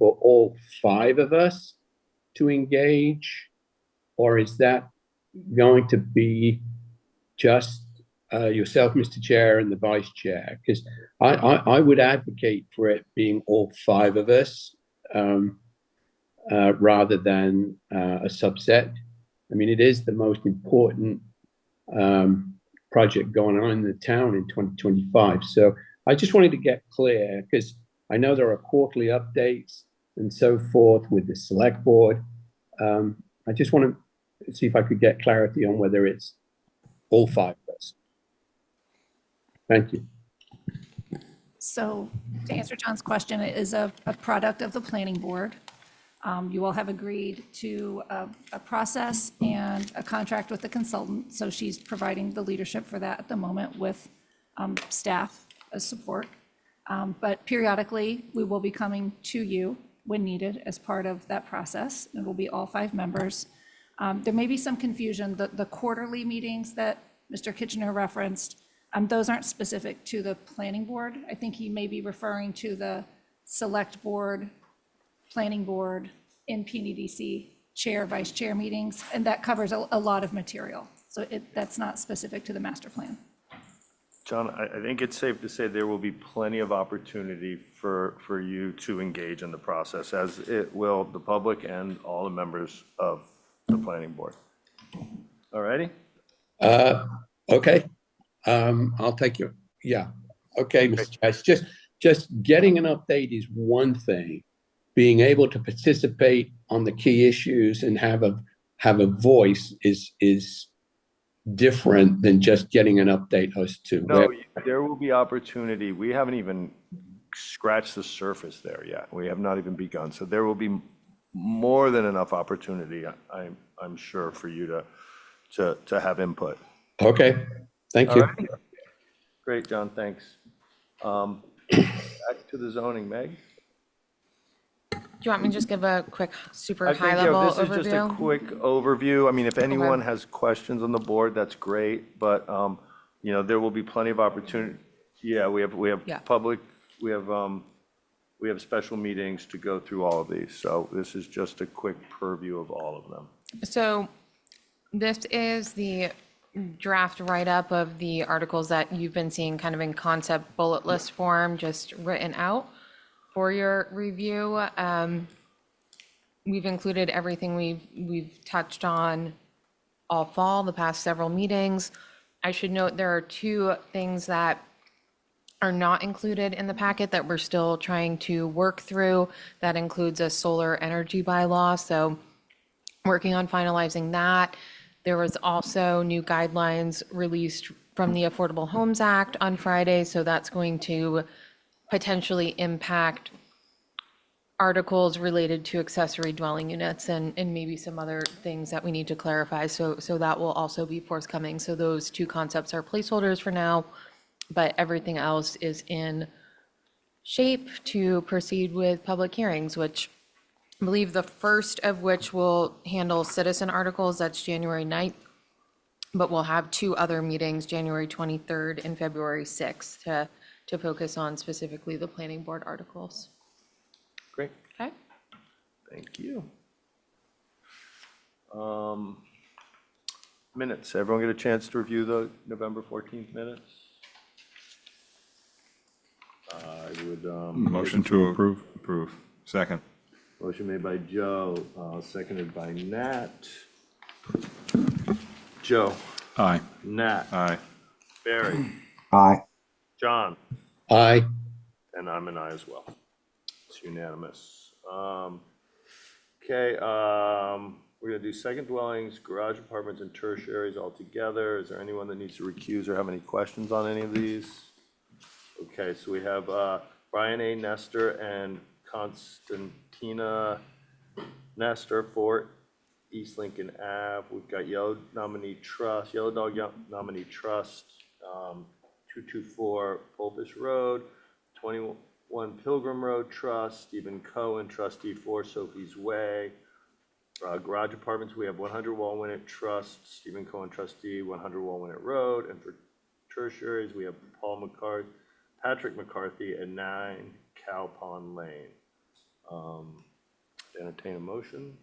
for all 5 of us to engage, or is that going to be just yourself, Mr. Chair, and the Vice Chair? Because I would advocate for it being all 5 of us rather than a subset. I mean, it is the most important project going on in the town in 2025. So I just wanted to get clear, because I know there are quarterly updates and so forth with the select board. I just want to see if I could get clarity on whether it's all 5 of us. Thank you. So to answer John's question, it is a product of the planning board. You all have agreed to a process and a contract with the consultant. So she's providing the leadership for that at the moment with staff as support. But periodically, we will be coming to you when needed as part of that process. It will be all 5 members. There may be some confusion. The quarterly meetings that Mr. Kitchener referenced, those aren't specific to the planning board. I think he may be referring to the select board, planning board, in PNEDC chair, vice chair meetings, and that covers a lot of material. So that's not specific to the master plan. John, I think it's safe to say there will be plenty of opportunity for you to engage in the process, as it will the public and all the members of the planning board. All righty? Okay. I'll take your, yeah. Okay, Mr. Chair. It's just getting an update is one thing. Being able to participate on the key issues and have a voice is different than just getting an update as to no, there will be opportunity. We haven't even scratched the surface there yet. We have not even begun. So there will be more than enough opportunity, I'm sure, for you to have input. Okay, thank you. Right. Great, John, thanks. Back to the zoning, Meg. Do you want me to just give a quick, super high-level overview? This is just a quick overview. I mean, if anyone has questions on the board, that's great. But there will be plenty of opportunity. Yeah, we have public. We have special meetings to go through all of these. So this is just a quick purview of all of them. So this is the draft write-up of the articles that you've been seeing kind of in concept bullet list form, just written out for your review. We've included everything we've touched on all fall, the past several meetings. I should note there are 2 things that are not included in the packet that we're still trying to work through. That includes a solar energy bylaw, so working on finalizing that. There was also new guidelines released from the Affordable Homes Act on Friday, so that's going to potentially impact articles related to accessory dwelling units and maybe some other things that we need to clarify. So that will also be forthcoming. So those 2 concepts are placeholders for now, but everything else is in shape to proceed with public hearings, which I believe the first of which will handle citizen articles. That's January 9th, but we'll have 2 other meetings, January 23rd and February 6th, to focus on specifically the planning board articles. Great. Okay. Thank you. Minutes. Everyone get a chance to review the November 14th minutes? I would motion to approve. Second. Motion made by Joe, seconded by Nat. Joe. Aye. Nat. Aye. Barry. Aye. John. Aye. And I'm an aye as well. It's unanimous. Okay, we're gonna do second dwellings, garage apartments, and tertiaries all together. Is there anyone that needs to recuse or have any questions on any of these? Okay, so we have Brian A. Nestor and Constantina Nestor for East Lincoln Ave. We've got Yellow Dog Nominee Trust, 224 Pulpus Road, 21 Pilgrim Road Trust, Stephen Cohen, trustee for Sophie's Way. Garage apartments, we have 100 Walwinet Trust, Stephen Cohen, trustee, 100 Walwinet Road. And for tertiaries, we have Patrick McCarthy, and 9 Cow Pond Lane. Entertain a motion.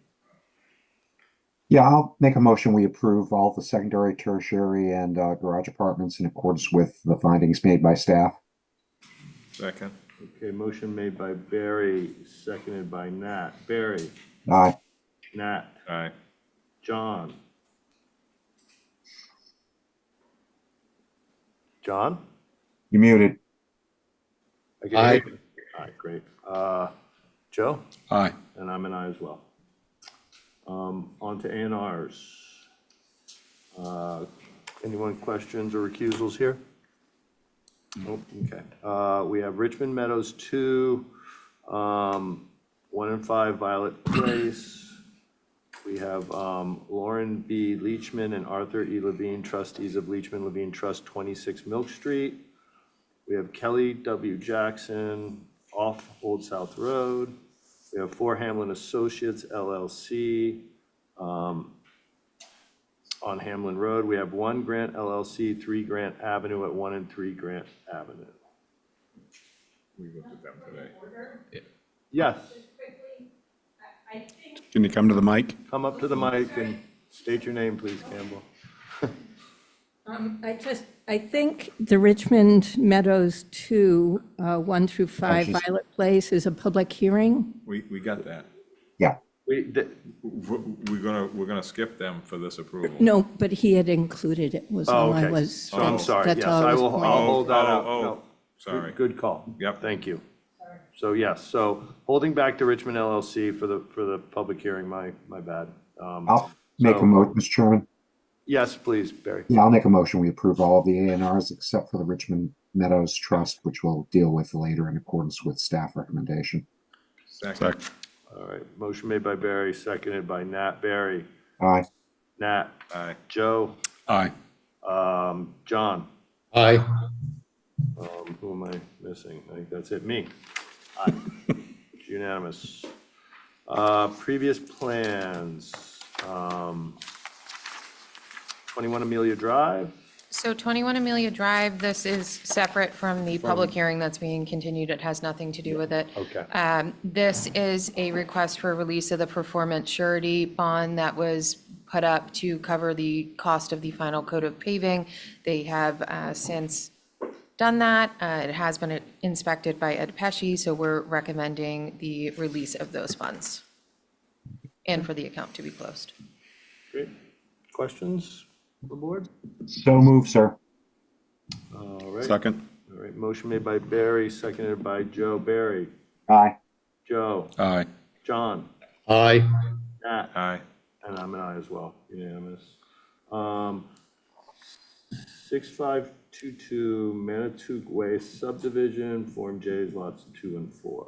Yeah, I'll make a motion. We approve all the secondary, tertiary, and garage apartments in accordance with the findings made by staff. Second. Okay, motion made by Barry, seconded by Nat. Barry, Aye. Nat, Aye. John. John? You muted. I can hear you. All right, great. Joe? Aye. And I'm an aye as well. On to A&Rs. Anyone questions or recusals here? Nope, okay. We have Richmond Meadows 2, 1 and 5 Violet Place. We have Lauren B. Leachman and Arthur E. Levine, trustees of Leachman Levine Trust, 26 Milk Street. We have Kelly W. Jackson off Old South Road. We have 4 Hamlin Associates LLC on Hamlin Road. We have 1 Grant LLC, 3 Grant Avenue at 1 and 3 Grant Avenue. We looked at them today. Yes, Can you come to the mic? come up to the mic and state your name, please, Campbell. I think the Richmond Meadows 2, 1 through 5 she's- Violet Place is a public hearing. We got that. Yeah. We're gonna skip them for this approval. No, but he had included it, was Oh, all I okay. was. Oh, I'm sorry. that's Yes, all I was will, pointing. I'll hold that out. Oh, No. sorry. Good call. Yep. Thank you. So yes, so holding back to Richmond LLC for the public hearing, my bad. I'll make a So- motion, Mr. Chairman. Yes, please, Barry. Yeah, I'll make a motion. We approve all of the A&Rs except for the Richmond Meadows Trust, which we'll deal with later in accordance with staff recommendation. Second. All right, motion made by Barry, seconded by Nat. Barry, Aye. Nat, Aye. Joe, Aye. John. Aye. Who am I missing? I think that's it, me. Aye. It's unanimous. Previous plans, 21 Amelia Drive. So 21 Amelia Drive, this is separate from the public hearing that's being continued. It has nothing to do with it. Okay. This is a request for release of the performance surety bond that was put up to cover the cost of the final coat of paving. They have since done that. It has been inspected by Ed Pesci, so we're recommending the release of those funds and for the account to be closed. Great. Questions from the board? So move, sir. All right. Second. All right, motion made by Barry, seconded by Joe. Barry, Aye. Joe, Aye. John, Aye. Nat, Aye. and I'm an aye as well, unanimous. 6522 Nantucket Way subdivision, Form J's lots 2 and 4.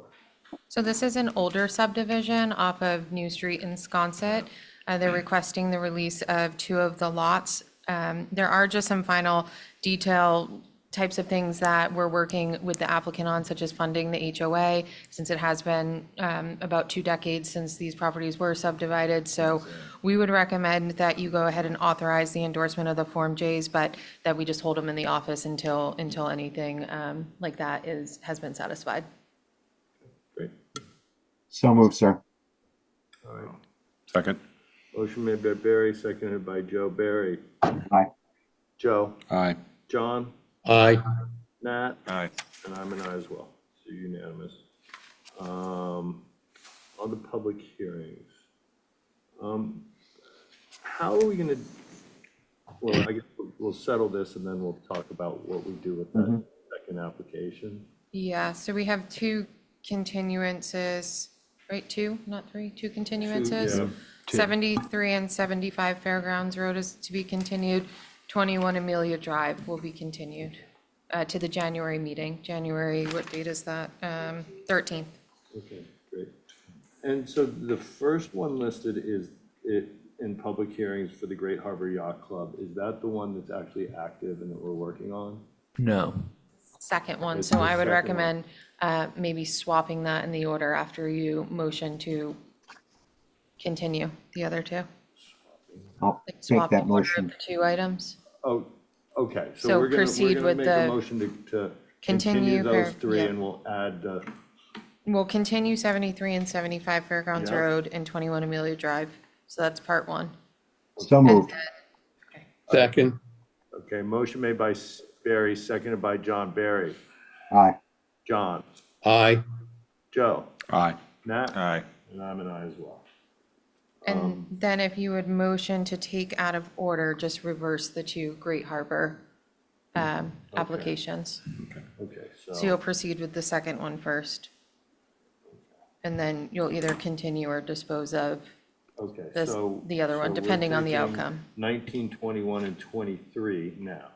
So this is an older subdivision off of New Street in Sconset. They're requesting the release of 2 of the lots. There are just some final detail types of things that we're working with the applicant on, such as funding the HOA, since it has been about 2 decades since these properties were subdivided. So we would recommend that you go ahead and authorize the endorsement of the Form J's, but that we just hold them in the office until anything like that has been satisfied. Great. So move, sir. All right. Second. Motion made by Barry, seconded by Joe. Barry, Aye. Joe, Aye. John, Aye. Nat, Aye. and I'm an aye as well, so unanimous. On the public hearings, how are we gonna, well, I guess we'll settle this and then we'll talk about what we do with that second application. Yeah, so we have 2 continuances, right? 2, not 3, 2 continuances. yeah. 73 and 75 Fairgrounds Road is to be continued. 21 Amelia Drive will be continued to the January meeting. January, what date is that? 13th. Okay, great. And so the first one listed is it in public hearings for the Great Harbor Yacht Club. Is that the one that's actually active and that we're working on? No. Second one, It's so the I would second one. recommend maybe swapping that in the order after you motion to continue the other 2. I'll Like make swap the that order of motion. the 2 items. Oh, okay. So we're proceed gonna with make a the motion to continue continue those for- 3 yeah. and we'll add the We'll continue 73 and 75 Fairgrounds Yeah. Road and 21 Amelia Drive. So that's part one. So moved. Second, Okay, motion made by Barry, seconded by John. Barry, Aye. John, aye. Joe, Aye. Nat, Aye. and I'm an aye as well. And then if you would motion to take out of order, just reverse the two Great Harbor applications. Okay, So you'll proceed with the second one first. And then you'll either continue or dispose of okay, this, so. the other one, so we're depending on the taking outcome. 19, 21, and 23 now.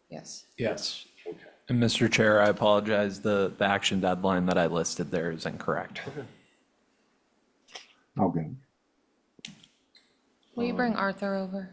Yes. Yes. Okay. And Mr. Chair, I apologize, the action deadline that I listed there is incorrect. Oh, good. Will you bring Arthur over?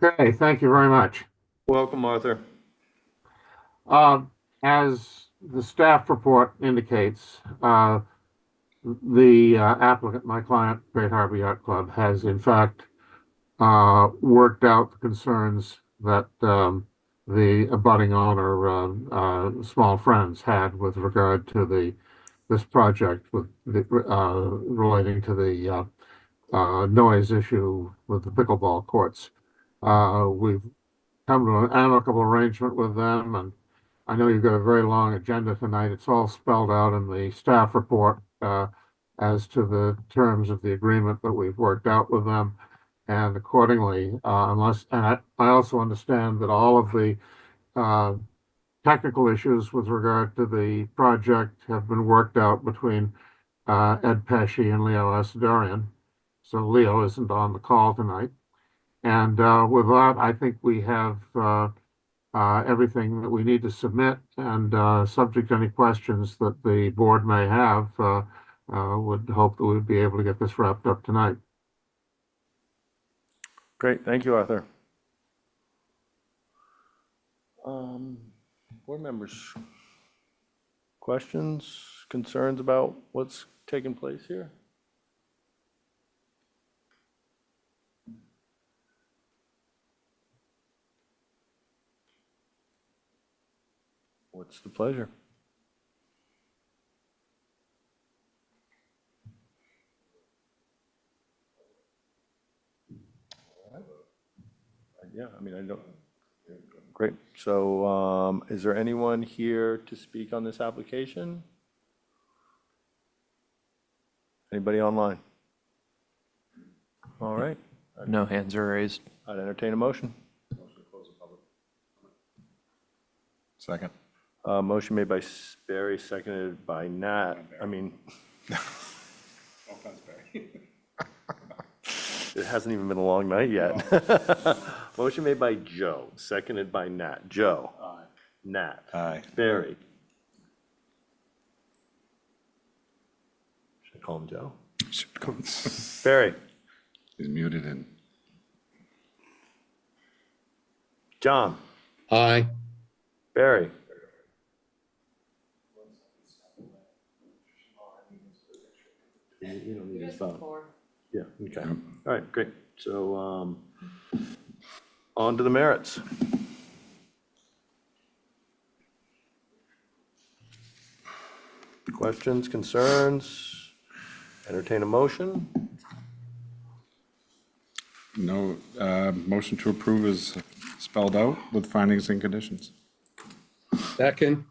Okay, thank you very much. Welcome, Arthur. As the staff report indicates, the applicant, my client, Great Harbor Yacht Club, has in fact worked out the concerns that the abutting owner, Small Friends, had with regard to this project with relating to the noise issue with the pickleball courts. We've come to an amicable arrangement with them, and I know you've got a very long agenda tonight. It's all spelled out in the staff report as to the terms of the agreement that we've worked out with them. And accordingly, and I also understand that all of the technical issues with regard to the project have been worked out between Ed Pesci and Leo Asadorian. So Leo isn't on the call tonight. And with that, I think we have everything that we need to submit, and subject to any questions that the board may have, would hope that we'd be able to get this wrapped up tonight. Great, thank you, Arthur. Board members, questions, concerns about what's taking place here? What's the pleasure? Yeah, I mean, I don't, great. So is there anyone here to speak on this application? Anybody online? All right, No hands are raised. I'd entertain a motion. Second. Motion made by Barry, seconded by Nat, it hasn't even been a long night yet. Motion made by Joe, seconded by Nat. Joe? Aye. Nat? Aye. Barry? Should I call him Joe? Barry? He's muted in. John? Aye. Barry? You don't need his phone. Yeah, okay. All right, great. So, on to the merits. Questions, concerns? Entertain a motion? No, motion to approve is spelled out with findings and conditions. Second,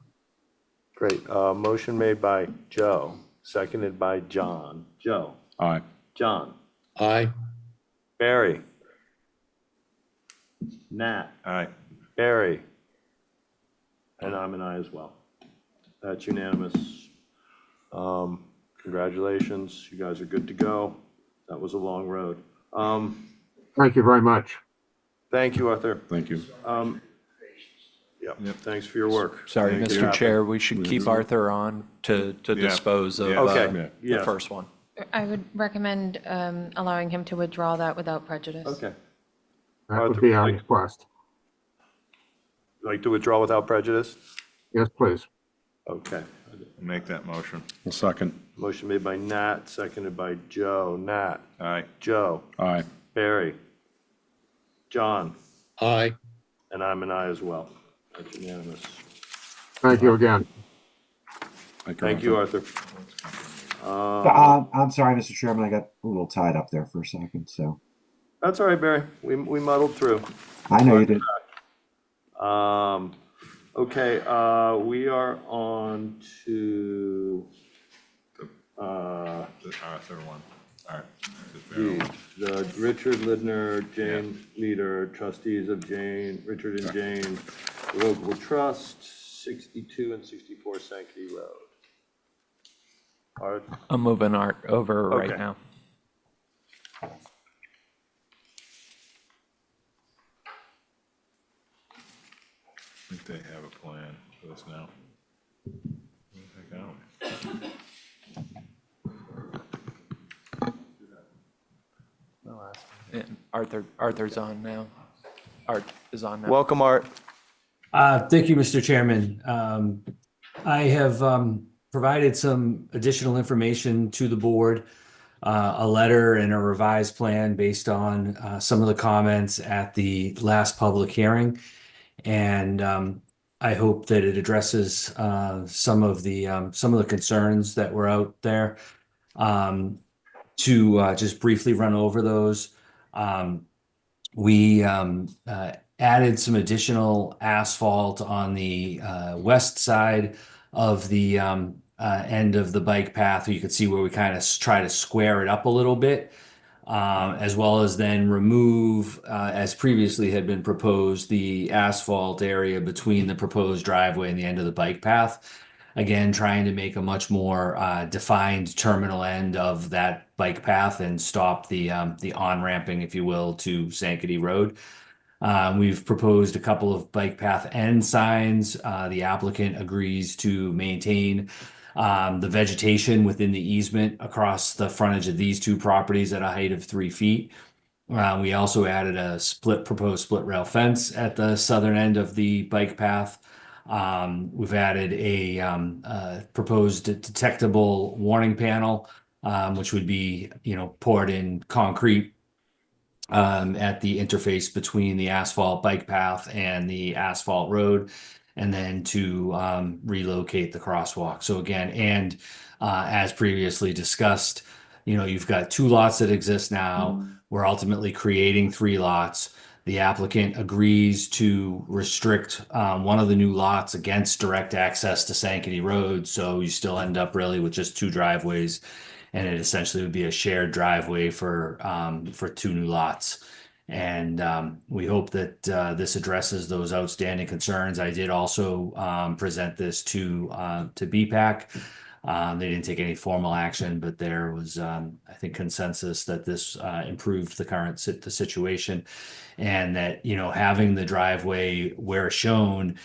Great. Motion made by Joe, seconded by John. Joe? Aye. John? aye. Barry? Nat? Aye. Barry? And I'm an aye as well. That's unanimous. Congratulations, you guys are good to go. That was a long road. Thank you very much. Thank you, Arthur. Thank you. Yep, thanks for your work. Sorry, Thank you. Mr. Chair, we should keep Arthur on to dispose of Okay, the yeah. first one. I would recommend allowing him to withdraw that without prejudice. Okay. That would be our request. Like to withdraw without prejudice? Yes, please. Okay. Make that motion. I'll second. Motion made by Nat, seconded by Joe. Nat, Aye. Joe, Aye. Barry, John, Aye. and I'm an aye as well. That's unanimous. Thank you again. Thank you, Arthur. I'm sorry, Mr. Chairman, I got a little tied up there for a second, so. That's all right, Barry. We muddled through. I know you did. Okay, we are on to, The Arthur one. All right. the Richard Lidner, Jane Leader, trustees of Richard and Jane Revocable Trust, 62 and 64 Sankey Road. Art, I'm moving Art over Okay. right now. I think they have a plan for this now. Where the heck are we? And Arthur's on now. Art is on now. welcome, Art. Thank you, Mr. Chairman. I have provided some additional information to the board, a letter and a revised plan based on some of the comments at the last public hearing. And I hope that it addresses some of the concerns that were out there. To just briefly run over those, we added some additional asphalt on the west side of the end of the bike path. You can see where we kind of try to square it up a little bit, as well as then remove, as previously had been proposed, the asphalt area between the proposed driveway and the end of the bike path. Again, trying to make a much more defined terminal end of that bike path and stop the on-ramping, if you will, to Sankaty Road. We've proposed a couple of bike path end signs. The applicant agrees to maintain the vegetation within the easement across the frontage of these two properties at a height of 3 feet. We also added a proposed split rail fence at the southern end of the bike path. We've added a proposed detectable warning panel, which would be, poured in concrete at the interface between the asphalt bike path and the asphalt road, and then to relocate the crosswalk. So again, and as previously discussed, you've got 2 lots that exist now. We're ultimately creating 3 lots. The applicant agrees to restrict one of the new lots against direct access to Sankaty Road, so you still end up really with just 2 driveways, and it essentially would be a shared driveway for 2 new lots. And we hope that this addresses those outstanding concerns. I did also present this to BPAC. They didn't take any formal action, but there was, I think, consensus that this improved the situation, and that having the driveway where shown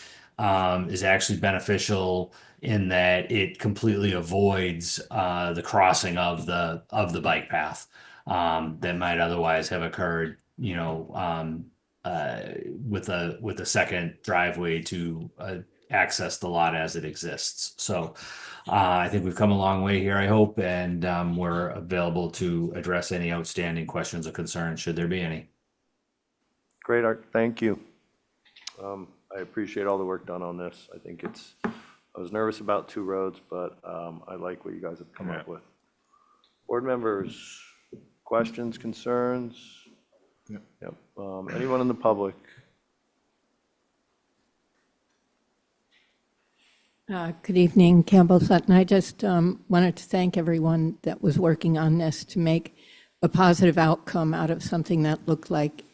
is actually beneficial in that it completely avoids the crossing of the bike path that might otherwise have occurred, with a second driveway to access the lot as it exists. So I think we've come a long way here, I hope, and we're available to address any outstanding questions or concerns, should there be any. Great, Art. Thank you. I appreciate all the work done on this. I think I was nervous about 2 roads, but I like what you guys have come up with. Board members, questions, concerns? Yep. Anyone in the public? Good evening, Campbell Sutton. I just wanted to thank everyone that was working on this to make a positive outcome out of something that looked like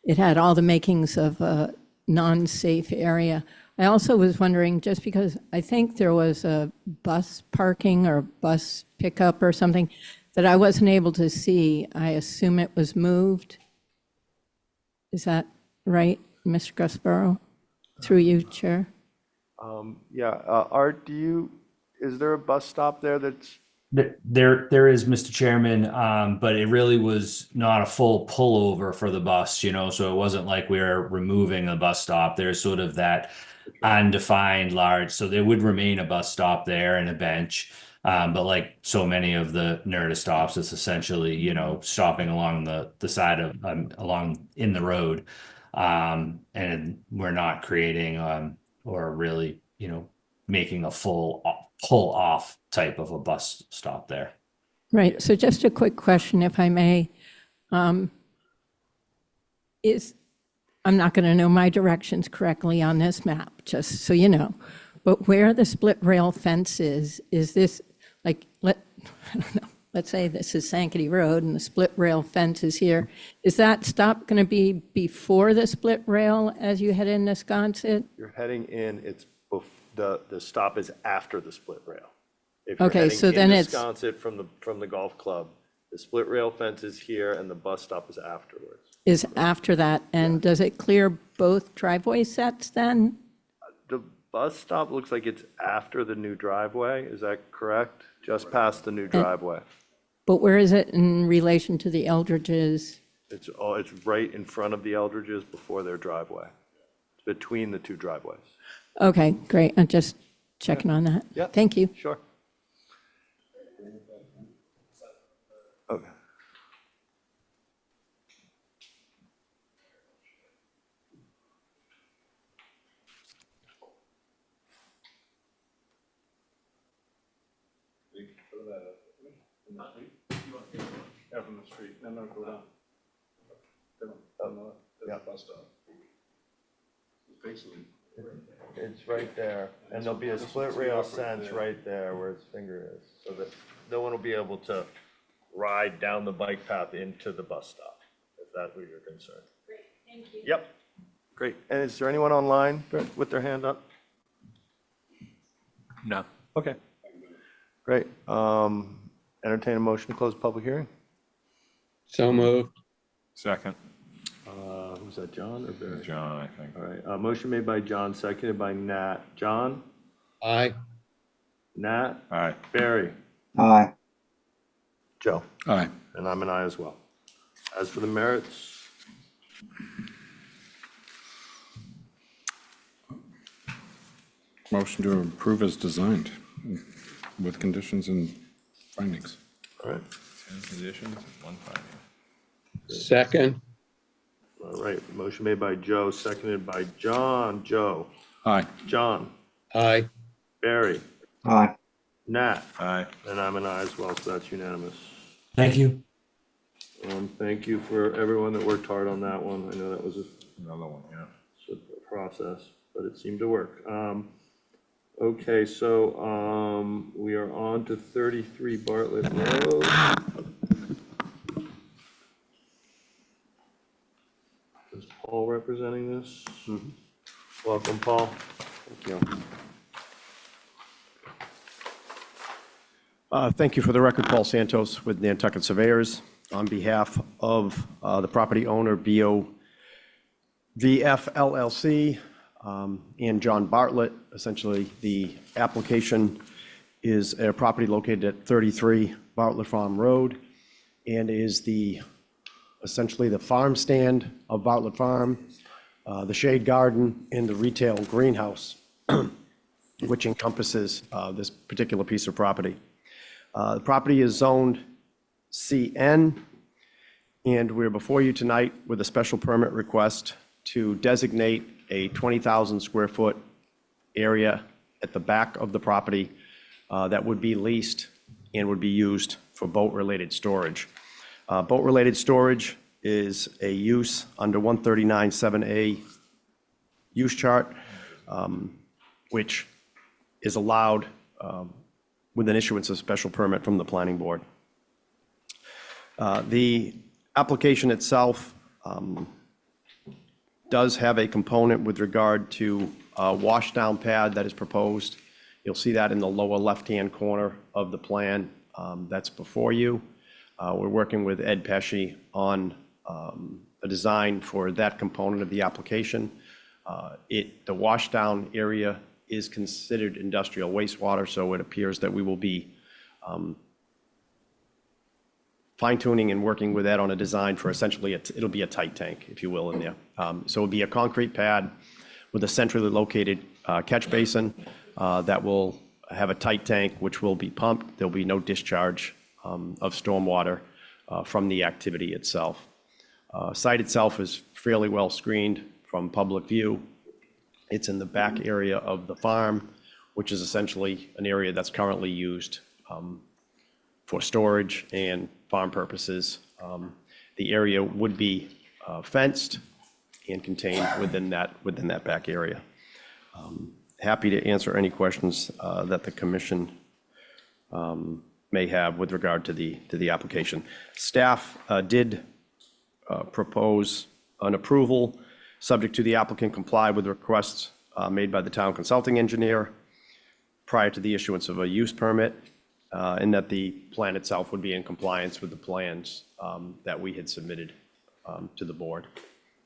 it had all the makings of a non-safe area. I also was wondering, just because I think there was a bus parking or bus pickup or something that I wasn't able to see, I assume it was moved. Is that right, Mr. Gusborough? Through you, Chair. Art, is there a bus stop there that's, There is, Mr. Chairman, but it really was not a full pullover for the bus, so it wasn't like we were removing a bus stop. There's sort of that undefined large, so there would remain a bus stop there and a bench. But like so many of the NERDA stops, it's essentially, stopping along the side of, along in the road. And we're not creating, or really, making a full pull off type of a bus stop there. Right, so just a quick question, if I may. I'm not going to know my directions correctly on this map, just so you know, but where the split rail fence is this, like, I don't know, let's say this is Sankaty Road and the split rail fence is here. Is that stop going to be before the split rail as you head into Sconset? you're heading in, the stop is after the split rail. If you're Okay, heading so then into it's- Sconset from the golf club, the split rail fence is here and the bus stop is afterwards. Is after that, and does it clear both driveway sets then? The bus stop looks like it's after the new driveway, is that correct? Just past the new driveway. But where is it in relation to the Eldridges? It's right in front of the Eldridges before their driveway. It's between the two driveways. Okay, great, I'm just checking on that. Yeah. Thank you. Sure. Okay. Out from the street, no, go down. Yeah. Bus stop. Basically. It's right there, and there'll be a split rail fence right there where his finger is, so that no one will be able to ride down the bike path into the bus stop, if that's what you're concerned. Great, thank you. Yep, great. And is there anyone online with their hand up? No. Okay, great. Entertain a motion to close the public hearing? So moved. Second, Who's that, John or Barry? John, I think. All right, motion made by John, seconded by Nat. John? Aye. Nat? Aye. Barry? Aye. Joe? Aye. And I'm an aye as well. As for the merits, Motion to approve as designed with conditions and findings. all right, 10 conditions, one finding. Second. all right, motion made by Joe, seconded by John. Joe? Aye. John? Aye. Barry? Aye. Nat? Aye. And I'm an aye as well, so that's unanimous. Thank you. Thank you for everyone that worked hard on that one. I know that was Another one, yeah. a process, but it seemed to work. Okay, so we are on to 33 Bartlett Road. Is Paul representing this? Welcome, Paul. Thank you. Thank you for the record, Paul Santos with Nantucket Surveyors. On behalf of the property owner, BOVF LLC, and John Bartlett, essentially the application is a property located at 33 Bartlett Farm Road and is essentially the farm stand of Bartlett Farm, the shade garden, and the retail greenhouse, which encompasses this particular piece of property. The property is zoned CN, and we're before you tonight with a special permit request to designate a 20,000 square foot area at the back of the property that would be leased and would be used for boat-related storage. Boat-related storage is a use under 139.7A use chart, which is allowed with an issuance of special permit from the planning board. The application itself does have a component with regard to a washdown pad that is proposed. You'll see that in the lower left-hand corner of the plan that's before you. We're working with Ed Pesci on a design for that component of the application. The washdown area is considered industrial wastewater, so it appears that we will be fine tuning and working with that on a design for essentially, it'll be a tight tank, if you will, in there. So it'll be a concrete pad with a centrally located catch basin that will have a tight tank, which will be pumped. There'll be no discharge of stormwater from the activity itself. Site itself is fairly well screened from public view. It's in the back area of the farm, which is essentially an area that's currently used for storage and farm purposes. The area would be fenced and contained within that back area. Happy to answer any questions that the commission may have with regard to the application. Staff did propose an approval subject to the applicant comply with requests made by the town consulting engineer prior to the issuance of a use permit, and that the plan itself would be in compliance with the plans that we had submitted to the board.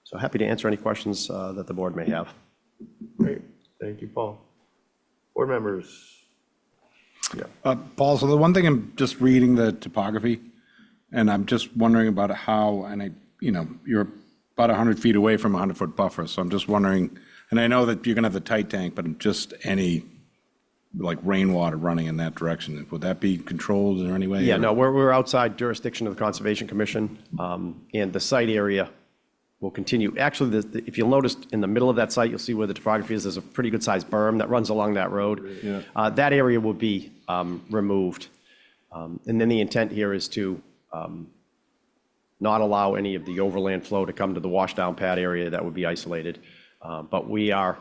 So happy to answer any questions that the board may have. Great, thank you, Paul. Board members? Paul, so the one thing, I'm just reading the topography, and I'm just wondering about how, and you're about 100 feet away from a 100-foot buffer, so I'm just wondering, and I know that you're gonna have the tight tank, but just any, like rainwater running in that direction, would that be controlled in any way? Yeah, or- no, we're outside jurisdiction of the Conservation Commission, and the site area will continue. Actually, if you'll notice in the middle of that site, you'll see where the topography is. There's a pretty good sized berm that runs along that road. Yeah. That area will be removed. And then the intent here is to not allow any of the overland flow to come to the washdown pad area that would be isolated. But we are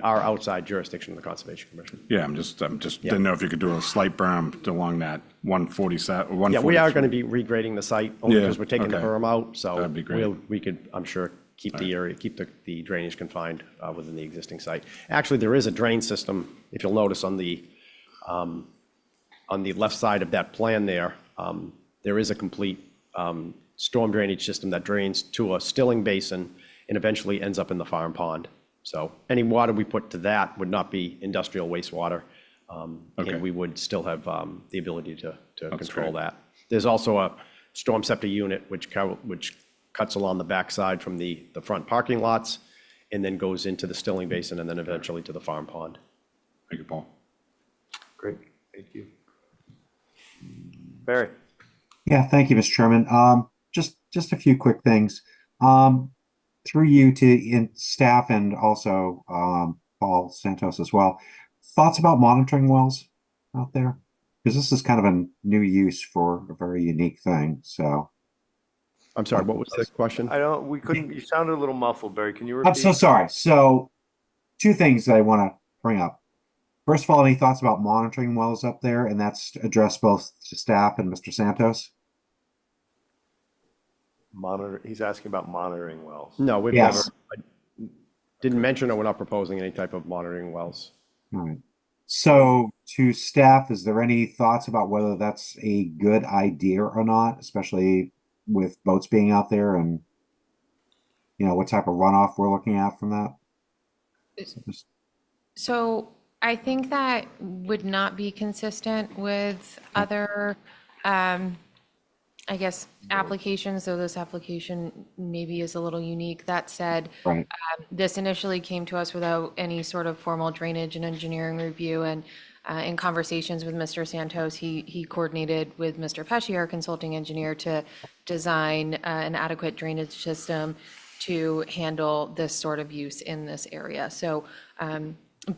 outside jurisdiction of the Conservation Commission. Yeah, I'm just didn't know if you could do a slight berm along that 147 or 143. Yeah, we are going to be regrading the site only Yeah, because we're taking the okay. berm out. So That'd be great. we could, I'm sure, keep the area, keep the drainage confined within the existing site. Actually, there is a drain system, if you'll notice on the left side of that plan there, there is a complete storm drainage system that drains to a stilling basin and eventually ends up in the farm pond. So any water we put to that would not be industrial wastewater. Okay. And we would still have the ability to control great. that. There's also a storm scepter unit which cuts along the backside from the front parking lots and then goes into the stilling basin and then eventually to the farm pond. Thank you, Paul. Great, thank you. Barry? Yeah, thank you, Mr. Chairman. Just a few quick things. Through you to staff and also Paul Santos as well. Thoughts about monitoring wells out there? Because this is kind of a new use for a very unique thing. So I'm sorry, what was the question? We couldn't, you sounded a little muffled, Barry. Can you repeat? I'm so sorry. So two things that I want to bring up. First of all, any thoughts about monitoring wells up there? And that's addressed both to staff and Mr. Santos. He's asking about monitoring wells. No, we've Yes. never, I didn't mention or we're not proposing any type of monitoring wells. All right. So to staff, is there any thoughts about whether that's a good idea or not, especially with boats being out there and what type of runoff we're looking at from that? So I think that would not be consistent with other, I guess, applications, though this application maybe is a little unique. That said, Right. this initially came to us without any sort of formal drainage and engineering review. And in conversations with Mr. Santos, he coordinated with Mr. Pesci, our consulting engineer, to design an adequate drainage system to handle this sort of use in this area. So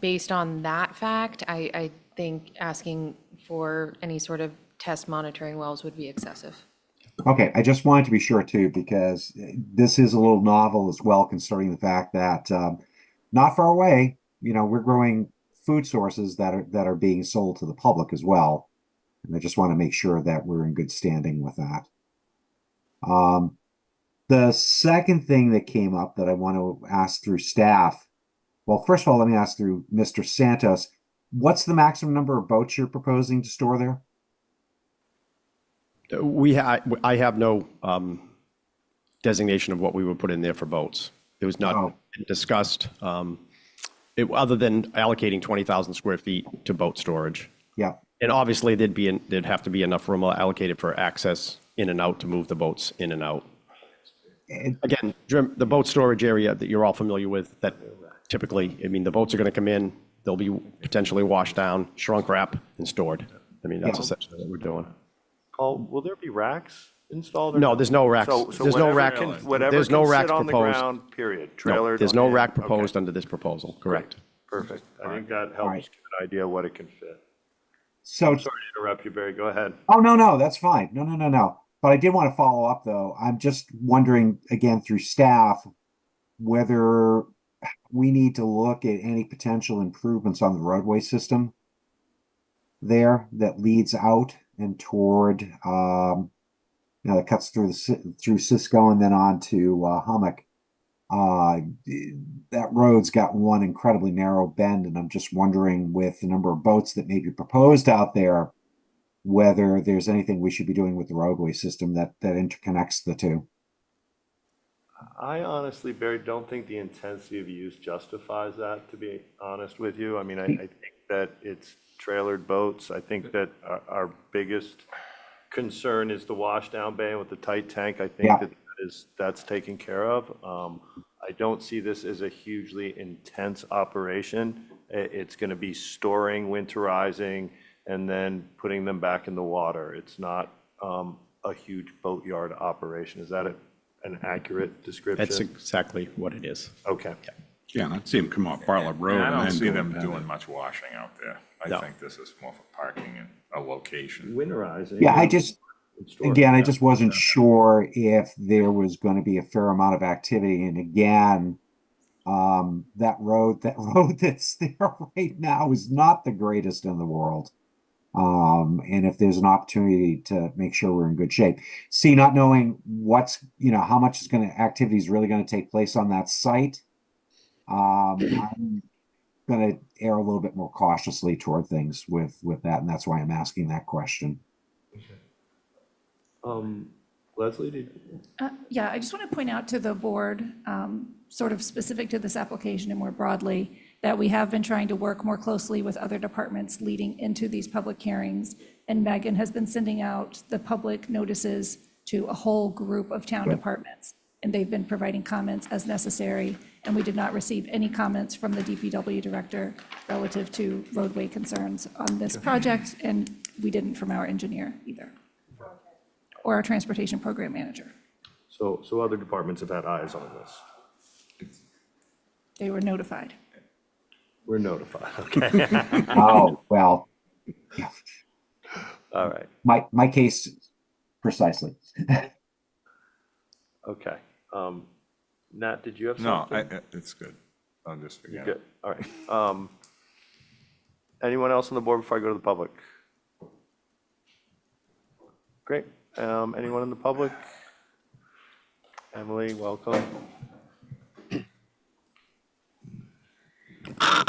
based on that fact, I think asking for any sort of test monitoring wells would be excessive. Okay, I just wanted to be sure too, because this is a little novel as well, considering the fact that not far away, we're growing food sources that are being sold to the public as well. And I just want to make sure that we're in good standing with that. The second thing that came up that I want to ask through staff, well, first of all, let me ask through Mr. Santos, what's the maximum number of boats you're proposing to store there? I have no designation of what we would put in there for boats. It was not Oh. discussed, other than allocating 20,000 square feet to boat storage. Yeah. And obviously, there'd have to be enough room allocated for access in and out to move the boats in and out. And- Again, Jim, the boat storage area that you're all familiar with, that typically, I mean, the boats are going to come in, they'll be potentially washed down, shrunk wrap, and stored. I mean, that's Yeah. essentially what we're doing. Paul, will there be racks installed? or No, there's no racks. So There's no whatever rack. whatever There's no can racks sit on the proposed. ground, period. No, Trailered there's no in. rack Okay. proposed under this proposal, correct? Perfect. I think that helps Right. get an idea what it can fit. So, Sorry to interrupt you, Barry. Go ahead. oh, no, that's fine. No. But I did want to follow up though. I'm just wondering again through staff, whether we need to look at any potential improvements on the roadway system there that leads out and toward, that cuts through through Cisco and then on to Hummock. That road's got one incredibly narrow bend, and I'm just wondering with the number of boats that may be proposed out there, whether there's anything we should be doing with the roadway system that interconnects the two. I honestly, Barry, don't think the intensity of use justifies that, to be honest with you. I mean, I think that it's trailered boats. I think that our biggest concern is the washdown bay with the tight tank. I think Yeah. that's taken care of. I don't see this as a hugely intense operation. It's going to be storing, winterizing, and then putting them back in the water. It's not a huge boatyard operation. Is that an accurate description? That's exactly what it is. Okay. Yeah, and I'd see them come off Bartlett Road. I and don't then see go them back. doing much washing out there. I No. think this is more for parking and a location. Winterizing. Yeah, I and just, storing. again, I just wasn't sure if there was going to be a fair amount of activity. And again, that road that's there right now is not the greatest in the world. And if there's an opportunity to make sure we're in good shape. See, not knowing how much activity is really going to take place on that site. I'm going to err a little bit more cautiously toward things with that. And that's why I'm asking that question. Leslie, Yeah, I just want to point out to the board, sort of specific to this application and more broadly, that we have been trying to work more closely with other departments leading into these public hearings. And Megan has been sending out the public notices to a whole group of town departments. And they've been providing comments as necessary. And we did not receive any comments from the DPW director relative to roadway concerns on this project. And we didn't from our engineer either, or our transportation program manager. so other departments have had eyes on this. They were notified. We're notified, okay? Oh, well, All right, my case precisely. okay. Nat, did you have No, something? it's good. I'll just You're forget it. good, all right. Anyone else on the board before I go to the public? Great. Anyone in the public? Emily, welcome.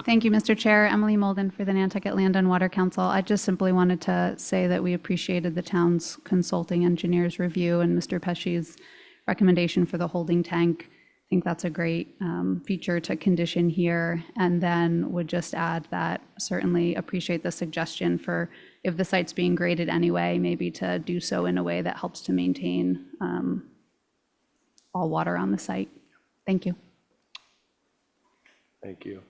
Thank you, Mr. Chair. Emily Molden for the Nantucket Land and Water Council. I just simply wanted to say that we appreciated the town's consulting engineer's review and Mr. Pesci's recommendation for the holding tank. I think that's a great feature to condition here. And then would just add that certainly appreciate the suggestion for, if the site's being graded anyway, maybe to do so in a way that helps to maintain all water on the site. Thank you. Thank you.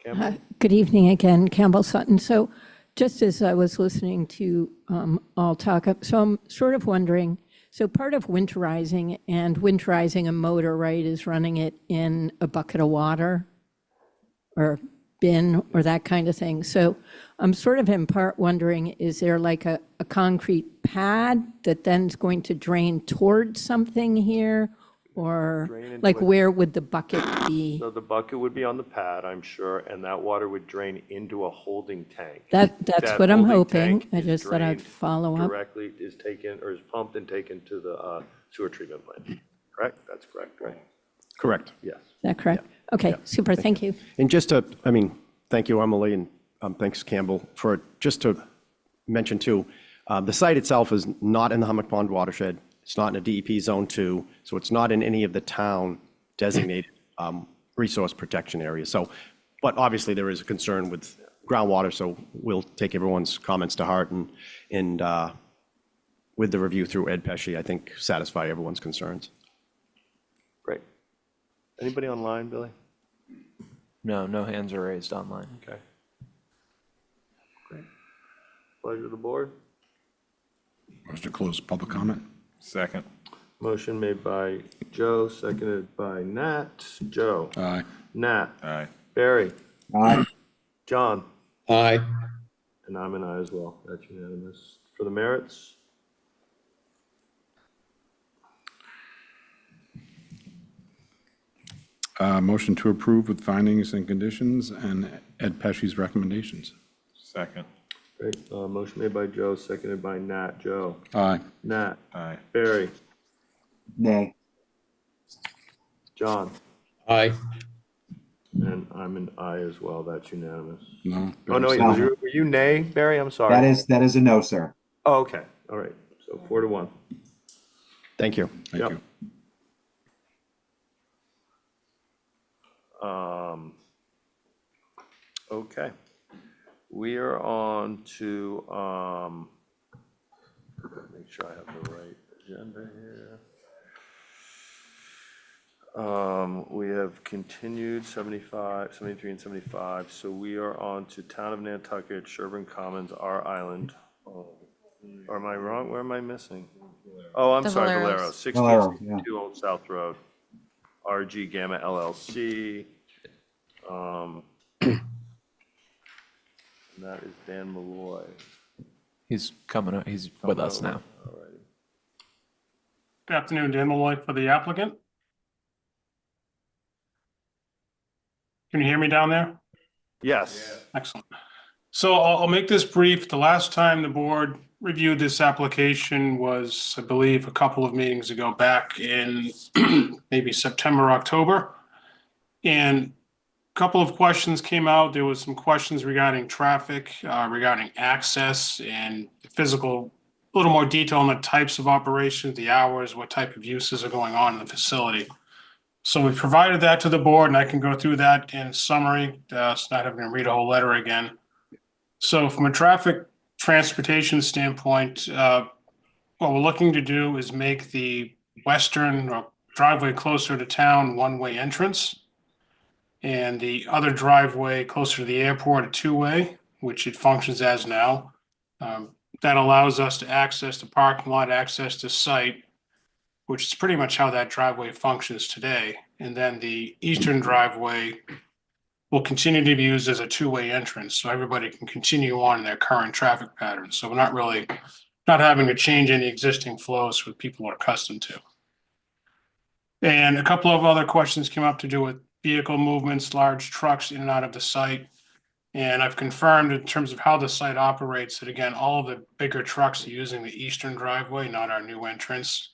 Campbell? Good evening again, Campbell Sutton. So just as I was listening to all talk, so I'm sort of wondering, so part of winterizing a motor, right, is running it in a bucket of water or bin or that kind of thing. So I'm sort of in part wondering, is there like a concrete pad that then is going to drain towards something here? Or Drain into like it. where would the bucket be? So the bucket would be on the pad, I'm sure, and that water would drain into a holding tank. That's That what I'm holding hoping. tank I is just thought I'd drained follow up. Directly is taken, or is pumped and taken to the sewer treatment plant, correct? That's correct, right? Correct. Yes. Is that correct? Okay, super, thank you. And just to, thank you, Emily, and thanks, Campbell, for just to mention too, the site itself is not in the Hummock Pond watershed. It's not in a DEP Zone 2, so it's not in any of the town designated resource protection area. So, but obviously there is a concern with groundwater, so we'll take everyone's comments to heart and with the review through Ed Pesci, I think satisfy everyone's concerns. Great. Anybody online, Billy? No, no hands are raised online. Okay. Great. Pleasure of the board. Motion to close public comment. Second. Motion made by Joe, seconded by Nat. Joe? Aye. Nat? Aye. Barry? Aye. John? Aye. And I'm an aye as well. That's unanimous. For the merits? Motion to approve with findings and conditions and Ed Pesci's recommendations. Second. Great. Motion made by Joe, seconded by Nat. Joe? Aye. Nat? Aye. Barry? Nay. John? Aye. And I'm an aye as well. That's unanimous. No. Oh, no, were you nay, Barry? I'm sorry. That is a no, sir. Oh, okay. All right. So 4-1. Thank you. Thank Yep. you. Okay. We are on to, make sure I have the right agenda here. We have continued 75, 73 and 75. So we are on to Town of Nantucket, Sherburne Commons, R Island. Or am I wrong? Where am I missing? Oh, I'm The sorry, Valeros. Valero, Valero, 1662 Old South Road, RG Gamma LLC. And that is Dan Malloy. He's coming, he's with us now. All righty. Good afternoon, Dan Malloy for the applicant. Can you hear me down there? Yes. Excellent. So I'll make this brief. The last time the board reviewed this application was, I believe, a couple of meetings ago, back in maybe September, October. And a couple of questions came out. There was some questions regarding traffic, regarding access and physical, a little more detail on the types of operations, the hours, what type of uses are going on in the facility. So we provided that to the board, and I can go through that in summary, so not having to read a whole letter again. So from a traffic transportation standpoint, what we're looking to do is make the western driveway closer to town one-way entrance, and the other driveway closer to the airport a two-way, which it functions as now. That allows us to access the parking lot, access the site, which is pretty much how that driveway functions today. And then the eastern driveway will continue to be used as a two-way entrance, so everybody can continue on in their current traffic patterns. So we're not having to change any existing flows what people are accustomed to. And a couple of other questions came up to do with vehicle movements, large trucks in and out of the site. And I've confirmed in terms of how the site operates that, again, all of the bigger trucks are using the eastern driveway, not our new entrance.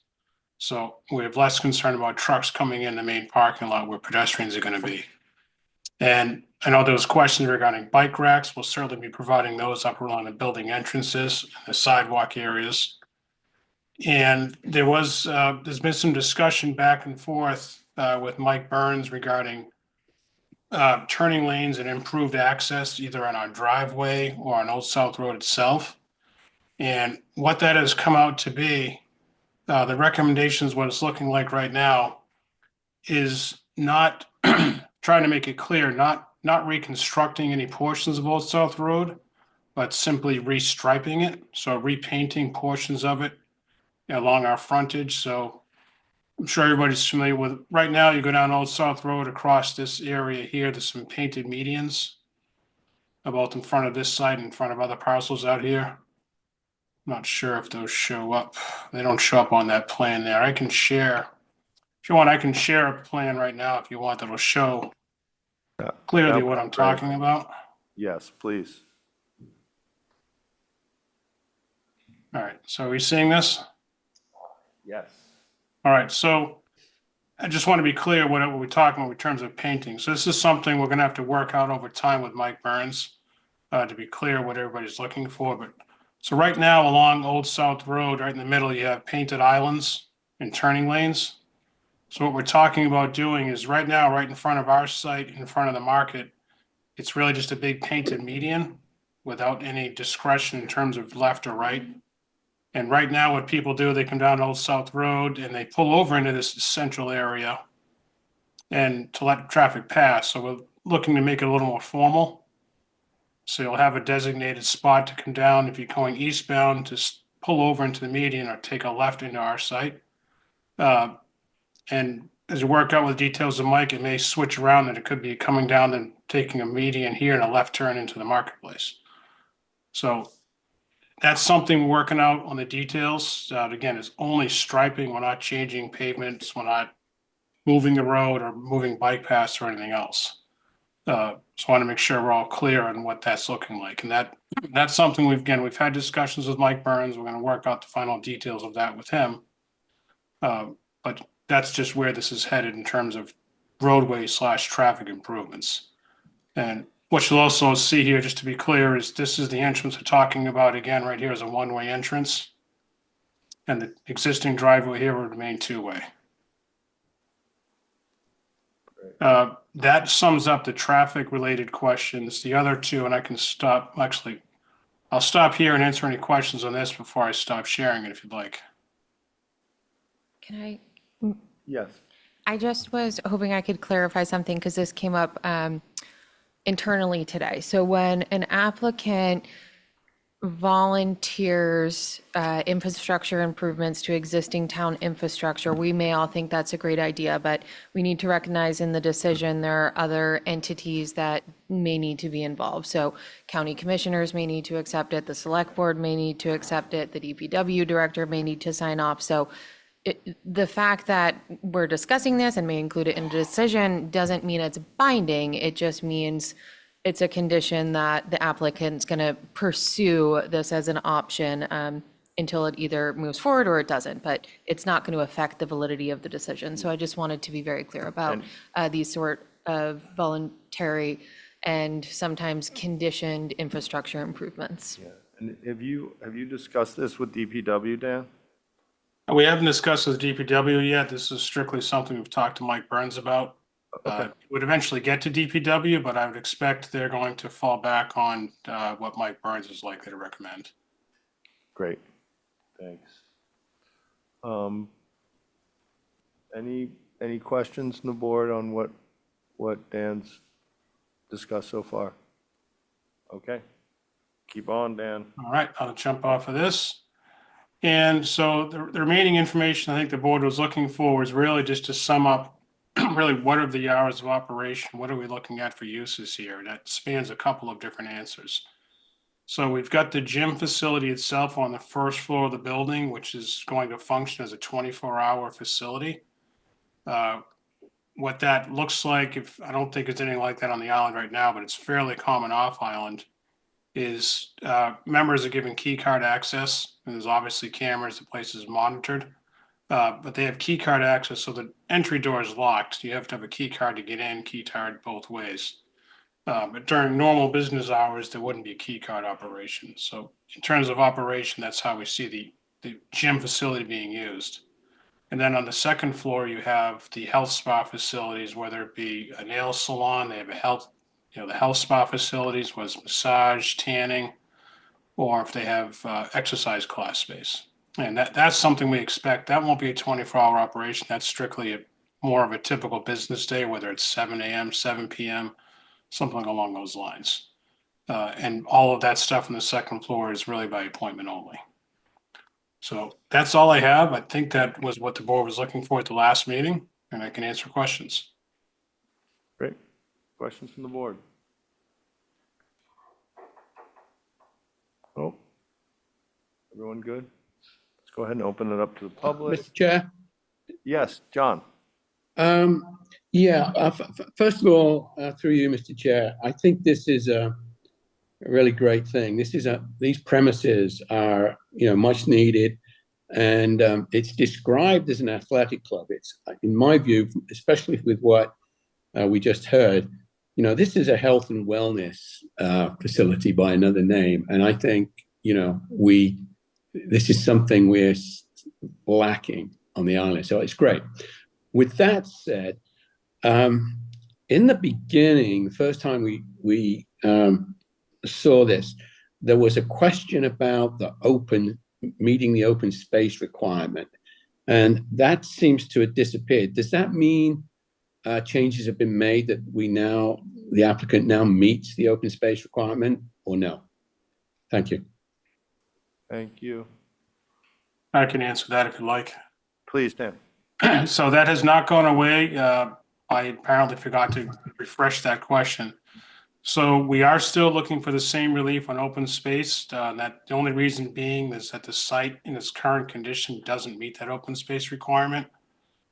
So we have less concern about trucks coming in the main parking lot where pedestrians are going to be. And I know there was questions regarding bike racks. We'll certainly be providing those up around the building entrances, the sidewalk areas. And there's been some discussion back and forth with Mike Burns regarding turning lanes and improved access either on our driveway or on Old South Road itself. And what that has come out to be, the recommendations, what it's looking like right now, is not trying to make it clear, not reconstructing any portions of Old South Road, but simply restriping it, so repainting portions of it along our frontage. So I'm sure everybody's familiar with, right now you go down Old South Road across this area here, there's some painted medians about in front of this site, in front of other parcels out here. Not sure if those show up. They don't show up on that plan there. I can share, if you want, I can share a plan right now if you want that'll show clearly what I'm talking about. Yes, please. All right, so are we seeing this? Yes. All right, so I just want to be clear what we're talking about in terms of painting. So this is something we're going to have to work out over time with Mike Burns to be clear what everybody's looking for. But so right now along Old South Road, right in the middle, you have painted islands and turning lanes. So what we're talking about doing is right now, right in front of our site, in front of the market, it's really just a big painted median without any discretion in terms of left or right. And right now, what people do, they come down Old South Road and they pull over into this central area and to let traffic pass. So we're looking to make it a little more formal. So you'll have a designated spot to come down if you're going eastbound to pull over into the median or take a left into our site. And as you work out with details of Mike, it may switch around that it could be coming down and taking a median here and a left turn into the marketplace. So that's something we're working out on the details. Again, it's only striping. We're not changing pavements. We're not moving the road or moving bike paths or anything else. So I want to make sure we're all clear on what that's looking like. And that's something we've had discussions with Mike Burns. We're going to work out the final details of that with him. But that's just where this is headed in terms of roadway/traffic improvements. And what you'll also see here, just to be clear, is this is the entrance we're talking about. Again, right here is a one-way entrance. And the existing driveway here will remain two-way. That sums up the traffic-related questions. The other two, and I can stop, actually, I'll stop here and answer any questions on this before I stop sharing it if you'd like. Can I? Yes. I just was hoping I could clarify something because this came up internally today. So when an applicant volunteers infrastructure improvements to existing town infrastructure, we may all think that's a great idea, but we need to recognize in the decision there are other entities that may need to be involved. So county commissioners may need to accept it, the select board may need to accept it, the DPW director may need to sign off. So the fact that we're discussing this and may include it in the decision doesn't mean it's binding. It just means it's a condition that the applicant's going to pursue this as an option until it either moves forward or it doesn't. But it's not going to affect the validity of the decision. So I just wanted to be very clear about these sort of voluntary and sometimes conditioned infrastructure improvements. Yeah. And have you discussed this with DPW, Dan? We haven't discussed with DPW yet. This is strictly something we've talked to Mike Burns about. Okay. Would eventually get to DPW, but I would expect they're going to fall back on what Mike Burns is likely to recommend. Great, thanks. Any questions from the board on what Dan's discussed so far? Okay, keep on, Dan. All right, I'll jump off of this. And so the remaining information I think the board was looking for was really just to sum up really what are the hours of operation? What are we looking at for uses here? And that spans a couple of different answers. So we've got the gym facility itself on the first floor of the building, which is going to function as a 24-hour facility. What that looks like, if I don't think it's anything like that on the island right now, but it's fairly common off island, is members are given key card access, and there's obviously cameras, the place is monitored, but they have key card access, so the entry door is locked. You have to have a key card to get in, key card both ways. But during normal business hours, there wouldn't be a key card operation. So in terms of operation, that's how we see the gym facility being used. And then on the second floor, you have the health spa facilities, whether it be a nail salon, they have a health, the health spa facilities was massage, tanning, or if they have exercise class space. And that's something we expect. That won't be a 24-hour operation. That's strictly more of a typical business day, whether it's 7 a.m., 7 p.m., something along those lines. And all of that stuff on the second floor is really by appointment only. So that's all I have. I think that was what the board was looking for at the last meeting, and I can answer questions. Great. Questions from the board? Oh, everyone good? Let's go ahead and open it up to the public. Mr. Chair? Yes, John. First of all, through you, Mr. Chair, I think this is a really great thing. These premises are, much needed, and it's described as an athletic club. It's, in my view, especially with what we just heard, this is a health and wellness facility by another name, and I think, this is something we're lacking on the island. So it's great. with that said, in the beginning, the first time we saw this, there was a question about meeting the open space requirement, and that seems to have disappeared. Does that mean changes have been made that the applicant now meets the open space requirement, or no? Thank you. Thank you. I can answer that if you like. Please, Dan. So that has not gone away. I apparently forgot to refresh that question. So we are still looking for the same relief on open space. That the only reason being is that the site in its current condition doesn't meet that open space requirement.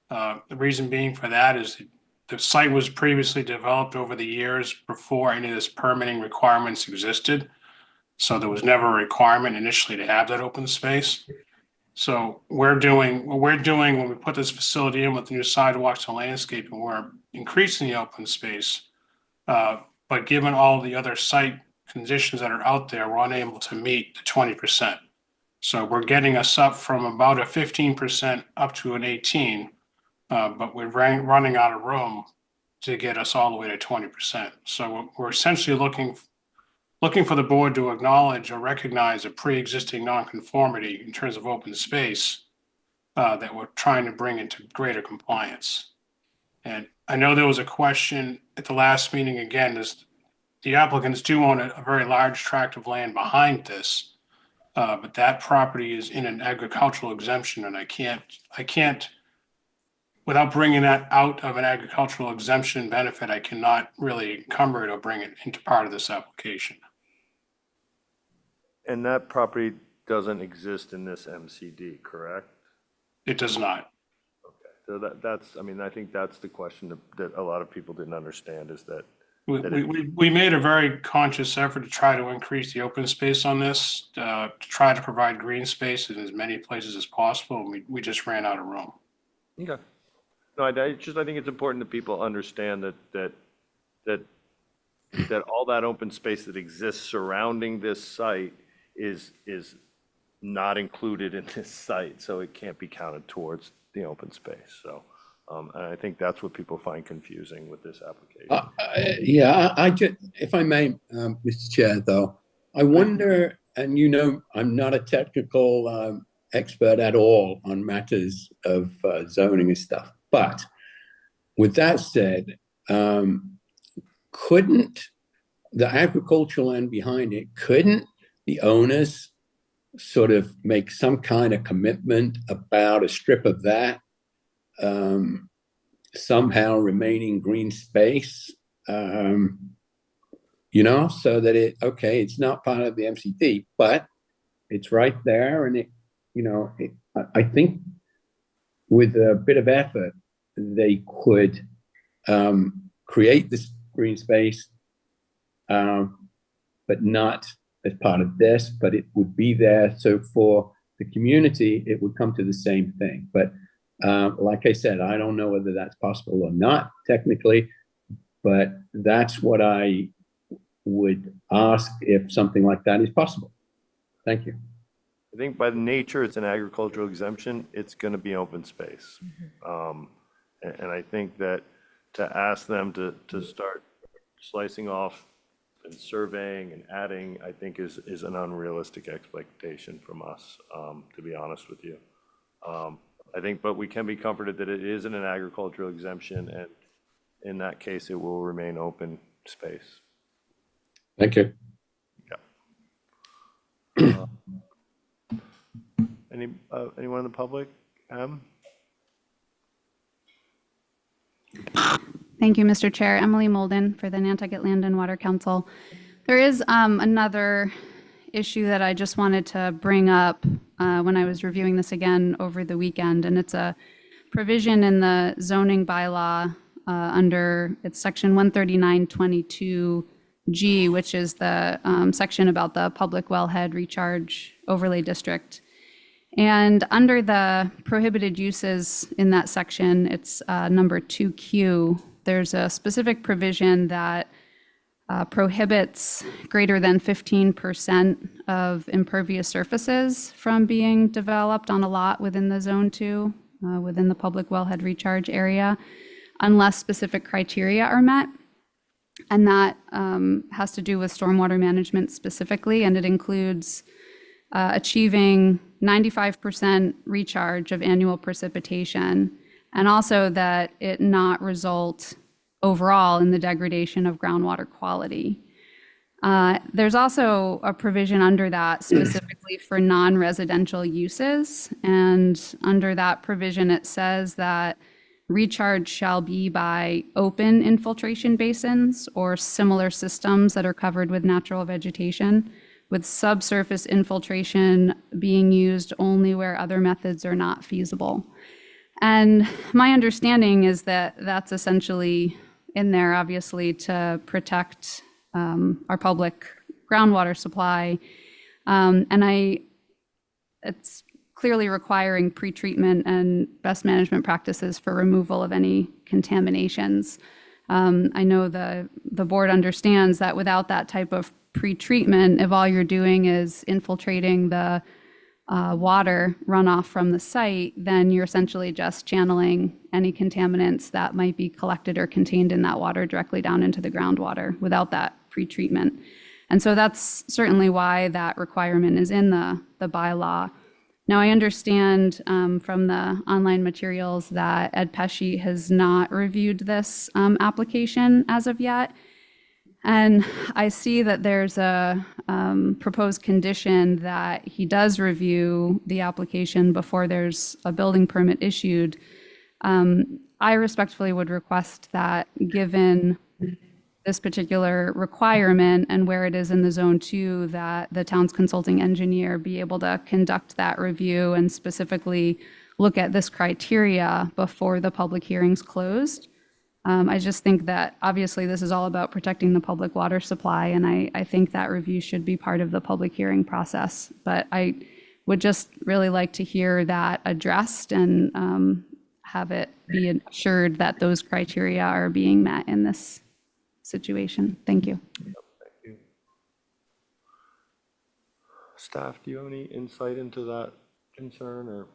The reason being for that is the site was previously developed over the years before any of this permitting requirements existed. So there was never a requirement initially to have that open space. So what we're doing when we put this facility in with the new sidewalks and landscaping, we're increasing the open space. But given all the other site conditions that are out there, we're unable to meet the 20%. So we're getting us up from about a 15% up to an 18%, but we're running out of room to get us all the way to 20%. So we're essentially looking for the board to acknowledge or recognize a pre-existing nonconformity in terms of open space that we're trying to bring into greater compliance. And I know there was a question at the last meeting, again, the applicants do own a very large tract of land behind this, but that property is in an agricultural exemption, and I can't, without bringing that out of an agricultural exemption benefit, I cannot really encumber it or bring it into part of this application. And that property doesn't exist in this MCD, correct? It does not. So I think that's the question that a lot of people didn't understand, is that we made a very conscious effort to try to increase the open space on this, to try to provide green space in as many places as possible. We just ran out of room. Okay. No, I think it's important that people understand that all that open space that exists surrounding this site is not included in this site, so it can't be counted towards the open space. So, and I think that's what people find confusing with this application. I just, if I may, Mr. Chair, though, I wonder, and I'm not a technical expert at all on matters of zoning and stuff, but with that said, couldn't the agricultural land behind it, couldn't the owners sort of make some kind of commitment about a strip of that somehow remaining green space, so that it's not part of the MCD, but it's right there, and I think with a bit of effort, they could create this green space, but not as part of this, but it would be there. So for the community, it would come to the same thing. But like I said, I don't know whether that's possible or not technically, but that's what I would ask if something like that is possible. Thank you. I think by nature, it's an agricultural exemption. It's going to be open space. And I think that to ask them to start slicing off and surveying and adding, I think is an unrealistic expectation from us, to be honest with you. I think, but we can be comforted that it is in an agricultural exemption, and in that case, it will remain open space. Thank you. Yeah. Anyone in the public? Thank you, Mr. Chair. Emily Molden for the Nantucket Land and Water Council. There is another issue that I just wanted to bring up when I was reviewing this again over the weekend, and it's a provision in the zoning bylaw it's section 13922G, which is the section about the public wellhead recharge overlay district. And under the prohibited uses in that section, it's number 2Q. There's a specific provision that prohibits greater than 15% of impervious surfaces from being developed on a lot within the Zone 2 within the public wellhead recharge area unless specific criteria are met. And that has to do with stormwater management specifically, and it includes achieving 95% recharge of annual precipitation, and also that it not result overall in the degradation of groundwater quality. There's also a provision under that specifically for non-residential uses, and under that provision it says that recharge shall be by open infiltration basins or similar systems that are covered with natural vegetation, with subsurface infiltration being used only where other methods are not feasible. And my understanding is that that's essentially in there, obviously, to protect our public groundwater supply. It's clearly requiring pretreatment and best management practices for removal of any contaminations. I know the board understands that without that type of pretreatment, if all you're doing is infiltrating the water runoff from the site, then you're essentially just channeling any contaminants that might be collected or contained in that water directly down into the groundwater without that pretreatment. And so that's certainly why that requirement is in the bylaw. Now, I understand from the online materials that Ed Pesci has not reviewed this application as of yet. And I see that there's a proposed condition that he does review the application before there's a building permit issued. I respectfully would request that, given this particular requirement and where it is in the zone 2, that the town's consulting engineer be able to conduct that review and specifically look at this criteria before the public hearing's closed. I just think that obviously this is all about protecting the public water supply, and I think that review should be part of the public hearing process. But I would just really like to hear that addressed and have it be assured that those criteria are being met in this situation. Thank you. Thank you. Staff, do you have any insight into that concern, or?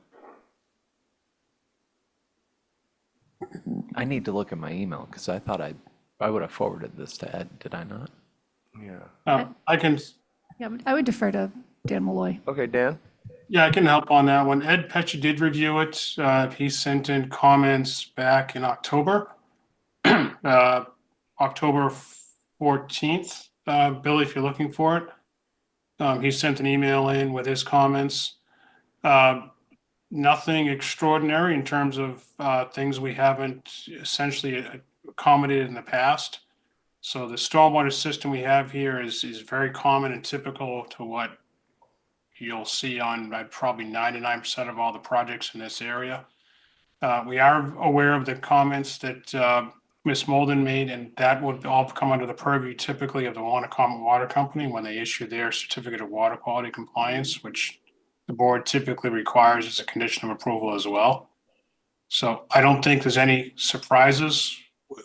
I need to look at my email because I thought I would have forwarded this to Ed. Did I not? Yeah. I can, Yeah, I would defer to Dan Malloy. Okay, Dan? yeah, I can help on that one. Ed Pesci did review it. He sent in comments back in October, October 14th. Bill, if you're looking for it, he sent an email in with his comments. Nothing extraordinary in terms of things we haven't essentially accommodated in the past. So the stormwater system we have here is very common and typical to what you'll see on probably 99% of all the projects in this area. We are aware of the comments that Ms. Molden made, and that would all come under the purview typically of the Wanacoma Water Company when they issue their certificate of water quality compliance, which the board typically requires as a condition of approval as well. So I don't think there's any surprises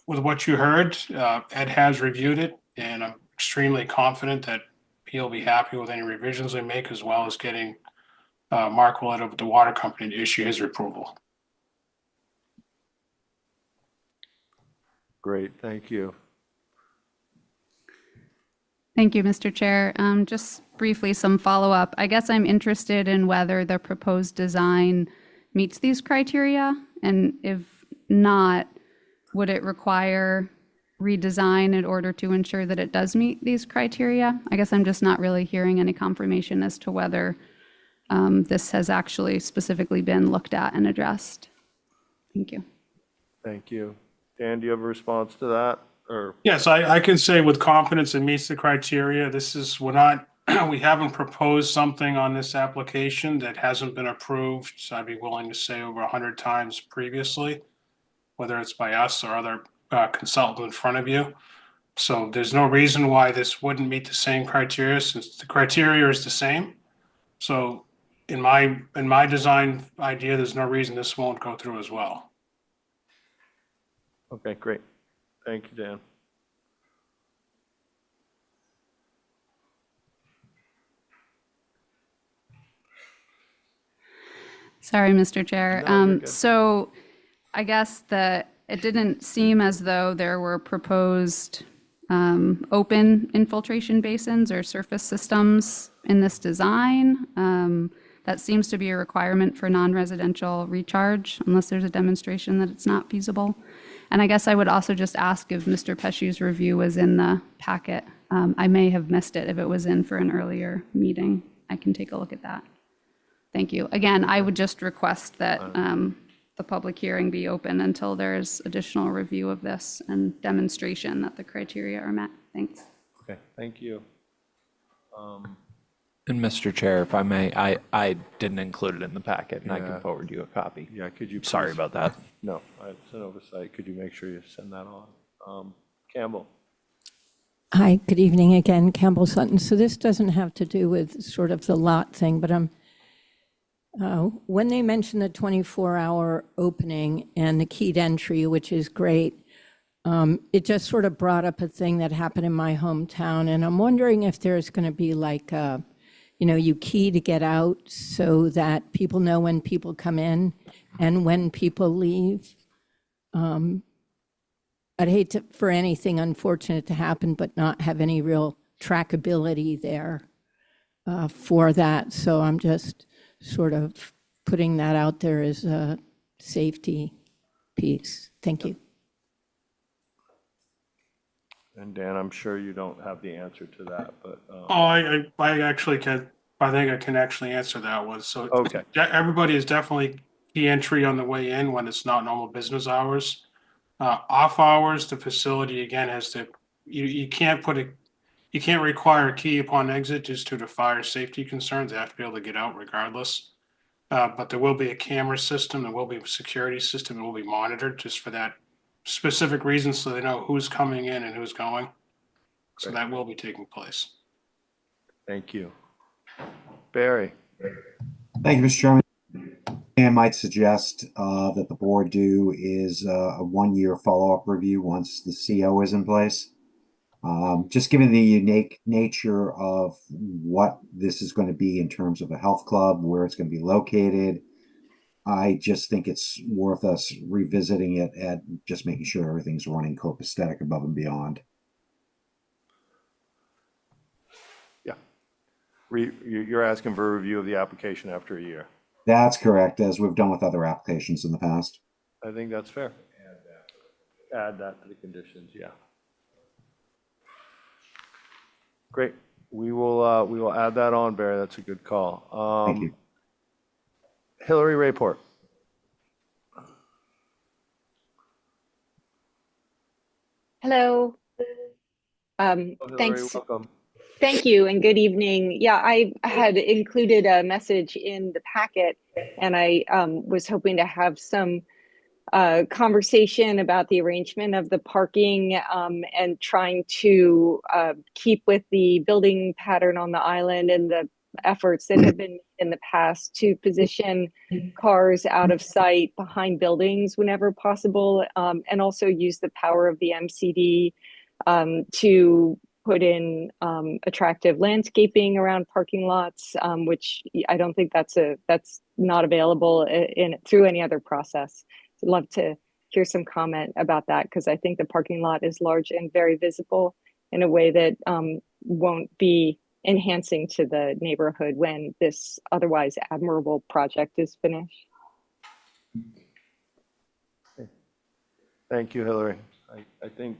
with what you heard. Ed has reviewed it, and I'm extremely confident that he'll be happy with any revisions we make, as well as getting Mark Willett of the water company to issue his approval. Great, thank you. Thank you, Mr. Chair. Just briefly, some follow-up. I guess I'm interested in whether the proposed design meets these criteria, and if not, would it require redesign in order to ensure that it does meet these criteria? I guess I'm just not really hearing any confirmation as to whether this has actually specifically been looked at and addressed. Thank you. Thank you. Dan, do you have a response to that, or? Yes, I can say with confidence it meets the criteria. This is, we haven't proposed something on this application that hasn't been approved. So I'd be willing to say over 100 times previously, whether it's by us or other consultants in front of you. So there's no reason why this wouldn't meet the same criteria, since the criteria is the same. So in my design idea, there's no reason this won't go through as well. Okay, great. Thank you, Dan. Sorry, Mr. Chair. No, you're good. So I guess it didn't seem as though there were proposed open infiltration basins or surface systems in this design. That seems to be a requirement for non-residential recharge, unless there's a demonstration that it's not feasible. And I guess I would also just ask if Mr. Pesci's review was in the packet. I may have missed it if it was in for an earlier meeting. I can take a look at that. Thank you. Again, I would just request that the public hearing be open until there's additional review of this and demonstration that the criteria are met. Thanks. Okay, thank you. And Mr. Chair, if I may, I didn't include it in the packet, and I Yeah. can forward you a copy. Yeah, could you? Sorry please- about that. No, it's an oversight. Could you make sure you send that on? Campbell? Hi, good evening again, Campbell Sutton. So this doesn't have to do with sort of the lot thing, but when they mentioned the 24-hour opening and the keyed entry, which is great, it just sort of brought up a thing that happened in my hometown. And I'm wondering if there's going to be like, you key to get out so that people know when people come in and when people leave. I'd hate for anything unfortunate to happen, but not have any real trackability there for that. So I'm just sort of putting that out there as a safety piece. Thank you. And Dan, I'm sure you don't have the answer to that, but. I actually can, I think I can actually answer that one. So Okay. everybody is definitely key entry on the way in when it's not normal business hours. Off hours, the facility again has to, you can't require a key upon exit just due to fire safety concerns. They have to be able to get out regardless. But there will be a camera system, there will be a security system, it will be monitored just for that specific reason so they know who's coming in and who's going. So Great. that will be taking place. Thank you. Barry? Thank you, Mr. Chairman. I might suggest that the board do is a one-year follow-up review once the CO is in place. Just given the unique nature of what this is going to be in terms of a health club, where it's going to be located, I just think it's worth us revisiting it and just making sure everything's running copacetic above and beyond. Yeah. You're asking for a review of the application after a year. That's correct, as we've done with other applications in the past. I think that's fair. Add that to the conditions, yeah. Great. We will add that on, Barry. That's a good call. Thank you. Hillary Rayport. Hello. Hillary, Thanks. welcome. Thank you and good evening. Yeah, I had included a message in the packet and I was hoping to have some conversation about the arrangement of the parking and trying to keep with the building pattern on the island and the efforts that have been made in the past to position cars out of sight behind buildings whenever possible, and also use the power of the MCD to put in attractive landscaping around parking lots, which I don't think that's not available through any other process. I'd love to hear some comment about that because I think the parking lot is large and very visible in a way that won't be enhancing to the neighborhood when this otherwise admirable project is finished. Thank you, Hillary. I think,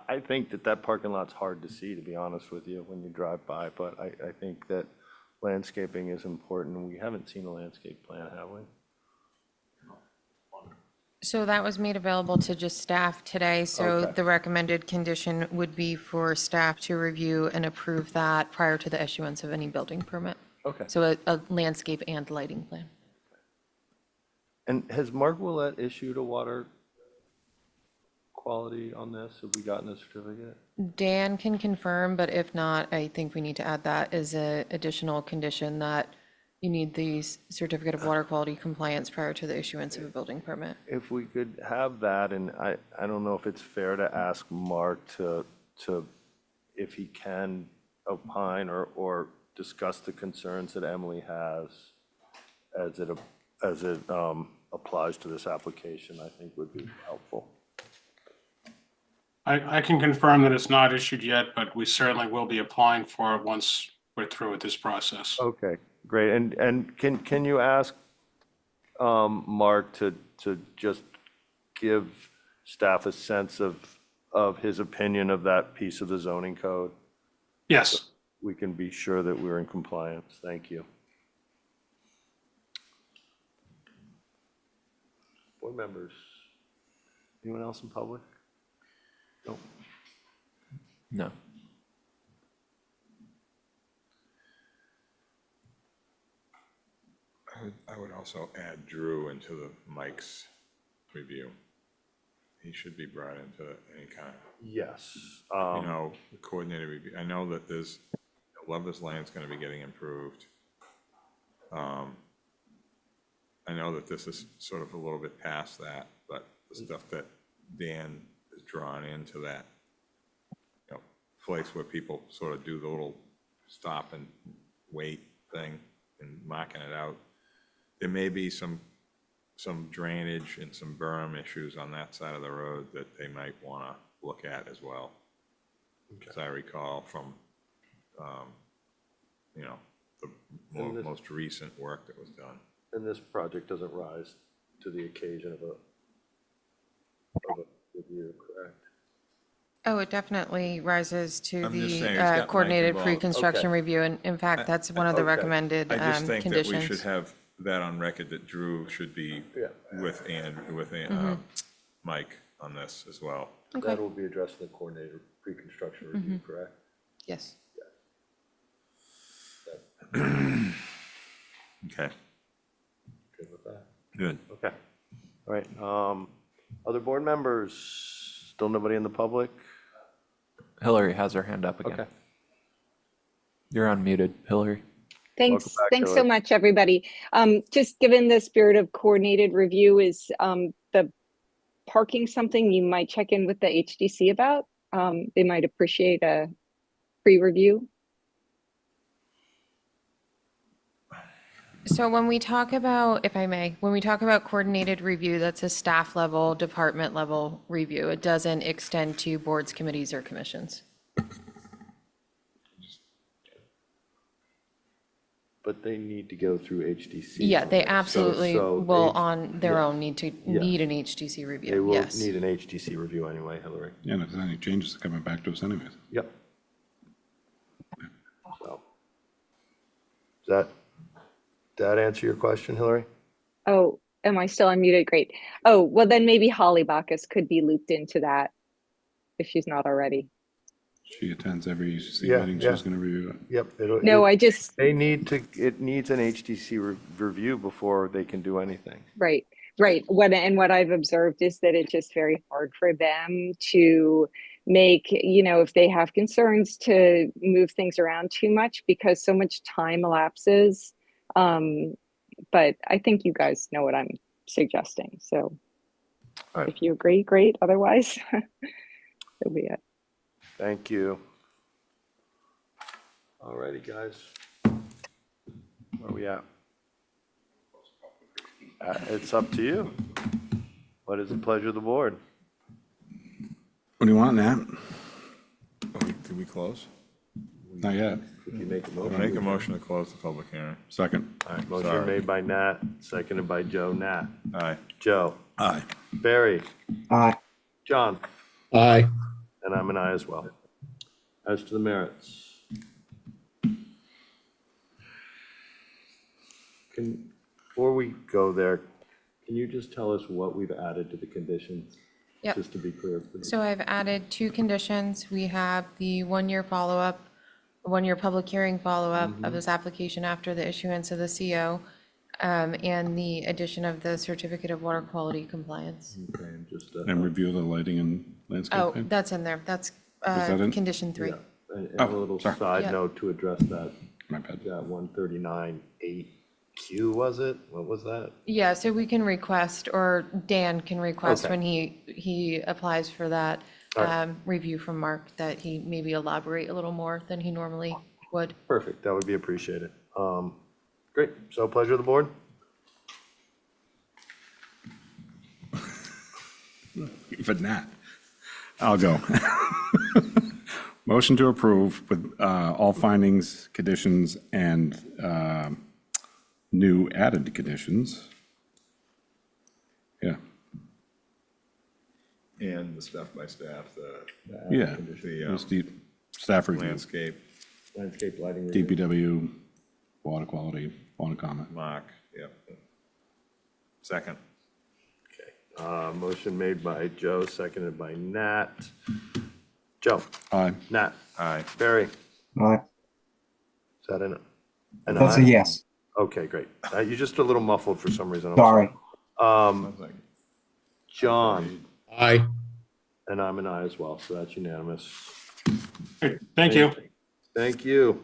I think that parking lot's hard to see, to be honest with you, when you drive by, but I think that landscaping is important. We haven't seen a landscape plan, have we? So that was made available to just staff today. So Okay. the recommended condition would be for staff to review and approve that prior to the issuance of any building permit. Okay. So a landscape and lighting plan. And has Mark Willett issued a water quality on this? Have we gotten a certificate? Dan can confirm, but if not, I think we need to add that as an additional condition that you need the certificate of water quality compliance prior to the issuance of a building permit. If we could have that, and I don't know if it's fair to ask Mark to if he can opine or discuss the concerns that Emily has as it applies to this application, I think would be helpful. I can confirm that it's not issued yet, but we certainly will be applying for it once we're through with this process. Okay, great. And can you ask Mark to just give staff a sense of his opinion of that piece of the zoning code? Yes. We can be sure that we're in compliance. Thank you. Board members, anyone else in public? No. No. I would also add Drew into the Mike's review. He should be brought into any kind of, Yes. coordinated review. I know that I love this land's gonna be getting improved. I know that this is sort of a little bit past that, but the stuff that Dan is drawn into that, place where people sort of do the little stop and wait thing and marking it out. There may be some drainage and some berm issues on that side of the road that they might want to look at as well. As I recall from, the most recent work that was done. And this project doesn't rise to the occasion of a review, correct? Oh, it definitely rises to I'm just the saying it's got Mike coordinated involved. pre-construction Okay. review. And in fact, that's one of the Okay. recommended I just think that we should conditions. have that on record that Drew should be with Mike on this as well. Okay. That will be addressed in the coordinated pre-construction review, correct? Yes. Okay, Good with that? good. Okay. All right. Other board members? Still nobody in the public? Hillary has her hand up again. Okay. You're unmuted, Hillary. Thanks, Welcome back, thanks so Hillary. much, everybody. Just given the spirit of coordinated review, is the parking something you might check in with the HDC about? They might appreciate a pre-review. So when we talk about, if I may, when we talk about coordinated review, that's a staff level, department level review. It doesn't extend to boards, committees, or commissions. But they need to go through HDC. Yeah, they So- absolutely so will H- on their yeah. own need Yeah. an HDC They review, will yes. need an HDC review anyway, Hillary. Yeah, and if there's any changes coming back to us anyways. Yep. So, does that answer your question, Hillary? Oh, am I still unmuted? Great. Oh, well, then maybe Holly Bacchus could be looped into that if she's not already. She attends every UCC Yeah, meeting, yeah. she's gonna review it. Yep. No, I just, It needs an HDC review before they can do anything. right. What I've observed is that it's just very hard for them to make, if they have concerns, to move things around too much because so much time elapses. But I think you guys know what I'm suggesting. So All right. if you agree, great. Otherwise, so be it. Thank you. All righty, guys. Where are we at? It's up to you. What is the pleasure of the board? What do you want, Nat? Did we close? Not yet. If you make a I'll motion. make a motion to close the public hearing. Second. All right, motion Sorry. made by Nat, seconded by Joe. Nat. Aye. Joe. Aye. Barry. Aye. John. Aye. And I'm an aye as well. As to the merits. Before we go there, can you just tell us what we've added to the conditions? Yep. Just to be clear. So I've added 2 conditions. We have the 1-year follow-up, 1-year public hearing follow-up of this application after the issuance of the CO, and the addition of the certificate of water quality compliance. Okay, and just, And review the lighting and Oh, landscaping. that's in there. That's that in? condition 3. yeah, and Oh, a little sorry. side Yeah. note to address that, My bad. that 139.8Q, was it? What was that? Yeah, so we can request, or Dan can request Okay. when he applies for that All right. review from Mark, that he maybe elaborate a little more than he normally would. Perfect, that would be appreciated. Great, so pleasure of the board? But not. I'll go. Motion to approve with all findings, conditions, and new added conditions. Yeah. And the stuff by staff, the. Yeah. The Just the staff review, landscape, Landscape lighting. review. DPW, water quality, water comment. mark, yep. Second. Motion made by Joe, seconded by Nat. Joe? Aye. Nat? Aye. Barry? Aye. Is that an That's a aye? yes. Okay, great. You're just a little muffled for some reason. I'm Sorry. Sounds like John? Aye. And I'm an aye as well, so that's unanimous. Great, thank you. Thank you.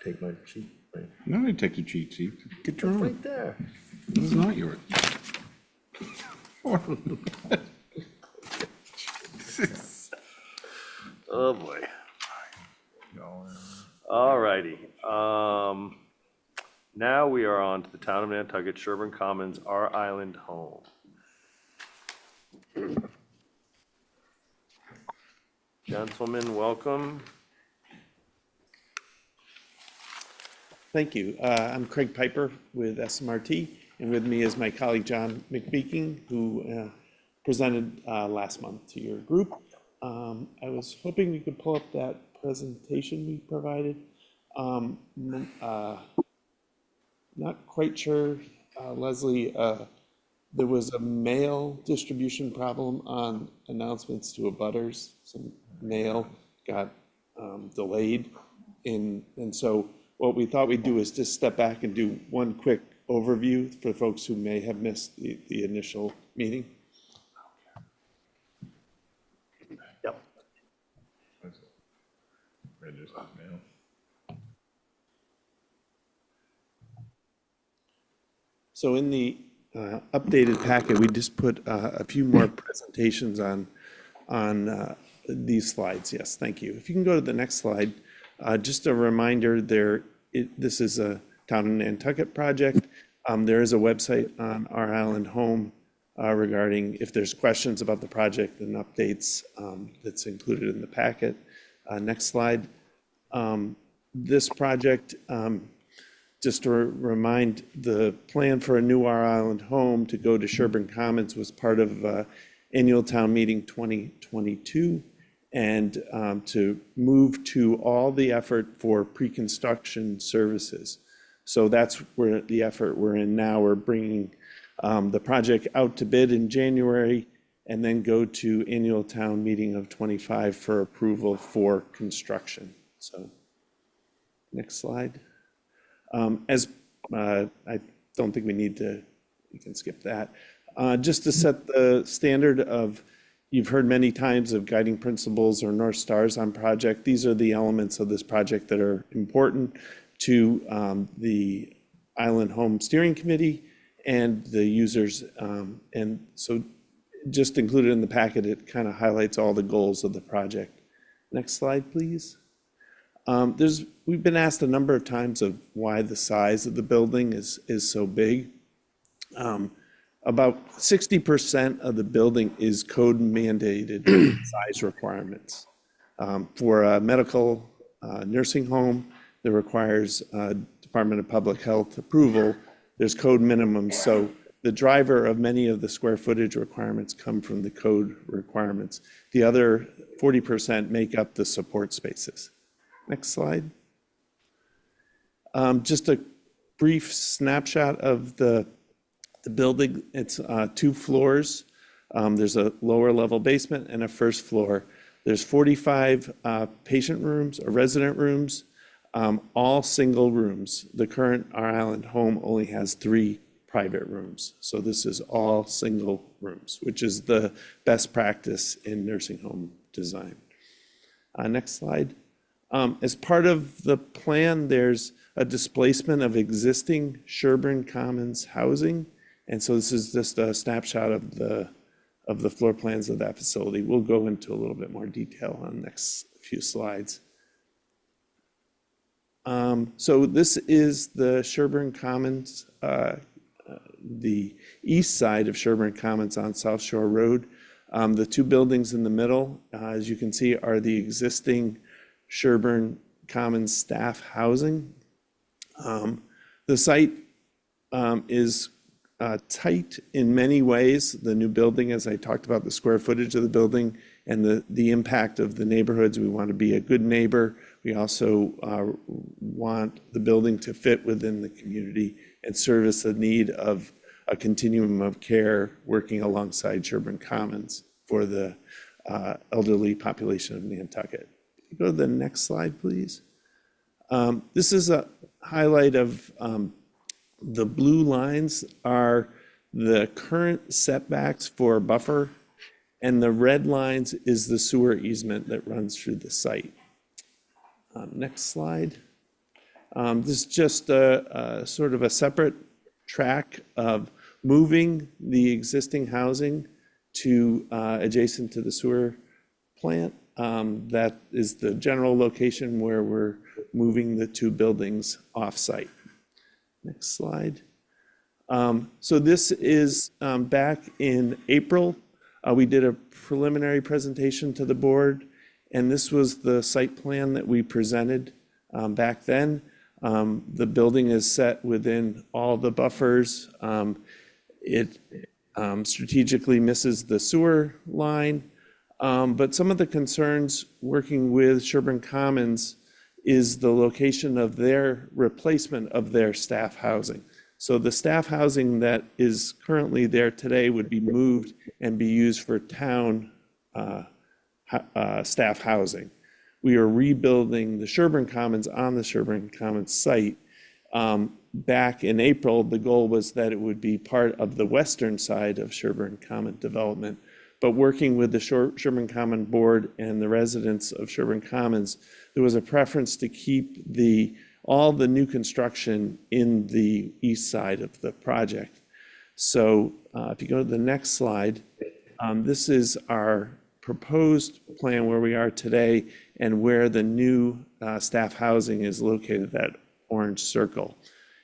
Take my sheet. Right No, you take the cheat sheet. Get your own. right there. This is not yours. Oh, boy. All righty. Now we are on to the Town of Nantucket, Sherburne Commons, our island home. Gentlemen, welcome. Thank you. I'm Craig Piper with SMRT, and with me is my colleague John McBeaking, who presented last month to your group. I was hoping we could pull up that presentation we provided. Not quite sure, Leslie, there was a mail distribution problem on announcements to abutters. Some mail got delayed, and so what we thought we'd do is just step back and do one quick overview for folks who may have missed the initial meeting. Yep. Registered mail. So in the updated packet, we just put a few more presentations on these slides. Yes, thank you. If you can go to the next slide, just a reminder this is a Town of Nantucket project. There is a website on Our Island Home regarding if there's questions about the project and updates that's included in the packet. Next slide. This project, just to remind, the plan for a new Our Island Home to go to Sherburne Commons was part of annual town meeting 2022, and to move to all the effort for pre-construction services. So that's where the effort we're in now. We're bringing the project out to bid in January and then go to annual town meeting of 25 for approval for construction. So next slide. I don't think we need to, you can skip that. Just to set the standard of, you've heard many times of guiding principles or North Stars on project. These are the elements of this project that are important to the Island Home Steering Committee and the users. And so just included in the packet, it kind of highlights all the goals of the project. Next slide, please. We've been asked a number of times of why the size of the building is so big. About 60% of the building is code mandated size requirements. For a medical nursing home that requires Department of Public Health approval, there's code minimums. So the driver of many of the square footage requirements come from the code requirements. The other 40% make up the support spaces. Next slide. Just a brief snapshot of the building. It's 2 floors. There's a lower level basement and a first floor. There's 45 patient rooms or resident rooms, all single rooms. The current Our Island Home only has 3 private rooms. So this is all single rooms, which is the best practice in nursing home design. Next slide. As part of the plan, there's a displacement of existing Sherburne Commons housing. And so this is just a snapshot of the floor plans of that facility. We'll go into a little bit more detail on the next few slides. So this is the Sherburne Commons the east side of Sherburne Commons on South Shore Road. The two buildings in the middle, as you can see, are the existing Sherburne Commons staff housing. The site is tight in many ways. The new building, as I talked about, the square footage of the building and the impact of the neighborhoods. We want to be a good neighbor. We also want the building to fit within the community and service the need of a continuum of care working alongside Sherburne Commons for the elderly population of Nantucket. Go to the next slide, please. This is a highlight of the blue lines are the current setbacks for buffer, and the red lines is the sewer easement that runs through the site. Next slide. This is just a sort of a separate track of moving the existing housing to adjacent to the sewer plant. That is the general location where we're moving the two buildings off-site. Next slide. So this is back in April. We did a preliminary presentation to the board, and this was the site plan that we presented back then. The building is set within all the buffers. It strategically misses the sewer line, but some of the concerns working with Sherburne Commons is the location of their replacement of their staff housing. So the staff housing that is currently there today would be moved and be used for town staff housing. We are rebuilding the Sherburne Commons on the Sherburne Commons site. Back in April, the goal was that it would be part of the western side of Sherburne Common development. But working with the Sherburne Common Board and the residents of Sherburne Commons, there was a preference to keep all the new construction in the east side of the project. So if you go to the next slide, this is our proposed plan where we are today and where the new staff housing is located, that orange circle.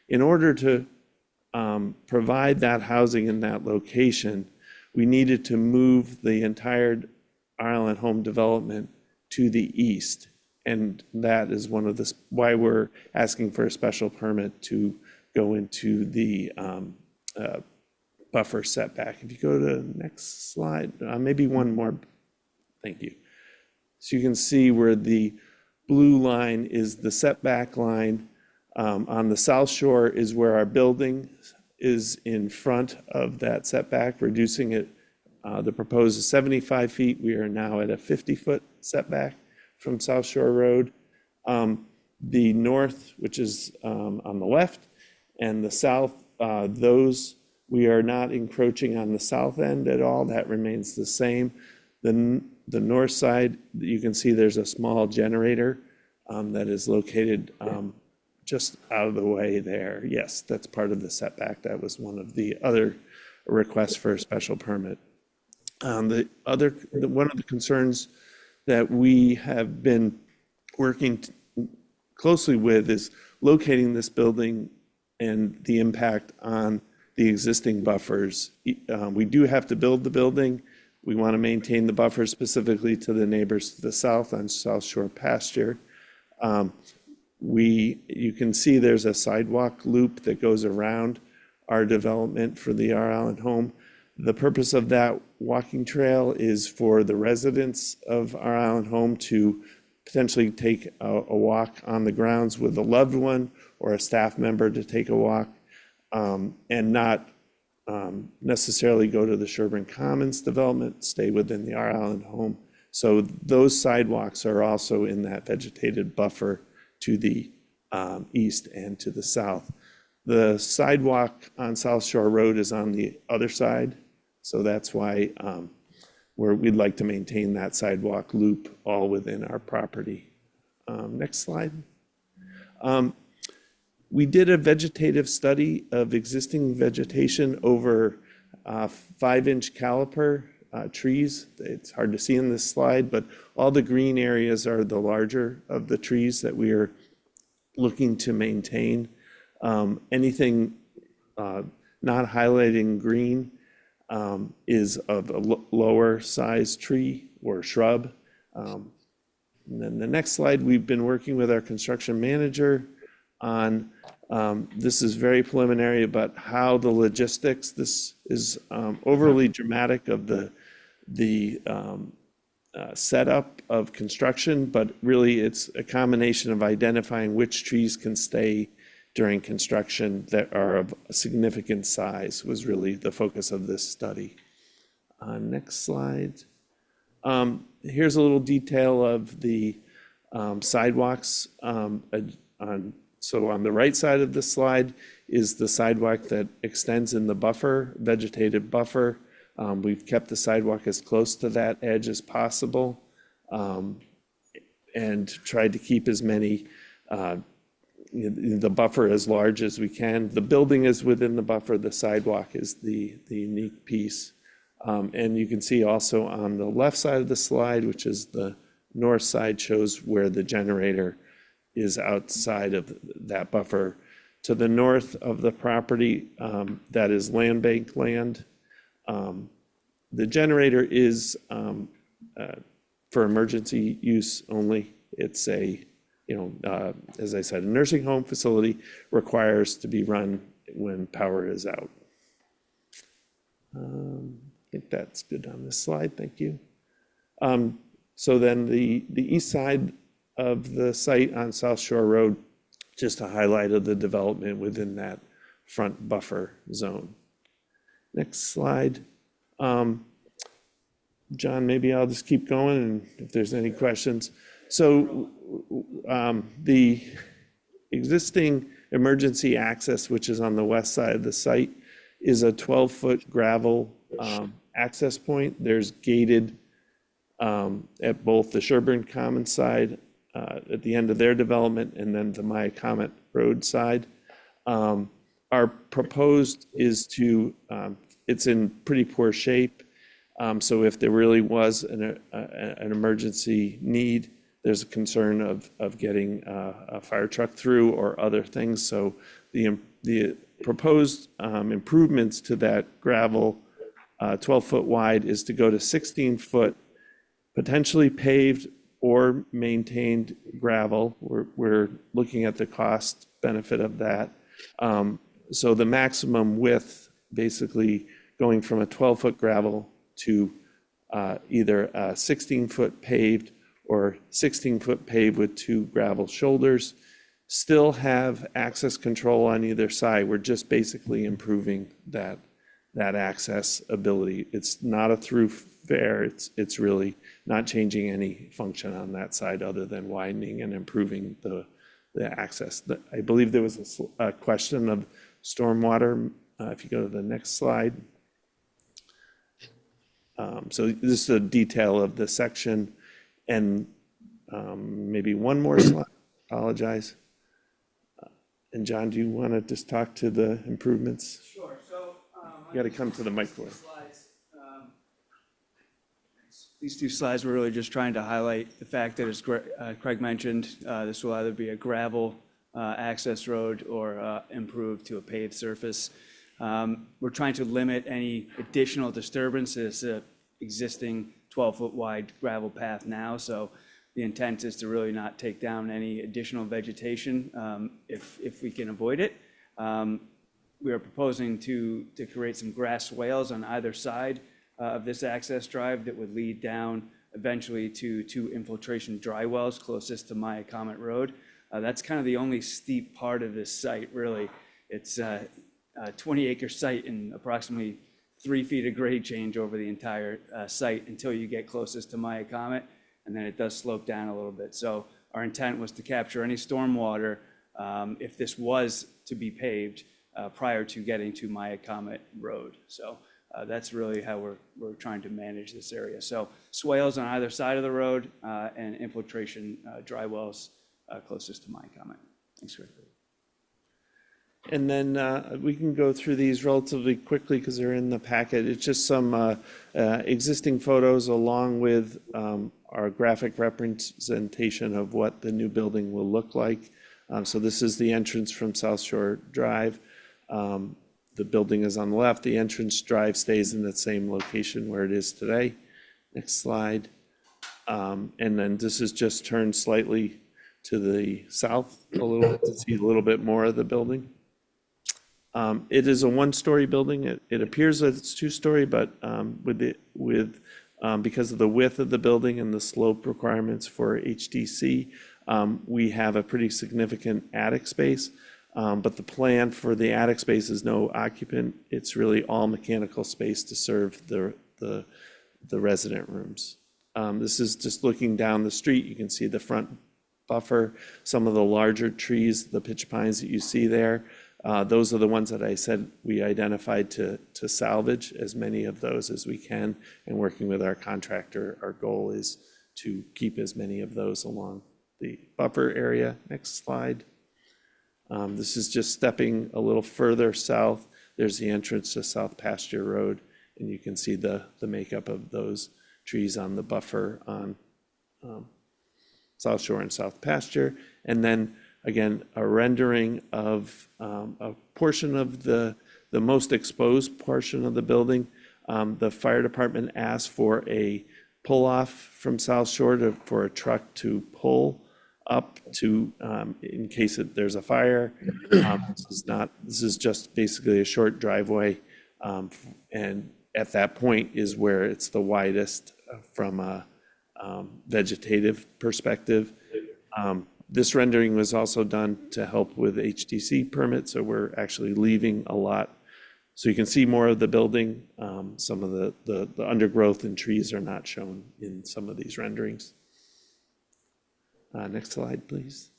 In order to provide that housing in that location, we needed to move the entire Island Home development to the east. And that is one of the why we're asking for a special permit to go into the buffer setback. If you go to the next slide, maybe one more. Thank you. So you can see where the blue line is the setback line. On the south shore is where our building is in front of that setback, reducing it. The proposed is 75 feet. We are now at a 50-foot setback from South Shore Road. The north, which is on the left, and the south, those we are not encroaching on the south end at all. That remains the same. The north side, you can see there's a small generator that is located just out of the way there. Yes, that's part of the setback. That was one of the other requests for a special permit. One of the concerns that we have been working closely with is locating this building and the impact on the existing buffers. We do have to build the building. We want to maintain the buffer specifically to the neighbors to the south on South Shore pasture. You can see there's a sidewalk loop that goes around our development for the R. Allen home. The purpose of that walking trail is for the residents of R. Allen home to potentially take a walk on the grounds with a loved one or a staff member to take a walk, and not necessarily go to the Sherburne Commons development, stay within the R. Allen home. So those sidewalks are also in that vegetated buffer to the east and to the south. The sidewalk on South Shore Road is on the other side, so that's why we'd like to maintain that sidewalk loop all within our property. Next slide. We did a vegetative study of existing vegetation over 5-inch caliper trees. It's hard to see in this slide, but all the green areas are the larger of the trees that we are looking to maintain. Anything not highlighted in green is of a lower size tree or shrub. And then the next slide, we've been working with our construction manager on, this is very preliminary, but how the logistics, this is overly dramatic of the setup of construction, but really it's a combination of identifying which trees can stay during construction that are of a significant size was really the focus of this study. Next slide. Here's a little detail of the sidewalks. So on the right side of the slide is the sidewalk that extends in the buffer, vegetated buffer. We've kept the sidewalk as close to that edge as possible and tried to keep as many, the buffer as large as we can. The building is within the buffer, the sidewalk is the unique piece. And you can see also on the left side of the slide, which is the north side, shows where the generator is outside of that buffer. To the north of the property, that is land bank land. The generator is for emergency use only. It's a, as I said, a nursing home facility, requires to be run when power is out. I think that's good on this slide, thank you. So then the east side of the site on South Shore Road, just a highlight of the development within that front buffer zone. Next slide. John, maybe I'll just keep going and if there's any questions. So the existing emergency access, which is on the west side of the site, is a 12-foot gravel access point. There's gated at both the Sherburne Common side at the end of their development and then the Maya Comet Road side. Our proposed is to, it's in pretty poor shape. So if there really was an emergency need, there's a concern of getting a fire truck through or other things. So the proposed improvements to that gravel 12-foot wide is to go to 16-foot, potentially paved or maintained gravel. We're looking at the cost benefit of that. So the maximum width, basically going from a 12-foot gravel to either a 16-foot paved or 16-foot paved with 2 gravel shoulders. Still have access control on either side. We're just basically improving that access ability. It's not a thoroughfare. It's really not changing any function on that side other than widening and improving the access. I believe there was a question of stormwater. If you go to the next slide. So this is a detail of the section, and maybe one more slide. Apologize. And John, do you want to just talk to the improvements? Sure. So you got to come to the microphone. These two slides were really just trying to highlight the fact that, as Craig mentioned, this will either be a gravel access road or improved to a paved surface. We're trying to limit any additional disturbances existing 12-foot wide gravel path now. So the intent is to really not take down any additional vegetation if we can avoid it. We are proposing to create some grass swales on either side of this access drive that would lead down eventually to 2 infiltration dry wells closest to Maya Comet Road. That's kind of the only steep part of this site, really. It's a 20-acre site and approximately 3 feet of grade change over the entire site until you get closest to Maya Comet, and then it does slope down a little bit. So our intent was to capture any stormwater if this was to be paved prior to getting to Maya Comet Road. So that's really how we're trying to manage this area. So swales on either side of the road and infiltration dry wells closest to Maya Comet. Thanks, Greg. And then we can go through these relatively quickly because they're in the packet. It's just some existing photos along with our graphic representation of what the new building will look like. So this is the entrance from South Shore Drive. The building is on the left. The entrance drive stays in the same location where it is today. Next slide. And then this is just turned slightly to the south a little to see a little bit more of the building. It is a one-story building. It appears that it's two-story, but because of the width of the building and the slope requirements for HDC, we have a pretty significant attic space. But the plan for the attic space is no occupant. It's really all mechanical space to serve the resident rooms. This is just looking down the street. You can see the front buffer, some of the larger trees, the pitch pines that you see there. Those are the ones that I said we identified to salvage as many of those as we can. And working with our contractor, our goal is to keep as many of those along the buffer area. Next slide. This is just stepping a little further south. There's the entrance to South Pasture Road, and you can see the makeup of those trees on the buffer on South Shore and South Pasture. And then again, a rendering of a portion of the most exposed portion of the building. The fire department asked for a pull-off from South Shore for a truck to pull up to in case there's a fire. This is just basically a short driveway, and at that point is where it's the widest from a vegetative perspective. This rendering was also done to help with HDC permits, so we're actually leaving a lot. So you can see more of the building. Some of the undergrowth and trees are not shown in some of these renderings. Next slide, please.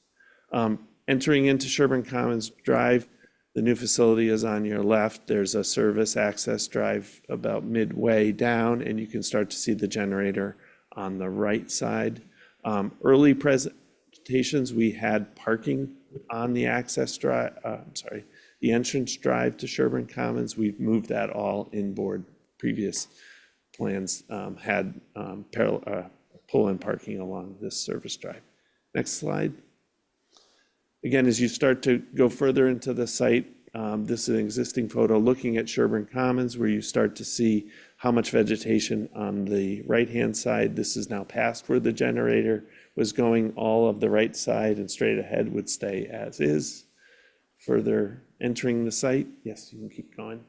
Entering into Sherburne Commons Drive, the new facility is on your left. There's a service access drive about midway down, and you can start to see the generator on the right side. Early presentations, we had parking on the access drive, the entrance drive to Sherburne Commons. We've moved that all inboard. Previous plans had pull-in parking along this service drive. Next slide. Again, as you start to go further into the site, this is an existing photo looking at Sherburne Commons where you start to see how much vegetation on the right-hand side. This is now past where the generator was going. All of the right side and straight ahead would stay as is. Further entering the site, yes, you can keep going.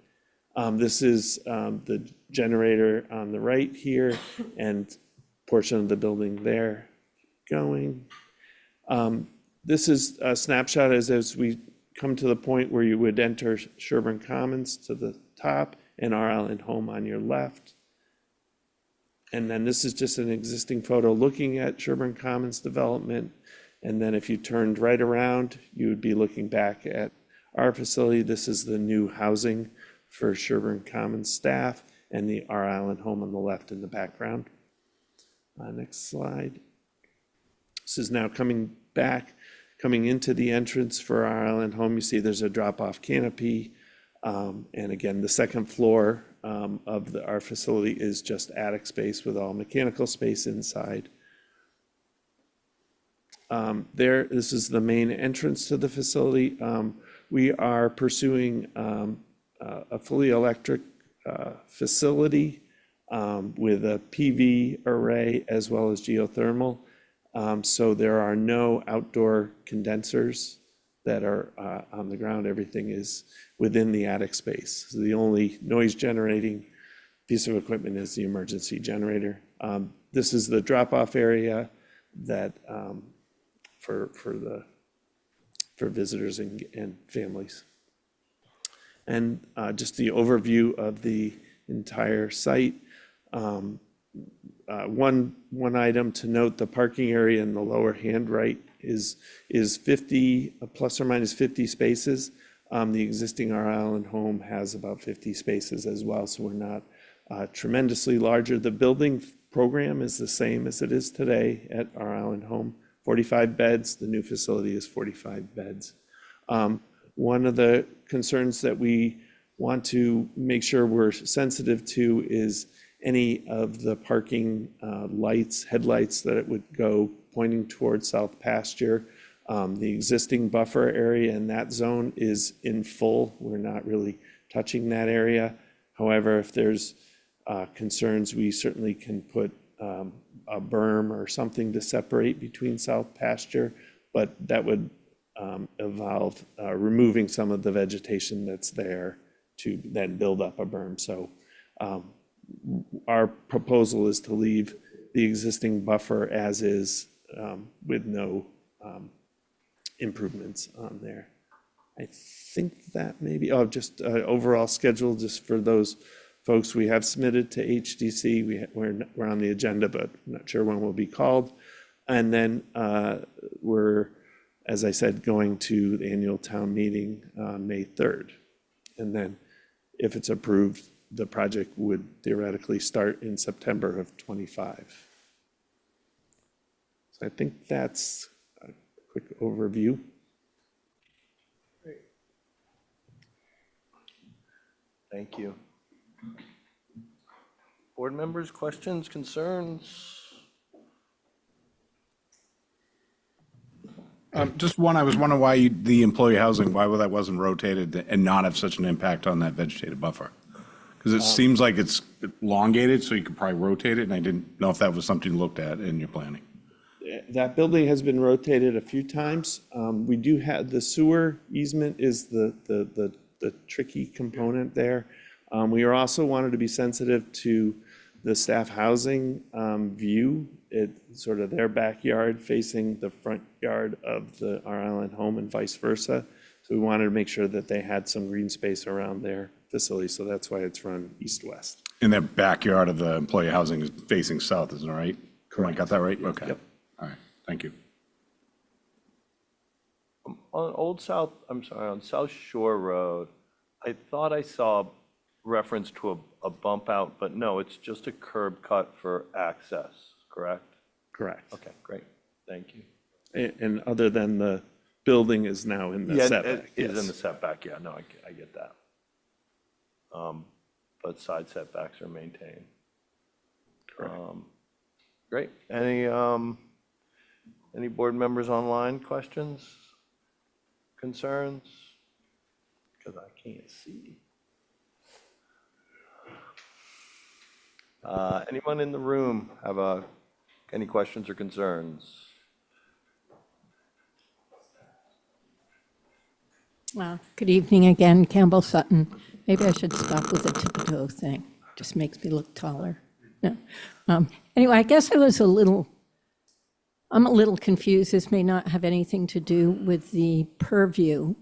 This is the generator on the right here and portion of the building there. Going. This is a snapshot as we come to the point where you would enter Sherburne Commons to the top and our island home on your left. And then this is just an existing photo looking at Sherburne Commons development. And then if you turned right around, you would be looking back at our facility. This is the new housing for Sherburne Commons staff and the our island home on the left in the background. Next slide. This is now coming into the entrance for our island home. You see there's a drop-off canopy. And again, the second floor of our facility is just attic space with all mechanical space inside. This is the main entrance to the facility. We are pursuing a fully electric facility with a PV array as well as geothermal. So there are no outdoor condensers that are on the ground. Everything is within the attic space. So the only noise generating piece of equipment is the emergency generator. This is the drop-off area that for visitors and families. And just the overview of the entire site. One item to note, the parking area in the lower hand right is 50 plus or minus 50 spaces. The existing our island home has about 50 spaces as well, so we're not tremendously larger. The building program is the same as it is today at our island home, 45 beds. The new facility is 45 beds. One of the concerns that we want to make sure we're sensitive to is any of the parking headlights that it would go pointing towards South Pasture. The existing buffer area in that zone is in full. We're not really touching that area. However, if there's concerns, we certainly can put a berm or something to separate between south pasture, but that would involve removing some of the vegetation that's there to then build up a berm. So our proposal is to leave the existing buffer as is with no improvements on there. I think that maybe, oh, just overall schedule, just for those folks we have submitted to HDC. We're on the agenda, but I'm not sure when we'll be called. And then we're, as I said, going to the annual town meeting on May 3rd. And then if it's approved, the project would theoretically start in September of '25. So I think that's a quick overview. Thank you. Board members, questions, concerns? Just one, I was wondering why the employee housing, why that wasn't rotated and not have such an impact on that vegetative buffer? Because it seems like it's elongated, so you could probably rotate it, and I didn't know if that was something you looked at in your planning. That building has been rotated a few times. We do have, the sewer easement is the tricky component there. We are also wanted to be sensitive to the staff housing view. It's sort of their backyard facing the front yard of our island home and vice versa. So we wanted to make sure that they had some green space around their facility. So that's why it's run east-west. And their backyard of the employee housing is facing south, isn't it right? Correct. I got that right? Okay. Yep. All right, thank you. On South Shore Road, I thought I saw reference to a bump out, but no, it's just a curb cut for access, correct? Correct. Okay, great, thank you. And other than the building is now in the setback. It is in yes. the setback, yeah, no, I get that. But side setbacks are maintained. Correct. Great, any board members online, questions, concerns? Because I can't see. Anyone in the room have any questions or concerns? Good evening again, Campbell Sutton. Maybe I should stop with the tiptoe thing. Just makes me look taller. No. Anyway, I guess I'm a little confused. This may not have anything to do with the purview,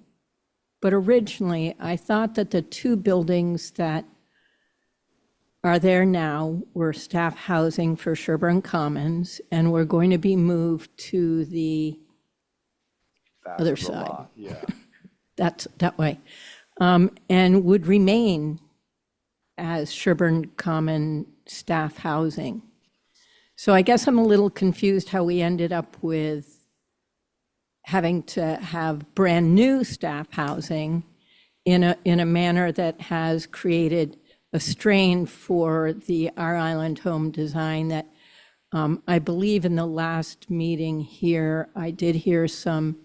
but originally I thought that the two buildings that are there now were staff housing for Sherburne Commons and were going to be moved to the other side. Yeah. That's that way, and would remain as Sherburne Common staff housing. So I guess I'm a little confused how we ended up with having to have brand new staff housing in a manner that has created a strain for our island home design that I believe in the last meeting here, I did hear some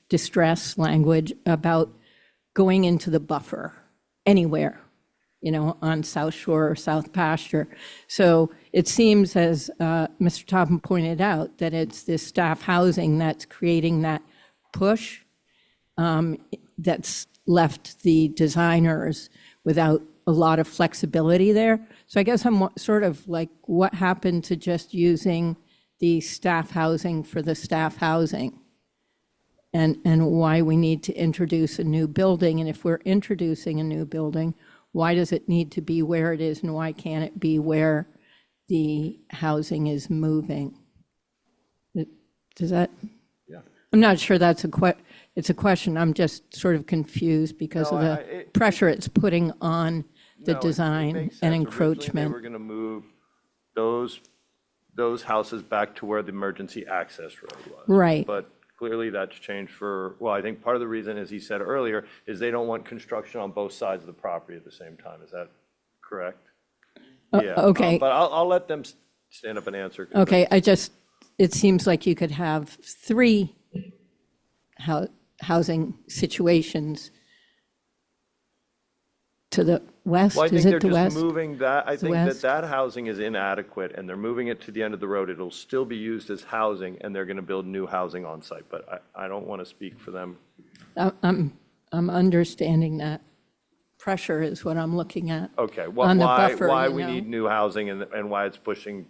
distress language about going into the buffer anywhere, on South Shore or South Pasture. So it seems, as Mr. Topham pointed out, that it's this staff housing that's creating that push that's left the designers without a lot of flexibility there. So I guess I'm sort of like, what happened to just using the staff housing for the staff housing? And why we need to introduce a new building, and if we're introducing a new building, why does it need to be where it is, and why can't it be where the housing is moving? Does that? Yeah. I'm not sure that's it's a question. I'm just sort of confused because of the pressure it's putting on the design and Originally, encroachment. they were going to move those houses back to where the emergency access road was. Right. But clearly that's changed well, I think part of the reason, as he said earlier, is they don't want construction on both sides of the property at the same time. Is that correct? Yeah. Okay. But I'll let them stand up and answer. Okay, it seems like you could have three housing situations to the west? Well, I Is think it they're the just west? moving that, I The think that west? that housing is inadequate, and they're moving it to the end of the road. It'll still be used as housing, and they're gonna build new housing on site, but I don't wanna speak for them. I'm understanding that. Pressure is what I'm looking at. Okay, On the why, buffer, why you we know. need new housing and why it's pushing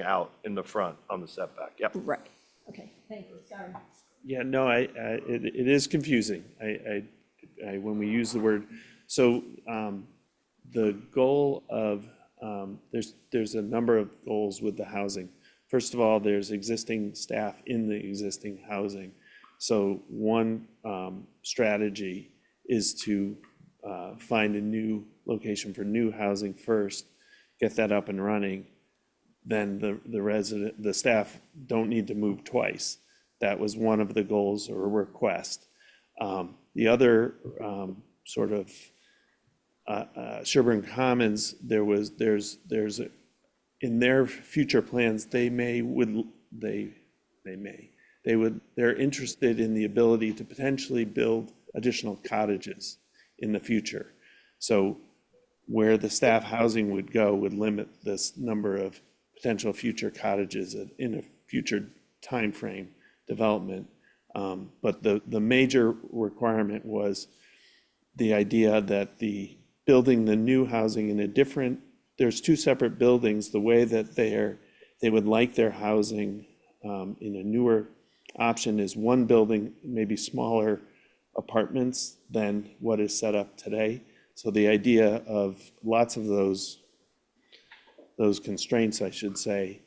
out in the front on the setback, yep. Right. Okay, thank you, sorry. Yeah, no, it is confusing. When we use the word, so, the goal of, there's a number of goals with the housing. First of all, there's existing staff in the existing housing. So one, strategy is to, find a new location for new housing first, get that up and running. Then the staff don't need to move twice. That was one of the goals or request. The other sort of Sherburne Commons, in their future plans, they're interested in the ability to potentially build additional cottages in the future. So where the staff housing would go would limit this number of potential future cottages in a future timeframe development. But the major requirement was the idea that building the new housing in there's two separate buildings. The way that they would like their housing in a newer option is one building, maybe smaller apartments than what is set up today. So the idea of lots of those constraints, I should say,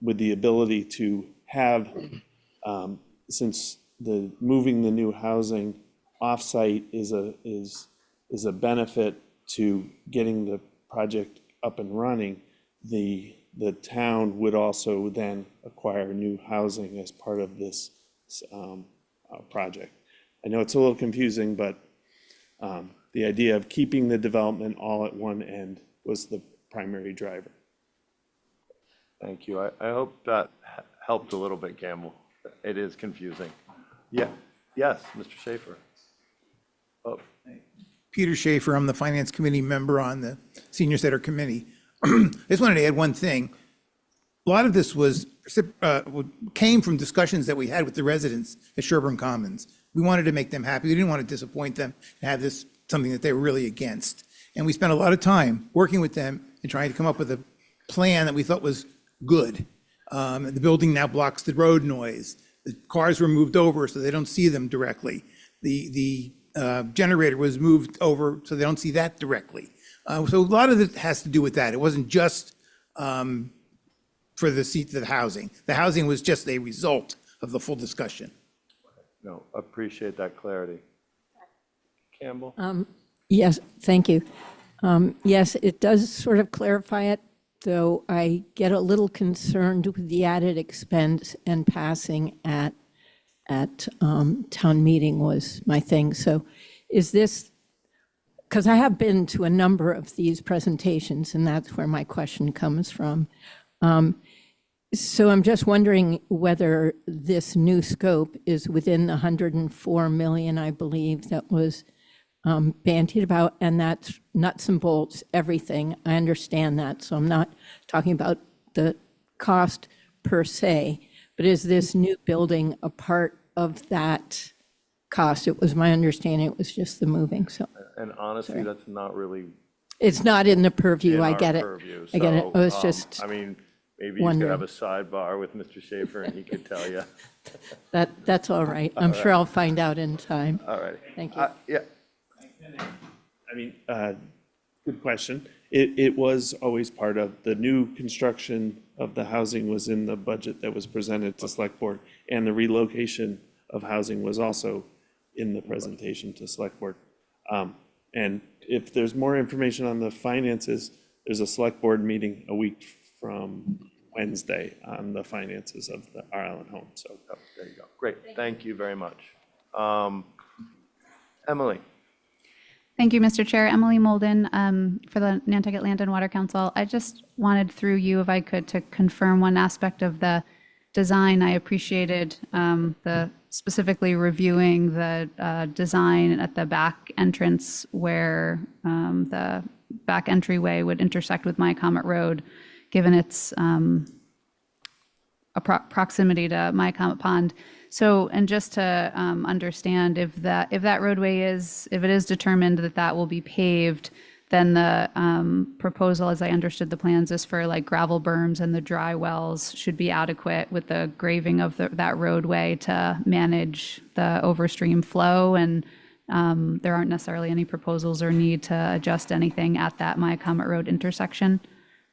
with the ability to have, since moving the new housing off-site is a benefit to getting the project up and running, the town would also then acquire new housing as part of this project. I know it's a little confusing, but the idea of keeping the development all at one end was the primary driver. Thank you. I hope that helped a little bit, Campbell. It is confusing. Yeah, yes, Mr. Schaefer. Oh, Peter Schaefer, I'm the Finance Committee member on the Senior Center Committee. I just wanted to add one thing. A lot of this came from discussions that we had with the residents at Sherburne Commons. We wanted to make them happy. We didn't want to disappoint them and have this something that they were really against. And we spent a lot of time working with them and trying to come up with a plan that we thought was good. The building now blocks the road noise. The cars were moved over so they don't see them directly. The generator was moved over so they don't see that directly. So a lot of it has to do with that. It wasn't just for the housing. The housing was just a result of the full discussion. no, appreciate that clarity. Campbell? Yes, thank you. Yes, it does sort of clarify it, though I get a little concerned with the added expense and passing at town meeting was my thing. So is this, because I have been to a number of these presentations, and that's where my question comes from. So I'm just wondering whether this new scope is within the 104 million, I believe, that was bandied about, and that's nuts and bolts, everything. I understand that, so I'm not talking about the cost per se, but is this new building a part of that cost? It was my understanding it was just the moving, so. And honestly, Sorry. that's not really It's not in the purview, in I our get it. purview. I get it. So, I was just I mean, maybe you could have a sidebar with Mr. Schaefer and he could tell you. That's all right. I'm sure I'll find out in time. All right. Thank you. Yeah, I mean, good question. It was always part of the new construction of the housing was in the budget that was presented to Select Board, and the relocation of housing was also in the presentation to Select Board. And if there's more information on the finances, there's a Select Board meeting a week from Wednesday on the finances of our Island home. So there you go. Great. Thank you very much. Emily? Thank you, Mr. Chair. Emily Molden for the Nantucket Land and Water Council. I just wanted through you, if I could, to confirm one aspect of the design. I appreciated the specifically reviewing the design at the back entrance where the back entryway would intersect with My Comet Road, given its proximity to My Comet Pond. So, and just to understand if that roadway if it is determined that that will be paved, then the proposal, as I understood the plans, is for like gravel berms and the dry wells should be adequate with the graving of that roadway to manage the overstream flow. And there aren't necessarily any proposals or need to adjust anything at that My Comet Road intersection.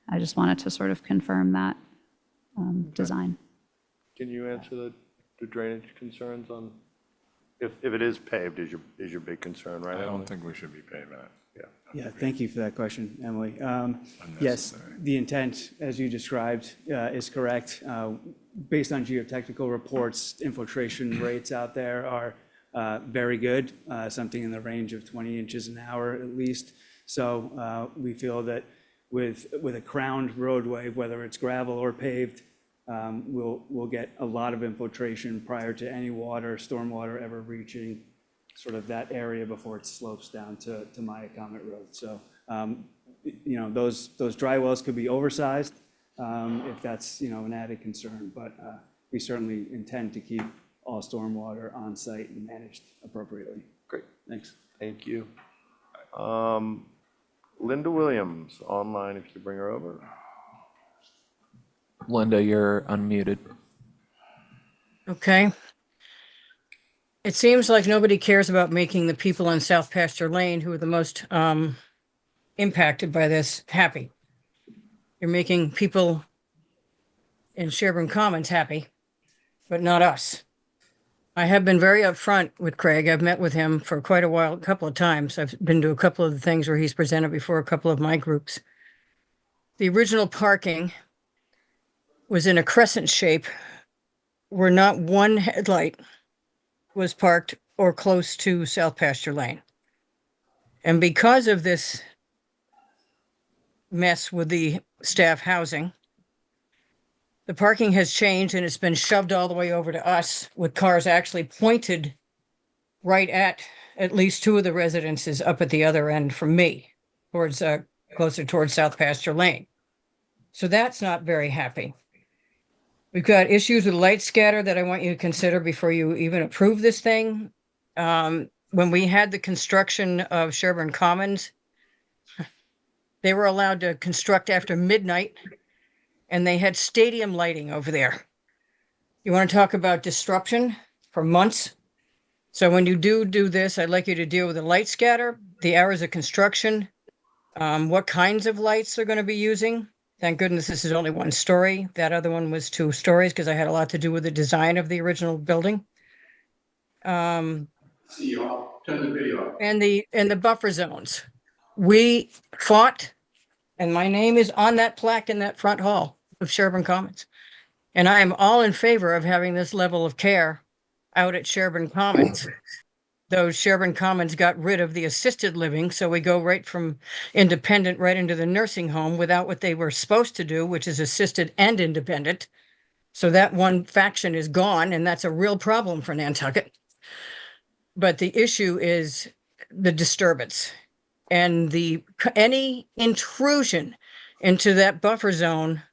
I just wanted to sort of confirm that design. Can you answer the drainage concerns on, if it is paved is your big concern, right? I don't think we should be paving it. Yeah, thank you for that question, Emily. Yes, the intent, as you described, is correct. Based on geotechnical reports, infiltration rates out there are very good, something in the range of 20 inches an hour at least. So we feel that with a crowned roadway, whether it's gravel or paved, we'll get a lot of infiltration prior to any stormwater ever reaching sort of that area before it slopes down to My Comet Road. So, those dry wells could be oversized if that's, an added concern, but we certainly intend to keep all stormwater on site and managed appropriately. Great. Thanks. Thank you. Linda Williams, online, if you bring her over. Linda, you're unmuted. Okay. It seems like nobody cares about making the people on South Pasture Lane, who are the most impacted by this, happy. You're making people in Sherburne Commons happy, but not us. I have been very upfront with Craig. I've met with him for quite a while, a couple of times. I've been to a couple of the things where he's presented before a couple of my groups. The original parking was in a crescent shape where not one headlight was parked or close to South Pasture Lane. And because of this mess with the staff housing, the parking has changed and it's been shoved all the way over to us, with cars actually pointed right at least two of the residences up at the other end from me, towards closer towards South Pasture Lane. So that's not very happy. We've got issues with light scatter that I want you to consider before you even approve this thing. When we had the construction of Sherburne Commons, they were allowed to construct after midnight, and they had stadium lighting over there. You want to talk about disruption for months? So when you do this, I'd like you to deal with the light scatter, the hours of construction, what kinds of lights they're going to be using. Thank goodness this is only one story. That other one was 2 stories because I had a lot to do with the design of the original building. And the buffer zones. We fought, and my name is on that plaque in that front hall of Sherburne Commons. And I am all in favor of having this level of care out at Sherburne Commons. Though Sherburne Commons got rid of the assisted living, so we go right from independent right into the nursing home without what they were supposed to do, which is assisted and independent. So that one faction is gone, and that's a real problem for Nantucket. But the issue is the disturbance and any intrusion into that buffer zone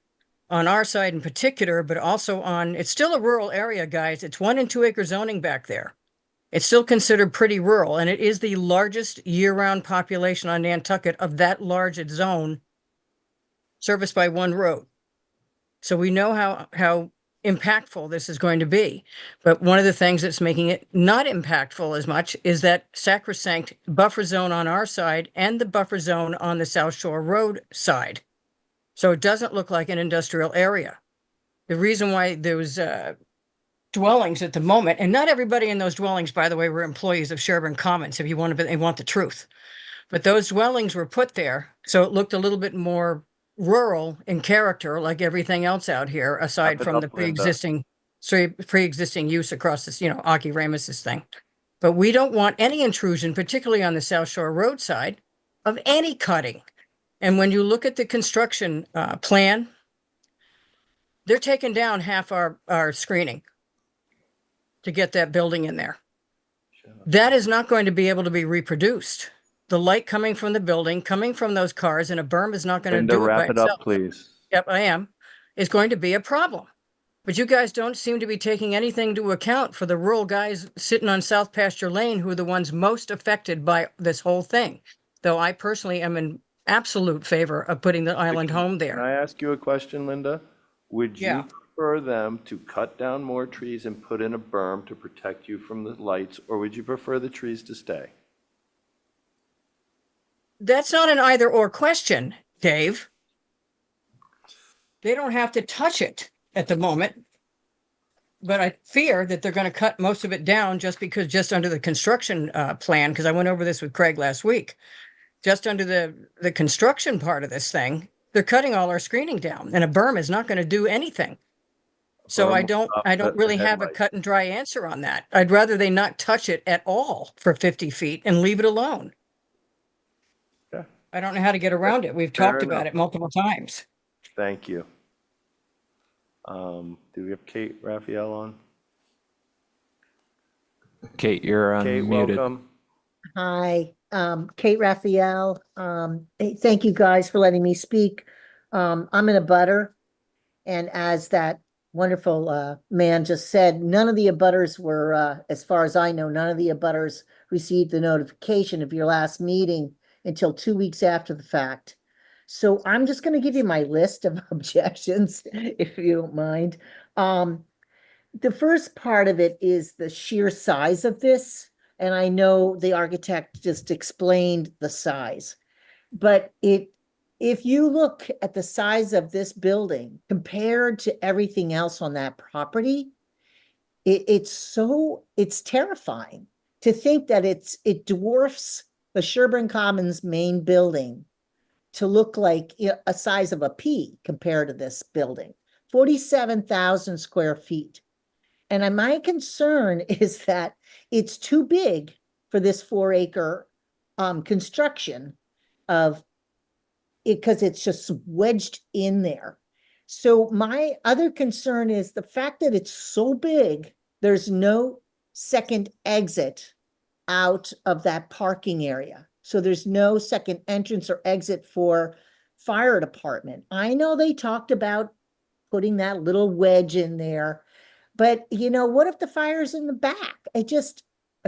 on our side in particular, but also it's still a rural area, guys. It's 1 and 2 acre zoning back there. It's still considered pretty rural, and it is the largest year-round population on Nantucket of that large a zone serviced by one road. So we know how impactful this is going to be. But one of the things that's making it not impactful as much is that sacrosanct buffer zone on our side and the buffer zone on the South Shore Road side. So it doesn't look like an industrial area. The reason why those dwellings at the moment, and not everybody in those dwellings, by the way, were employees of Sherburne Commons, if you want they want the truth. But those dwellings were put there so it looked a little bit more rural in character, like everything else out here, aside from the pre-existing use across this, Aki Ramos's thing. But we don't want any intrusion, particularly on the South Shore Road side, of any cutting. And when you look at the construction plan, they're taking down half our screening to get that building in there. That is not going to be able to be reproduced. The light coming from the building, coming from those cars, and a berm is not going to Linda, do it by wrap it up, itself. please. Yep, I am. Is going to be a problem. But you guys don't seem to be taking anything into account for the rural guys sitting on South Pasture Lane who are the ones most affected by this whole thing. Though I personally am in absolute favor of putting the island home Can there. I ask you a question, Linda? Would Yeah. you prefer them to cut down more trees and put in a berm to protect you from the lights, or would you prefer the trees to stay? That's not an either or question, Dave. They don't have to touch it at the moment. But I fear that they're going to cut most of it down just under the construction plan, because I went over this with Craig last week. Just under the construction part of this thing, they're cutting all our screening down, and a berm is not going to do anything. So I Berm will stop don't the really have a headlight. cut and dry answer on that. I'd rather they not touch it at all for 50 feet and leave it alone. Okay. I don't know how to get around it. We've Fair talked about enough. it multiple times. Thank you. Do we have Kate Raphael on? Kate, you're Kate, unmuted. welcome. Hi, Kate Raphael. Hey, thank you guys for letting me speak. I'm in a butter, and as that wonderful man just said, none of the abutters were, as far as I know, none of the abutters received the notification of your last meeting until 2 weeks after the fact. So I'm just going to give you my list of objections, if you don't mind. The first part of it is the sheer size of this. And I know the architect just explained the size, but if you look at the size of this building compared to everything else on that property, it's terrifying to think that it dwarfs the Sherburne Commons main building to look like a size of a pea compared to this building, 47,000 square feet. And my concern is that it's too big for this 4-acre construction of it, because it's just wedged in there. So my other concern is the fact that it's so big, there's no second exit out of that parking area. So there's no second entrance or exit for fire department. I know they talked about putting that little wedge in there, but what if the fire's in the back? I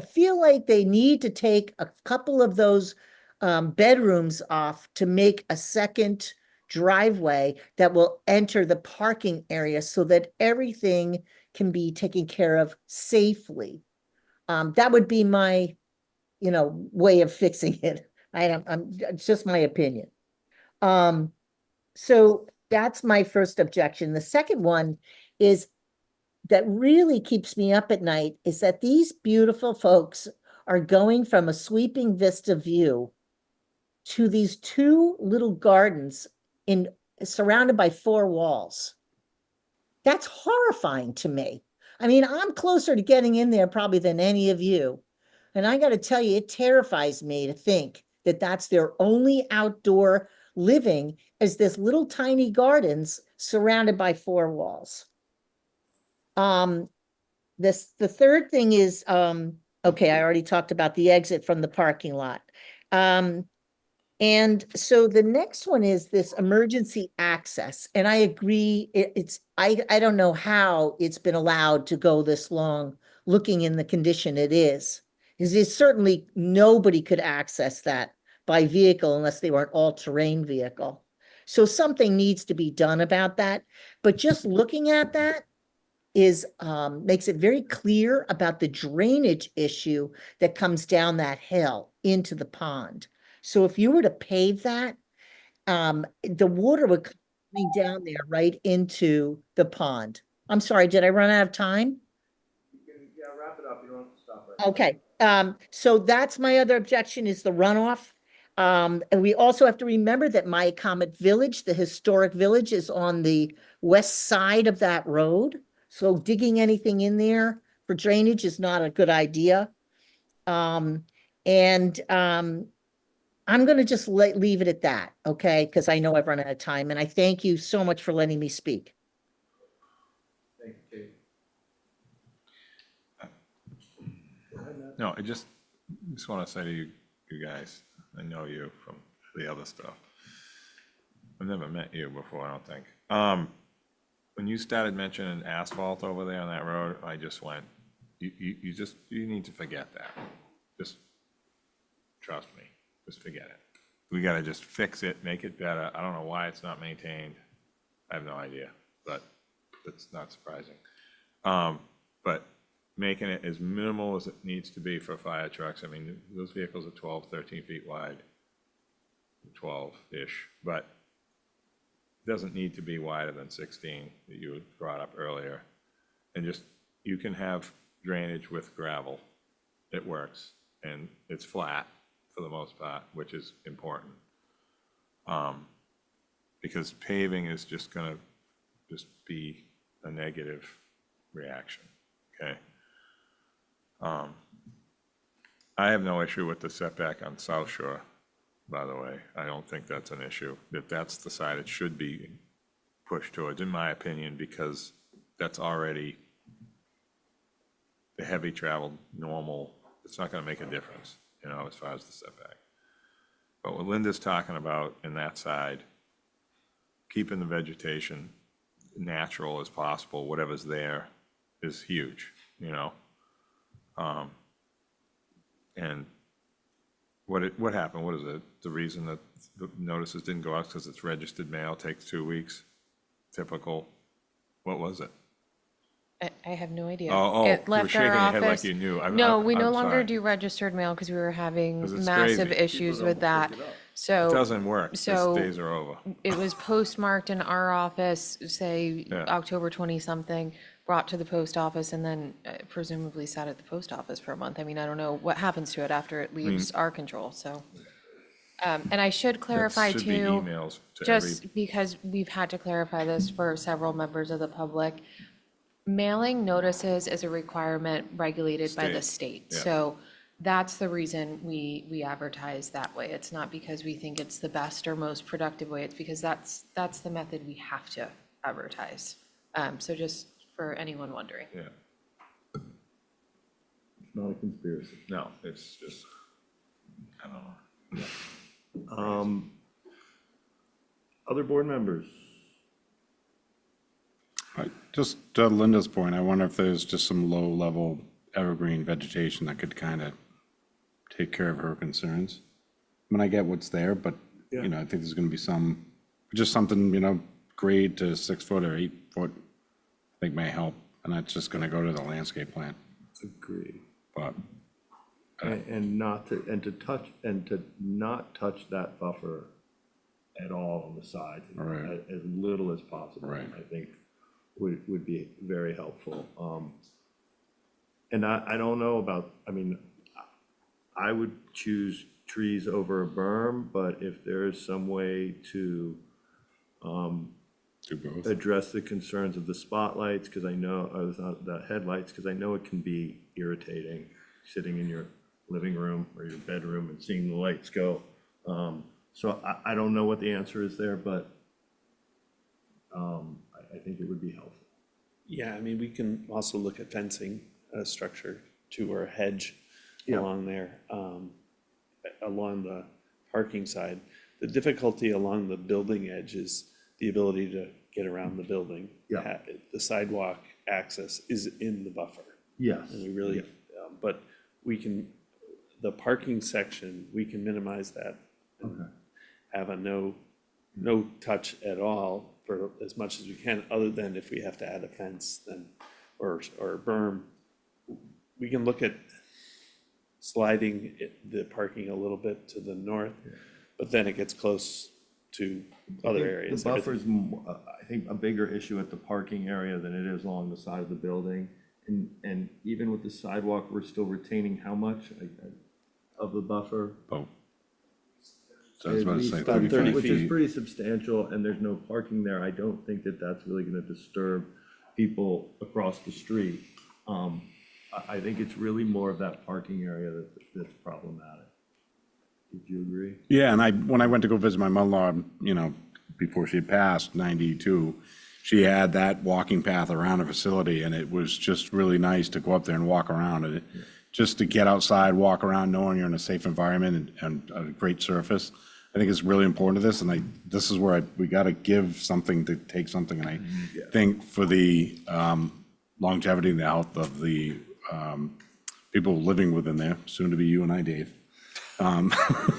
feel like they need to take a couple of those bedrooms off to make a second driveway that will enter the parking area so that everything can be taken care of safely. That would be my, way of fixing it. It's just my opinion. So that's my first objection. The second one is that really keeps me up at night is that these beautiful folks are going from a sweeping vista view to these two little gardens surrounded by 4 walls. That's horrifying to me. I mean, I'm closer to getting in there probably than any of you. And I got to tell you, it terrifies me to think that that's their only outdoor living is this little tiny gardens surrounded by 4 walls. The third thing is, okay, I already talked about the exit from the parking lot. And so the next one is this emergency access. And I agree, I don't know how it's been allowed to go this long, looking in the condition it is. Because it's certainly nobody could access that by vehicle unless they were an all-terrain vehicle. So something needs to be done about that. But just looking at that makes it very clear about the drainage issue that comes down that hill into the pond. So if you were to pave that, the water would come down there right into the pond. I'm sorry, did I run out of time? Yeah, wrap it up. You don't have to stop right Okay, so that's my other objection is the runoff. And we also have to remember that My Comet Village, the historic village, is on the west side of that road. So digging anything in there for drainage is not a good idea. I'm going to just leave it at that, okay? Because I know I've run out of time, and I thank you so much for letting me speak. no, I just want to say to you guys, I know you from the other stuff. I've never met you before, I don't think. When you started mentioning asphalt over there on that road, I just went, you need to forget that. Just trust me, just forget it. We gotta just fix it, make it better. I don't know why it's not maintained. I have no idea, but that's not surprising. But making it as minimal as it needs to be for fire trucks. I mean, those vehicles are 12, 13 feet wide, 12-ish, but it doesn't need to be wider than 16 that you brought up earlier. And just, you can have drainage with gravel. It works, and it's flat for the most part, which is important. Because paving is just gonna be a negative reaction, okay? I have no issue with the setback on South Shore, by the way. I don't think that's an issue. That's the side it should be pushed towards, in my opinion, because that's already the heavy traveled, normal. It's not gonna make a difference, you know, as far as the setback. But what Linda's talking about in that side, keeping the vegetation natural as possible, whatever's there, is huge, you know? And what happened? What is it? The reason that the notices didn't go out because it's registered mail, takes 2 weeks, typical. What was it? I have no idea. Oh, It you were left shaking our your head like office. you knew. No, we no I'm longer sorry. do registered mail because we were 'Cause having it's massive crazy. issues with that. So. It doesn't work. So These days are over. it was postmarked in our office, say Yeah. October 20-something, brought to the post office, and then presumably sat at the post office for a month. I mean, I don't know what happens to it after it leaves our control, so. And I should clarify should be too, emails to just because we've had to clarify this for several members of the public. Mailing notices is a requirement regulated by the state. yeah. So that's the reason we advertise that way. It's not because we think it's the best or most productive way. It's because that's the method we have to advertise. So just for anyone wondering. Yeah. Not a conspiracy. No, it's just, I don't know. Other board members? Just to Linda's point, I wonder if there's just some low-level evergreen vegetation that could kind of take care of her concerns. I mean, I get what's there, but, Yeah. you know, I think there's gonna be just something, you know, grade to 6 foot or 8 foot, I think may help, and that's just gonna go to the landscape plan, Agreed. but. And not to not touch that buffer at all on the side. Right. As little as possible. Right. I think would be very helpful. And I don't know about, I mean, I would choose trees over a berm, but if there is some way to do both. address the concerns of the spotlights, because I know, the headlights, because I know it can be irritating sitting in your living room or your bedroom and seeing the lights go. So I don't know what the answer is there, but I think it would be helpful. Yeah, I mean, we can also look at fencing structure too, or a hedge Yeah. along there, along the parking side. The difficulty along the building edge is the ability to get around the building. Yeah. The sidewalk access is in the buffer. Yes. And we really, but we can, the parking section, we can minimize that. Okay. Have a no touch at all for as much as we can, other than if we have to add a fence then, or a berm. We can look at sliding the parking a little bit to the north, but then it gets close to other areas. The buffer's, I think, a bigger issue at the parking area than it is along the side of the building. And even with the sidewalk, we're still retaining how much of the buffer? Oh. So I was At about to least say about 35 which is feet. pretty substantial, and there's no parking there. I don't think that that's really gonna disturb people across the street. I think it's really more of that parking area that's problematic. Did you agree? Yeah, and when I went to go visit my mother-in-law, you know, before she passed, 92, she had that walking path around the facility, and it was just really nice to go up there and walk around. And just to get outside, walk around, knowing you're in a safe environment and a great surface, I think is really important to this. And this is where we got to give something to take something. And I think for the longevity and the health of the people living within there, soon to be you and I, Dave.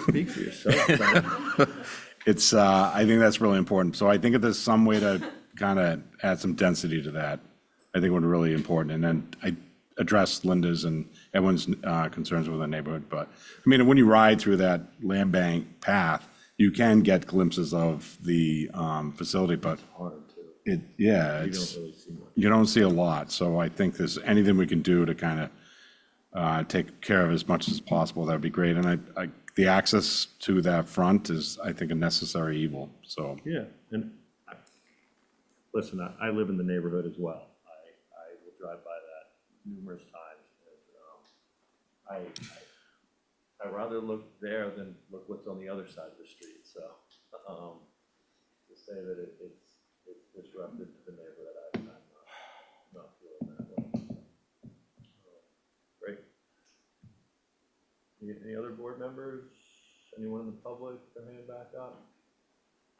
Speak for yourself. It's, I think that's really important. So I think if there's some way to kind of add some density to that, I think would be really important. And then I address Linda's and everyone's concerns with the neighborhood. But I mean, when you ride through that land bank path, you can get glimpses of the facility, but you don't see a lot. So I think there's anything we can do to kind of take care of as much as possible, that'd be great. And the access to that front is, I think, a necessary evil, so. Yeah, and listen, I live in the neighborhood as well. I will drive by that numerous times. And, I rather look there than look what's on the other side of the street. So to say that it's disruptive to the neighborhood, I'm not feeling that way. Great. Any other board members? Anyone in the public, their hand back up?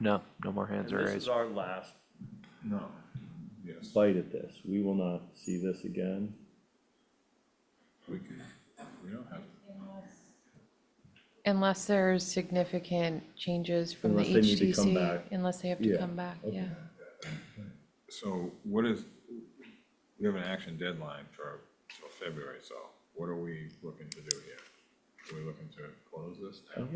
No, no more hands are This raised. is our last No, yes, bite at this. We will not see this again. we don't have. Unless there's significant changes from the Unless they need to come HDC, back. unless they have to Yeah, come back, okay. yeah. So we have an action deadline till February, so what are we looking to do here? Are we looking to close this now?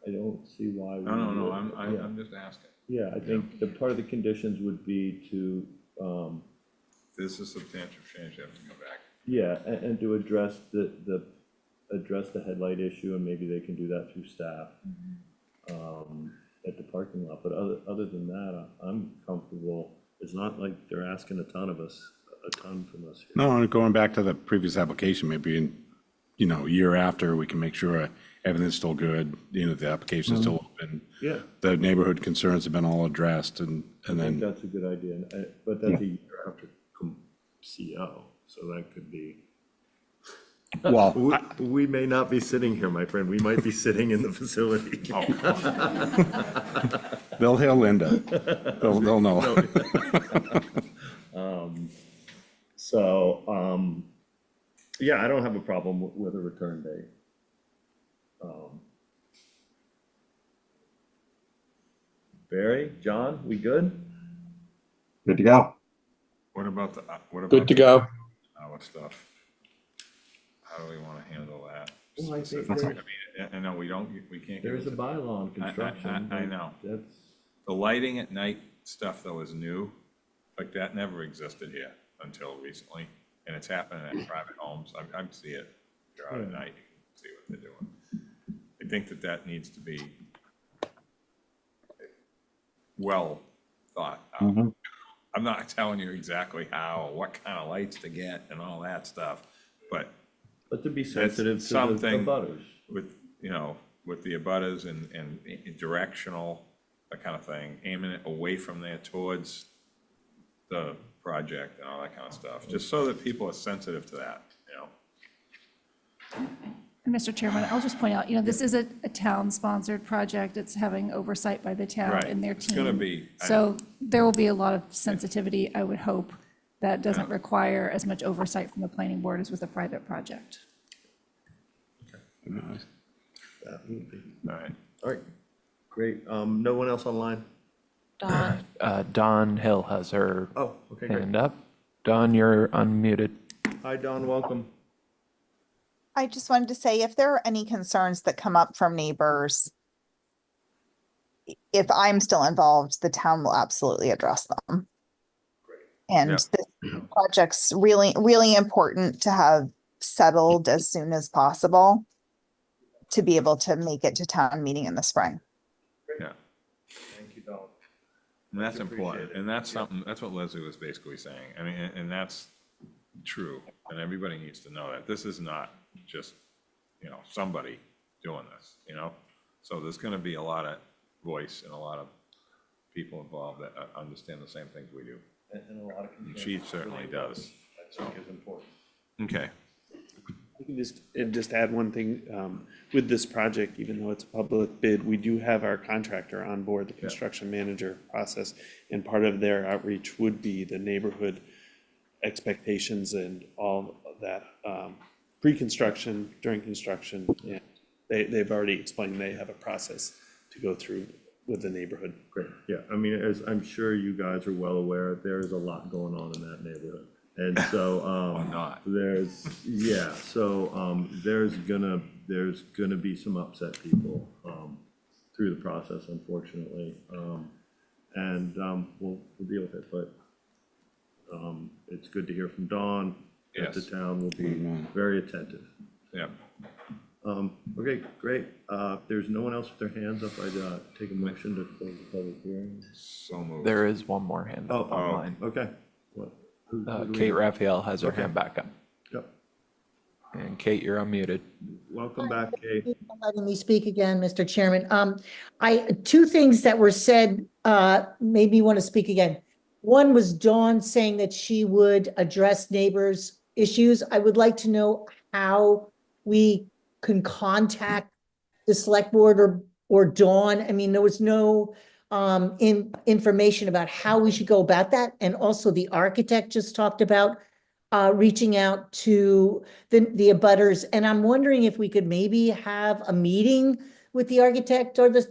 I don't see why. No, I'm just asking. Yeah, I think the part of the conditions would be to, This is substantial change, you have to come back. yeah, and to address address the headlight issue, and maybe they can do that through staff at the parking lot. But other than that, I'm comfortable. It's not like they're asking a ton from us here. No, and going back to the previous application, maybe in, a year after, we can make sure everything's still good, the application is still open. Yeah. The neighborhood concerns have been all addressed, and I think then, that's a good idea, but that's a year after CO, so that could be. well, We may not be sitting here, my friend. We might be sitting in the facility. they'll hear Linda. They'll know. Yeah, I don't have a problem with a return date. Barry, John, we good? Good to go. What about Good to go. Our stuff? How do we want to handle that? Well, I think I mean, I know we can't. There's a bylaw on construction. I know. That's, The lighting at night stuff though is new, like that never existed here until recently, and it's happening at private homes. I see it. If you're out at night, you can see what they're doing. I think that needs to be well thought out. I'm not telling you exactly how, what kind of lights to get and all that stuff, but to be sensitive to the something butters. with, with the abutters and directional, that kind of thing, aiming it away from there towards the project and all that kind of stuff, just so that people are sensitive to that, And Mr. Chairman, I'll just point out, this is a town-sponsored project. It's having oversight by the town Right. and their team. It's gonna be- So there will be a lot of sensitivity, I would hope, that doesn't require as much oversight from the planning board as with a private project. That would be. All right, great. No one else online? Dawn, Dawn Hill has her Oh, okay, great. hand up. Dawn, you're unmuted. Hi, Don, welcome. I just wanted to say, if there are any concerns that come up from neighbors, if I'm still involved, the town will absolutely address them. And this project's really, really important to have settled as soon as possible to be able to make it to town meeting in the spring. Yeah. Thank you, Don. And that's important, and that's something, that's what Leslie was basically saying, I mean, and that's true, and everybody needs to know that, this is not just, somebody doing this, So there's gonna be a lot of voice and a lot of people involved that understand the same things we do. And a lot of concerns. She certainly does, I think is important. Okay. Just add one thing, with this project, even though it's a public bid, we do have our contractor on board, the construction manager process. And part of their outreach would be the neighborhood expectations and all of that, pre-construction, during construction. And they've already explained they have a process to go through with the neighborhood. Great, yeah, I mean, as I'm sure you guys are well aware, there's a lot going on in that neighborhood. And so, there's gonna be some upset people, through the process, unfortunately. We'll deal with it, but, it's good to hear from Dawn that the town will be very attentive. Yeah. Okay, great. If there's no one else with their hands up, I'd take a motion to close the public hearing. So moved. There is one more hand up online. Okay. What? Who do we Kate have? Raphael has her Okay. hand back up. Yep. And Kate, you're unmuted. Welcome back, Kate. Thank you for letting me speak again, Mr. Chairman. Two things that were said, made me want to speak again. One was Dawn saying that she would address neighbors' issues. I would like to know how we can contact the select board or Dawn. I mean, there was no information about how we should go about that. And also the architect just talked about reaching out to the abutters. And I'm wondering if we could maybe have a meeting with the architect or the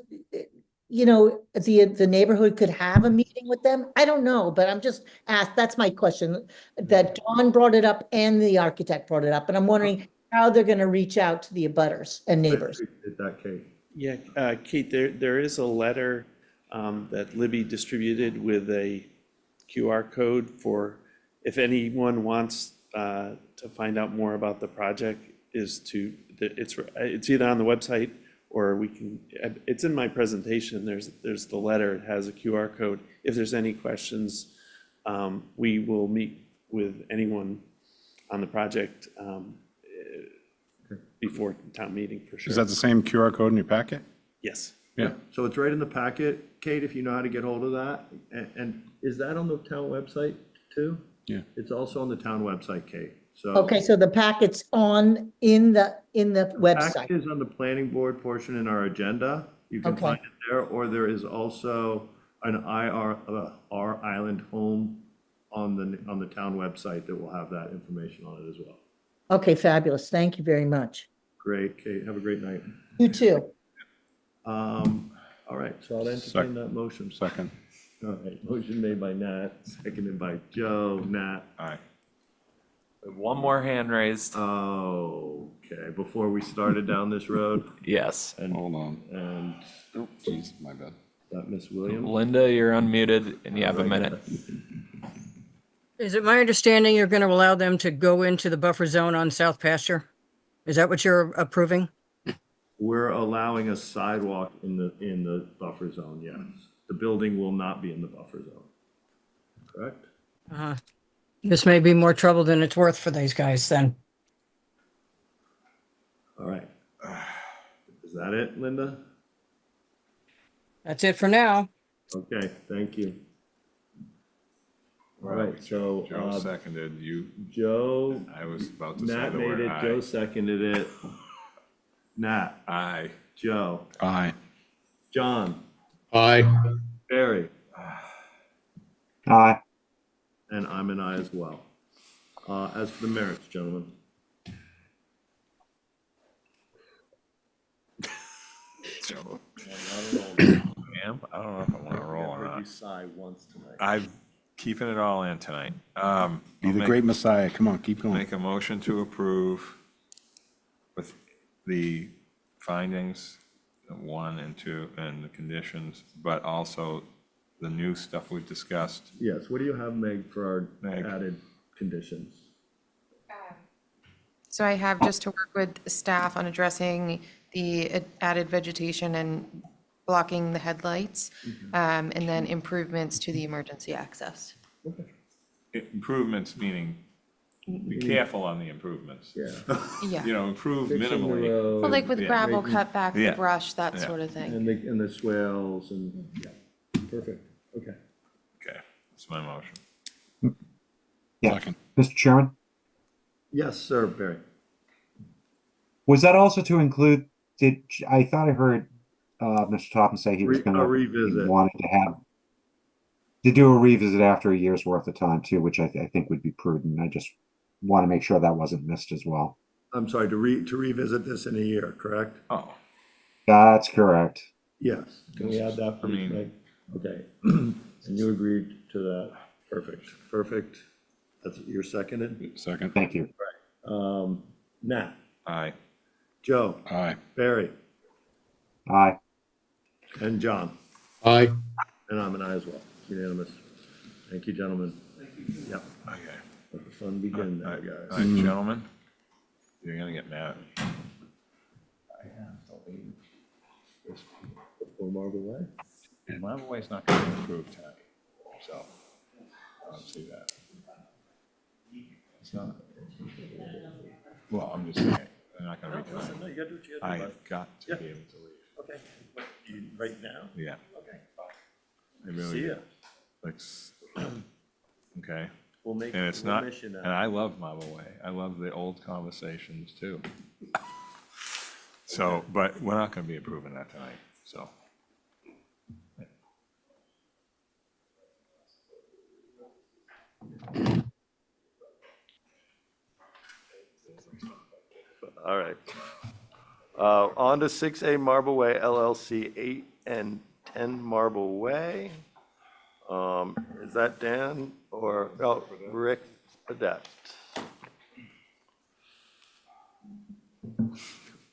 neighborhood could have a meeting with them. I don't know, but I'm just asked, that's my question, that Dawn brought it up and the architect brought it up. And I'm wondering how they're going to reach out to the abutters and neighbors. Is that Kate? Yeah, Kate, there is a letter that Libby distributed with a QR code for, if anyone wants to find out more about the project, it's either on the website or we can, it's in my presentation, there's the letter, it has a QR code. If there's any questions, we will meet with anyone on the project before town meeting for sure. Is that the same QR code in your packet? Yes. Yeah. So it's right in the packet, Kate, if you know how to get hold of that. And is that on the town website too? Yeah. It's also on the town website, Kate. So Okay, so the packet's in the website. packet is on the planning board portion in our agenda. You can Okay. find it there, or there is also an our Island home on the town website that will have that information on it as well. Okay, fabulous. Thank you very much. Great, Kate. Have a great night. You too. All right, so I'll entertain that motion. Second. All right, motion made by Nat, seconded by Joe. Nat. Aye. One more hand raised. Okay, before we started down this road. Yes. And Hold on. And Oh, geez, my bad. that Miss Williams. Linda, you're unmuted and you have a minute. Is it my understanding you're going to allow them to go into the buffer zone on South Pasture? Is that what you're approving? We're allowing a sidewalk in the buffer zone, yes. The building will not be in the buffer zone. Correct? This may be more trouble than it's worth for these guys then. All right. Is that it, Linda? That's it for now. Okay, thank you. All right, so. Joe seconded, Joe. I was about to say Nat the made word it, aye. Joe seconded it. Nat. Aye. Joe. Aye. John. Aye. Barry. Aye. And I'm an aye as well. As for the merits, gentlemen. Joe. Ma'am? I don't know if I want to roll or I've heard you not. sigh once tonight. I'm keeping it all in tonight. Be the great messiah. Come on, keep going. Make a motion to approve with the findings, 1 and 2, and the conditions, but also the new stuff we've discussed. Yes, what do you have, Meg, for our Meg. added conditions? So I have just to work with staff on addressing the added vegetation and blocking the headlights, and then improvements to the emergency access. Improvements meaning, be careful on the improvements. Yeah. Yeah. You know, improve Fixing the minimally. road, Well, like with Yeah. gravel, making- cut back the Yeah. brush, that Yeah. sort of thing. And the swales and, yeah, perfect, okay. Okay, that's my motion. Yeah. Second. Mr. Chairman, Yes, sir, Barry. Was that also to include, I thought I heard Mr. Toppin say he was A gonna, he revisit. wanted to do a revisit after a year's worth of time too, which I think would be prudent. I just want to make sure that wasn't missed as well. I'm sorry, to revisit this in a year, correct? Oh, That's correct. Yes. Can we add that, I mean- please, Meg? Okay. And you agreed to that. Perfect, perfect. That's, you're seconded? Second. Thank you. Nat, aye. Joe, Aye. Barry, Aye. and John. Aye. And I'm an aye as well. Unanimous. Thank you, gentlemen. Yep. Okay. Let the fun begin now, All guys. right, gentlemen, you're gonna get mad at me. I have to leave this Or Marble Way? And my way's not gonna be approved tonight, so I don't see that. It's not. Well, I'm just saying, they're not gonna be No, tonight. you gotta do what you gotta do, bud. I've got to be able to leave. Okay. What, you, right now? Yeah, Okay. I really See do. ya. Like, okay, We'll make, and it's we'll not, miss you and now. I love Marble Way. I love the old conversations too. So, but we're not gonna be approving that tonight, so. All right. On to 6A Marble Way LLC, 8 and 10 Marble Way. Is that Dan or, oh, Rick Adept?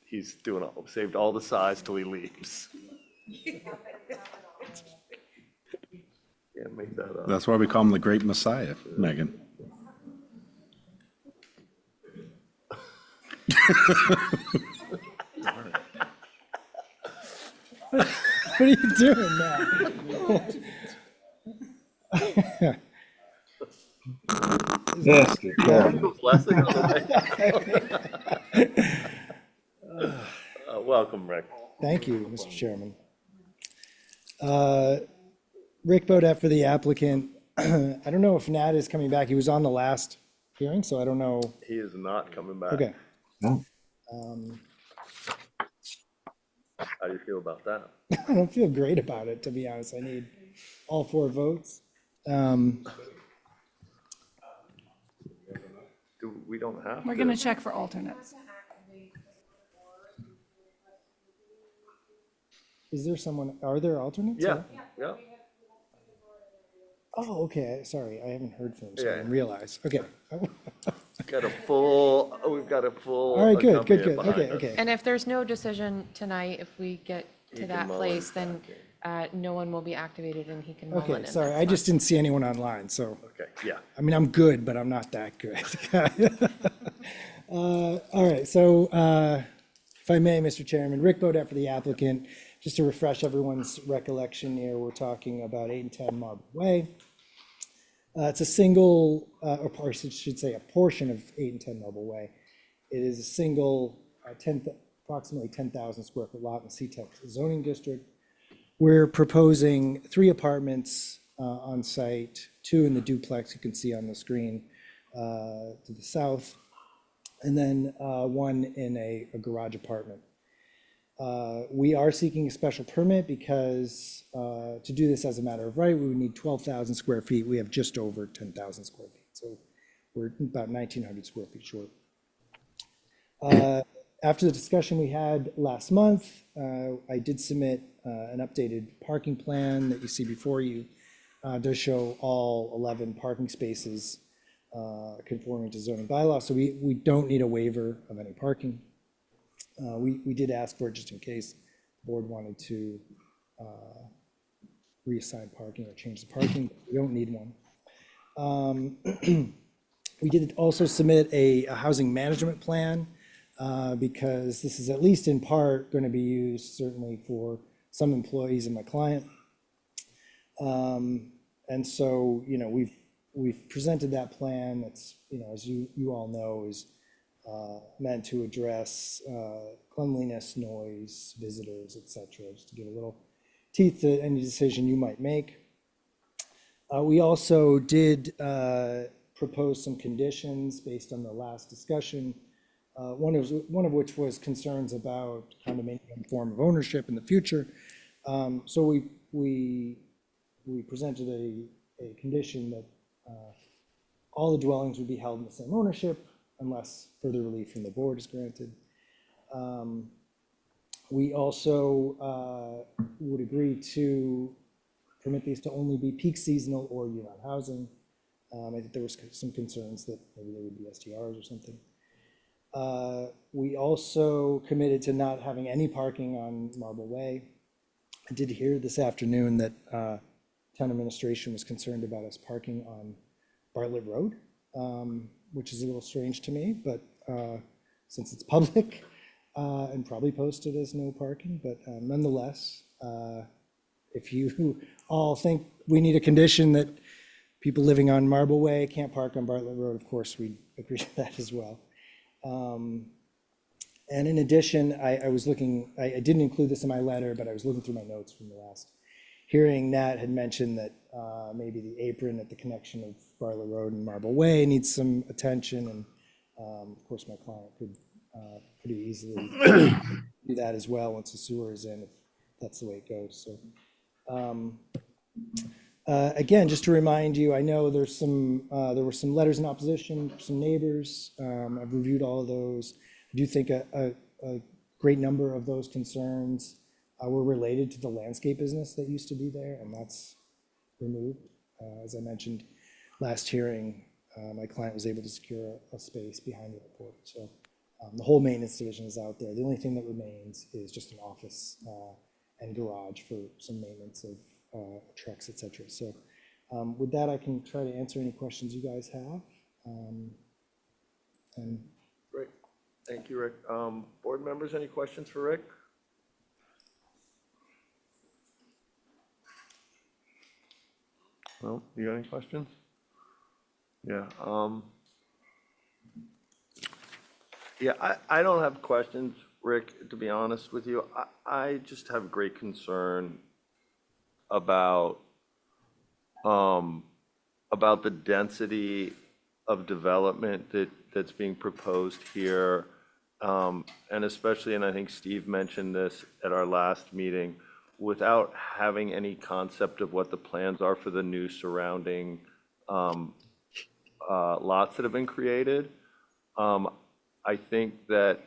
He's doing, saved all the size till he leaves. Can't make that up. That's why we call him the Great Messiah, Megan. What are you doing now? Yes, good God. Blessing on the way. Welcome, Rick. Thank you, Mr. Chairman. Rick Bodett for the applicant. I don't know if Nat is coming back. He was on the last hearing, so I don't know. He is not coming back. Okay. No. How do you feel about that? I don't feel great about it, to be honest. I need all 4 votes. We don't have We're to. going to check for alternates. Is there someone, are there alternates? Yeah, yeah. Oh, okay. Sorry, I haven't heard from him, so I Yeah. didn't realize. Okay. Got a full, we've got a full. All right, good, good, accompaniment good. behind Okay, us. okay. And if there's no decision tonight, if we get He to can that mull place, it then no one will be activated and he can mull it Okay, in. sorry. That's I just didn't see anyone online, so. Okay, yeah. I mean, I'm good, but I'm not that good. All right, so if I may, Mr. Chairman, Rick Bodett for the applicant. Just to refresh everyone's recollection here, we're talking about 8 and 10 Marble Way. It's a single, or I should say a portion of 8 and 10 Marble Way. It is a single, approximately 10,000 square foot lot in the C-Tech zoning district. We're proposing 3 apartments on site, 2 in the duplex you can see on the screen to the south, and then 1 in a garage apartment. We are seeking a special permit because to do this as a matter of right, we would need 12,000 square feet. We have just over 10,000 square feet, so we're about 1,900 square feet short. After the discussion we had last month, I did submit an updated parking plan that you see before you. Does show all 11 parking spaces conforming to zoning bylaw, so we don't need a waiver of any parking. We did ask for it just in case the board wanted to reassign parking or change the parking. We don't need one. We did also submit a housing management plan because this is at least in part going to be used certainly for some employees and my client. And so, you know, we've presented that plan. That's, you know, as you all know, is meant to address cleanliness, noise, visitors, et cetera, just to give a little teeth to any decision you might make. We also did propose some conditions based on the last discussion one of which was concerns about condominium form of ownership in the future. So we presented a condition that all the dwellings would be held in the same ownership unless further relief from the board is granted. We also would agree to permit these to only be peak seasonal or year-round housing. I think there was some concerns that maybe they would be STRs or something. We also committed to not having any parking on Marble Way. I did hear this afternoon that town administration was concerned about us parking on Bartlett Road, which is a little strange to me, but since it's public and probably posted as no parking, but nonetheless, if you all think we need a condition that people living on Marble Way can't park on Bartlett Road, of course, we agree to that as well. And in addition, I was looking, I didn't include this in my letter, but I was looking through my notes from the last hearing. Nat had mentioned that maybe the apron at the connection of Bartlett Road and Marble Way needs some attention. And of course, my client could pretty easily do that as well once the sewer is in, if that's the way it goes. So again, just to remind you, I know there were some letters in opposition from some neighbors. I've reviewed all of those. I do think a great number of those concerns were related to the landscape business that used to be there, and that's removed. As I mentioned last hearing, my client was able to secure a space behind the airport. So the whole maintenance division is out there. The only thing that remains is just an office and garage for some maintenance of trucks, etc. So with that, I can try to answer any questions you guys have. And Great. Thank you, Rick. Board members, any questions for Rick? No, you got any questions? Yeah. Yeah, I don't have questions, Rick, to be honest with you. I just have great concern about the density of development that's being proposed here. And especially, and I think Steve mentioned this at our last meeting, without having any concept of what the plans are for the new surrounding lots that have been created. I think that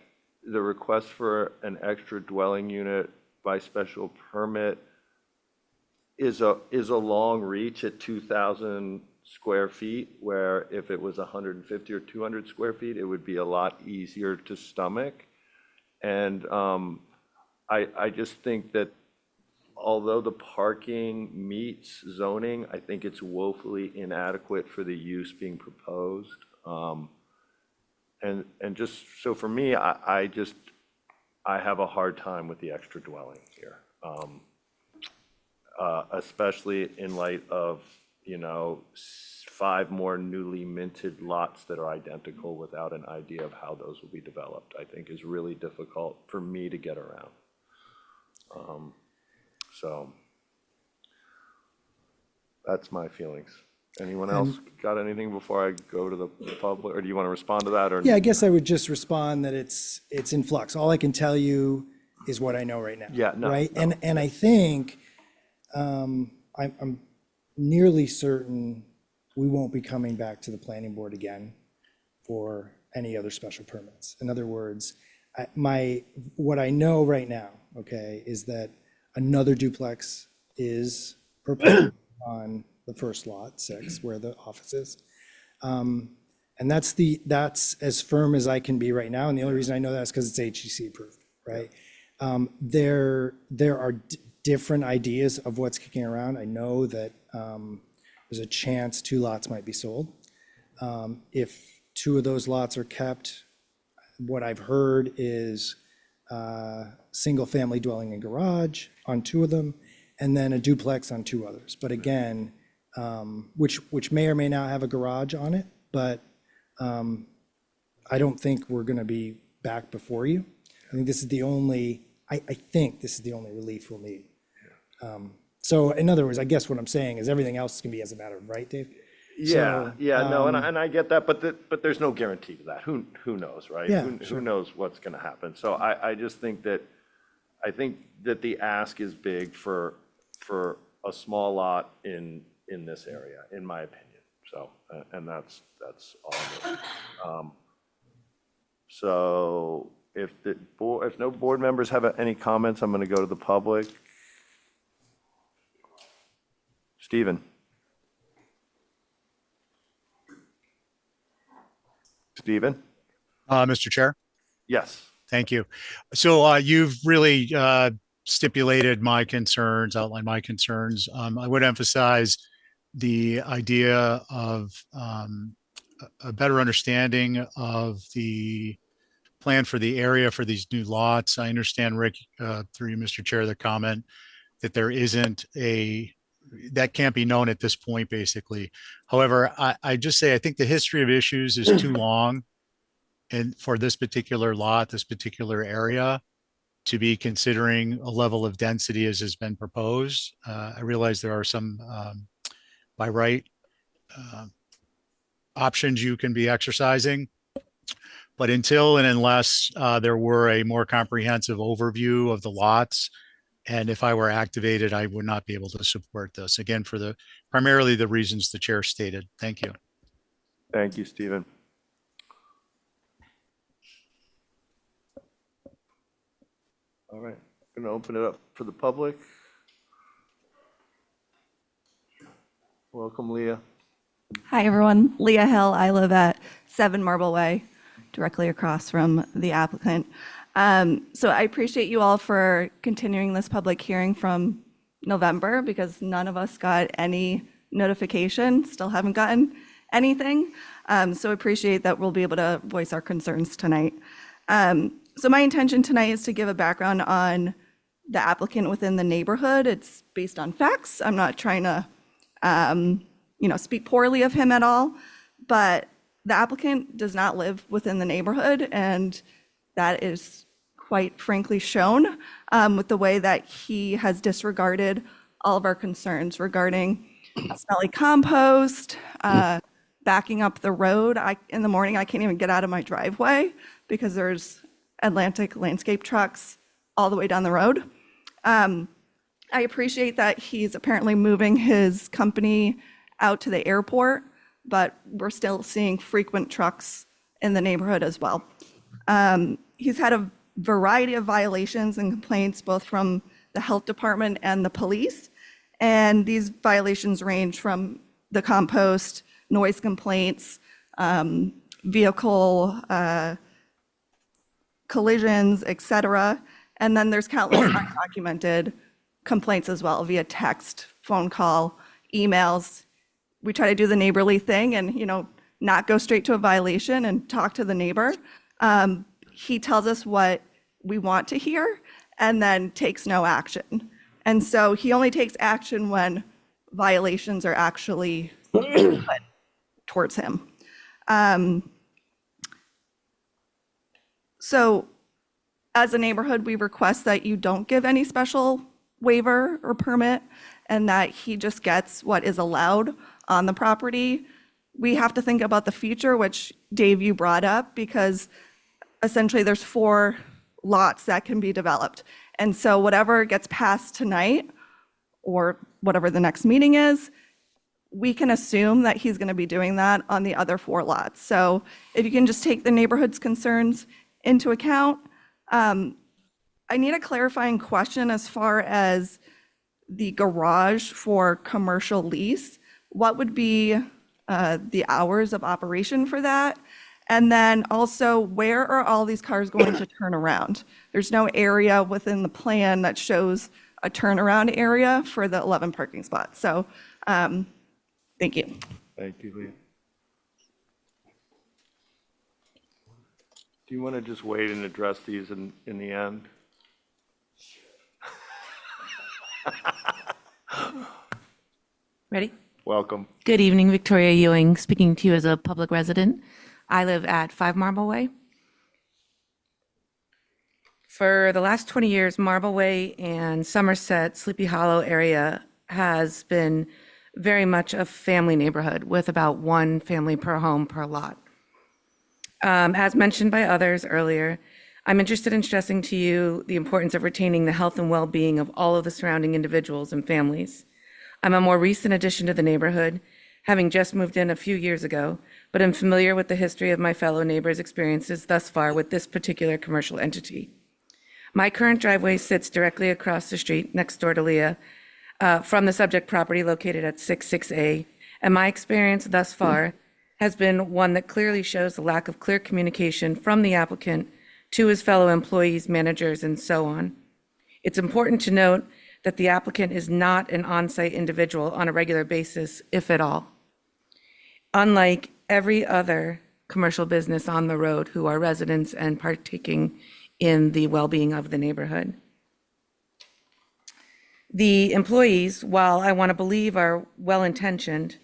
the request for an extra dwelling unit by special permit is a long reach at 2,000 square feet, where if it was 150 or 200 square feet, it would be a lot easier to stomach. And I just think that although the parking meets zoning, I think it's woefully inadequate for the use being proposed. And just, so for me, I have a hard time with the extra dwelling here. Especially in light of, 5 more newly minted lots that are identical without an idea of how those will be developed, I think is really difficult for me to get around. So that's my feelings. Anyone else got anything before I go to the public, or do you want to respond to that? Or yeah, I guess I would just respond that it's in flux. All I can tell you is what I know right now. Yeah, no, right. no. And I think I'm nearly certain we won't be coming back to the planning board again for any other special permits. In other words, what I know right now, okay, is that another duplex is proposed on the first lot, 6, where the office is. And that's as firm as I can be right now. And the only reason I know that is because it's HGC approved, right? There are different ideas of what's kicking around. I know that there's a chance 2 lots might be sold. If 2 of those lots are kept, what I've heard is single-family dwelling and garage on 2 of them, and then a duplex on 2 others. But again, which may or may not have a garage on it, but I don't think we're going to be back before you. I think this is the only, I think this is the only relief we'll need. So in other words, I guess what I'm saying is everything else can be as a matter of right, Dave? Yeah, yeah, no, um, and I get that, but there's no guarantee to that. Who knows, right? Yeah, Who sure. knows what's gonna happen? So I just think that, the ask is big for a small lot in this area, in my opinion. So, and that's all. So if if no board members have any comments, I'm gonna go to the public. Stephen? Stephen? Mr. Chair, Yes. thank you. So you've really stipulated my concerns, outlined my concerns. I would emphasize the idea of a better understanding of the plan for the area for these new lots. I understand, Rick, through you, Mr. Chair, the comment that there isn't that can't be known at this point, basically. However, I just say I think the history of issues is too long and for this particular lot, this particular area, to be considering a level of density as has been proposed. I realize there are some by right options you can be exercising, but until and unless there were a more comprehensive overview of the lots, and if I were activated, I would not be able to support this. Again, for primarily the reasons the chair stated. Thank you. Thank you, Stephen. All right, going to open it up for the public. Welcome, Leah. Hi, everyone. Leah Hill. I live at 7 Marble Way, directly across from the applicant. So I appreciate you all for continuing this public hearing from November, because none of us got any notification, still haven't gotten anything. So appreciate that we'll be able to voice our concerns tonight. So my intention tonight is to give a background on the applicant within the neighborhood. It's based on facts. I'm not trying to speak poorly of him at all, but the applicant does not live within the neighborhood, and that is quite frankly shown with the way that he has disregarded all of our concerns regarding smelly compost, backing up the road. In the morning, I can't even get out of my driveway because there's Atlantic landscape trucks all the way down the road. I appreciate that he's apparently moving his company out to the airport, but we're still seeing frequent trucks in the neighborhood as well. He's had a variety of violations and complaints, both from the health department and the police. And these violations range from the compost, noise complaints, vehicle collisions, etc. And then there's countless undocumented complaints as well via text, phone call, emails. We try to do the neighborly thing and, not go straight to a violation and talk to the neighbor. He tells us what we want to hear and then takes no action. And so he only takes action when violations are actually put towards him. So as a neighborhood, we request that you don't give any special waiver or permit and that he just gets what is allowed on the property. We have to think about the future, which Dave, you brought up, because essentially there's 4 lots that can be developed. And so whatever gets passed tonight or whatever the next meeting is, we can assume that he's going to be doing that on the other 4 lots. So if you can just take the neighborhood's concerns into account. I need a clarifying question as far as the garage for commercial lease. What would be the hours of operation for that? And then also, where are all these cars going to turn around? There's no area within the plan that shows a turnaround area for the 11 parking spots. So thank you. Thank you, Leah. Do you want to just wait and address these in the end? Ready? Welcome. Good evening, Victoria Ewing, speaking to you as a public resident. I live at 5 Marble Way. For the last 20 years, Marble Way and Somerset, Sleepy Hollow area has been very much a family neighborhood with about one family per home per lot. As mentioned by others earlier, I'm interested in stressing to you the importance of retaining the health and well-being of all of the surrounding individuals and families. I'm a more recent addition to the neighborhood, having just moved in a few years ago, but am familiar with the history of my fellow neighbors' experiences thus far with this particular commercial entity. My current driveway sits directly across the street next door to Leah from the subject property located at 66A, and my experience thus far has been one that clearly shows the lack of clear communication from the applicant to his fellow employees, managers, and so on. It's important to note that the applicant is not an on-site individual on a regular basis, if at all. Unlike every other commercial business on the road who are residents and partaking in the well-being of the neighborhood. The employees, while I want to believe are well-intentioned,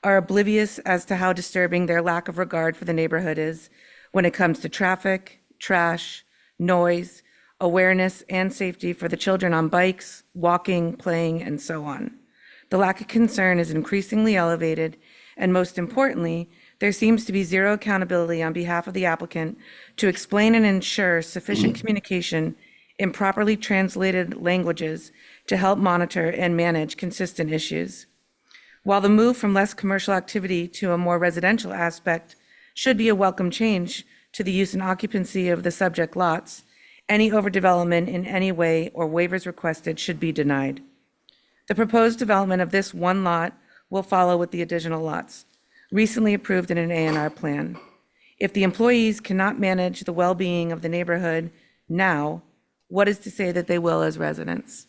are oblivious as to how disturbing their lack of regard for the neighborhood is when it comes to traffic, trash, noise, awareness, and safety for the children on bikes, walking, playing, and so on. The lack of concern is increasingly elevated, and most importantly, there seems to be zero accountability on behalf of the applicant to explain and ensure sufficient communication in properly translated languages to help monitor and manage consistent issues. While the move from less commercial activity to a more residential aspect should be a welcome change to the use and occupancy of the subject lots, any overdevelopment in any way or waivers requested should be denied. The proposed development of this one lot will follow with the additional lots, recently approved in an A&R plan. If the employees cannot manage the well-being of the neighborhood now, what is to say that they will as residents?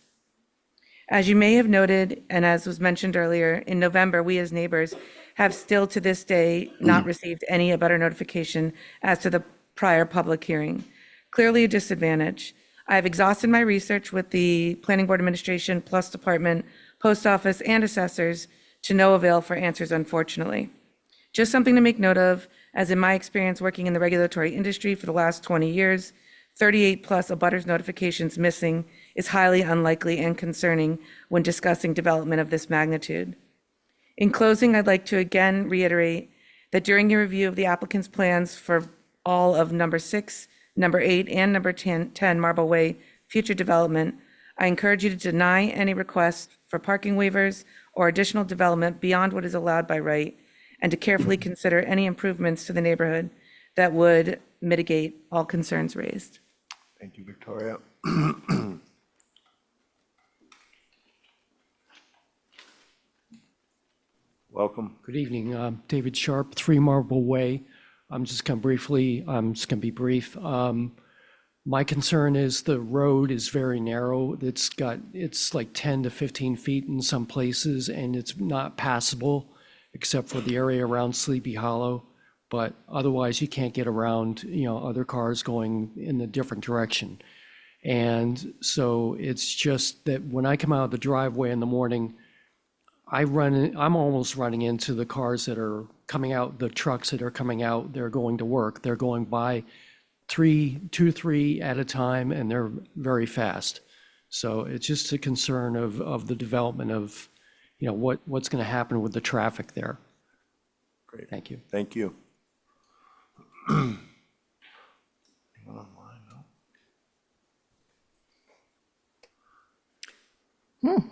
As you may have noted, and as was mentioned earlier, in November, we as neighbors have still to this day not received any abutter notification as to the prior public hearing. Clearly a disadvantage. I have exhausted my research with the Planning Board Administration, Plus Department, Post Office, and assessors to no avail for answers, unfortunately. Just something to make note of, as in my experience working in the regulatory industry for the last 20 years, 38 plus abutters notifications missing is highly unlikely and concerning when discussing development of this magnitude. In closing, I'd like to again reiterate that during your review of the applicant's plans for all of number 6, number 8, and number 10 Marble Way future development, I encourage you to deny any requests for parking waivers or additional development beyond what is allowed by right, and to carefully consider any improvements to the neighborhood that would mitigate all concerns raised. Thank you, Victoria. Welcome. Good evening. David Sharp, 3 Marble Way. I'm just going to be brief. My concern is the road is very narrow. It's like 10 to 15 feet in some places, and it's not passable except for the area around Sleepy Hollow. But otherwise, you can't get around, other cars going in a different direction. And so it's just that when I come out of the driveway in the morning, I'm almost running into the cars that are coming out, the trucks that are coming out, they're going to work. They're going by 2, 3 at a time, and they're very fast. So it's just a concern of the development of, what's going to happen with the traffic there. Great. Thank you. Thank you.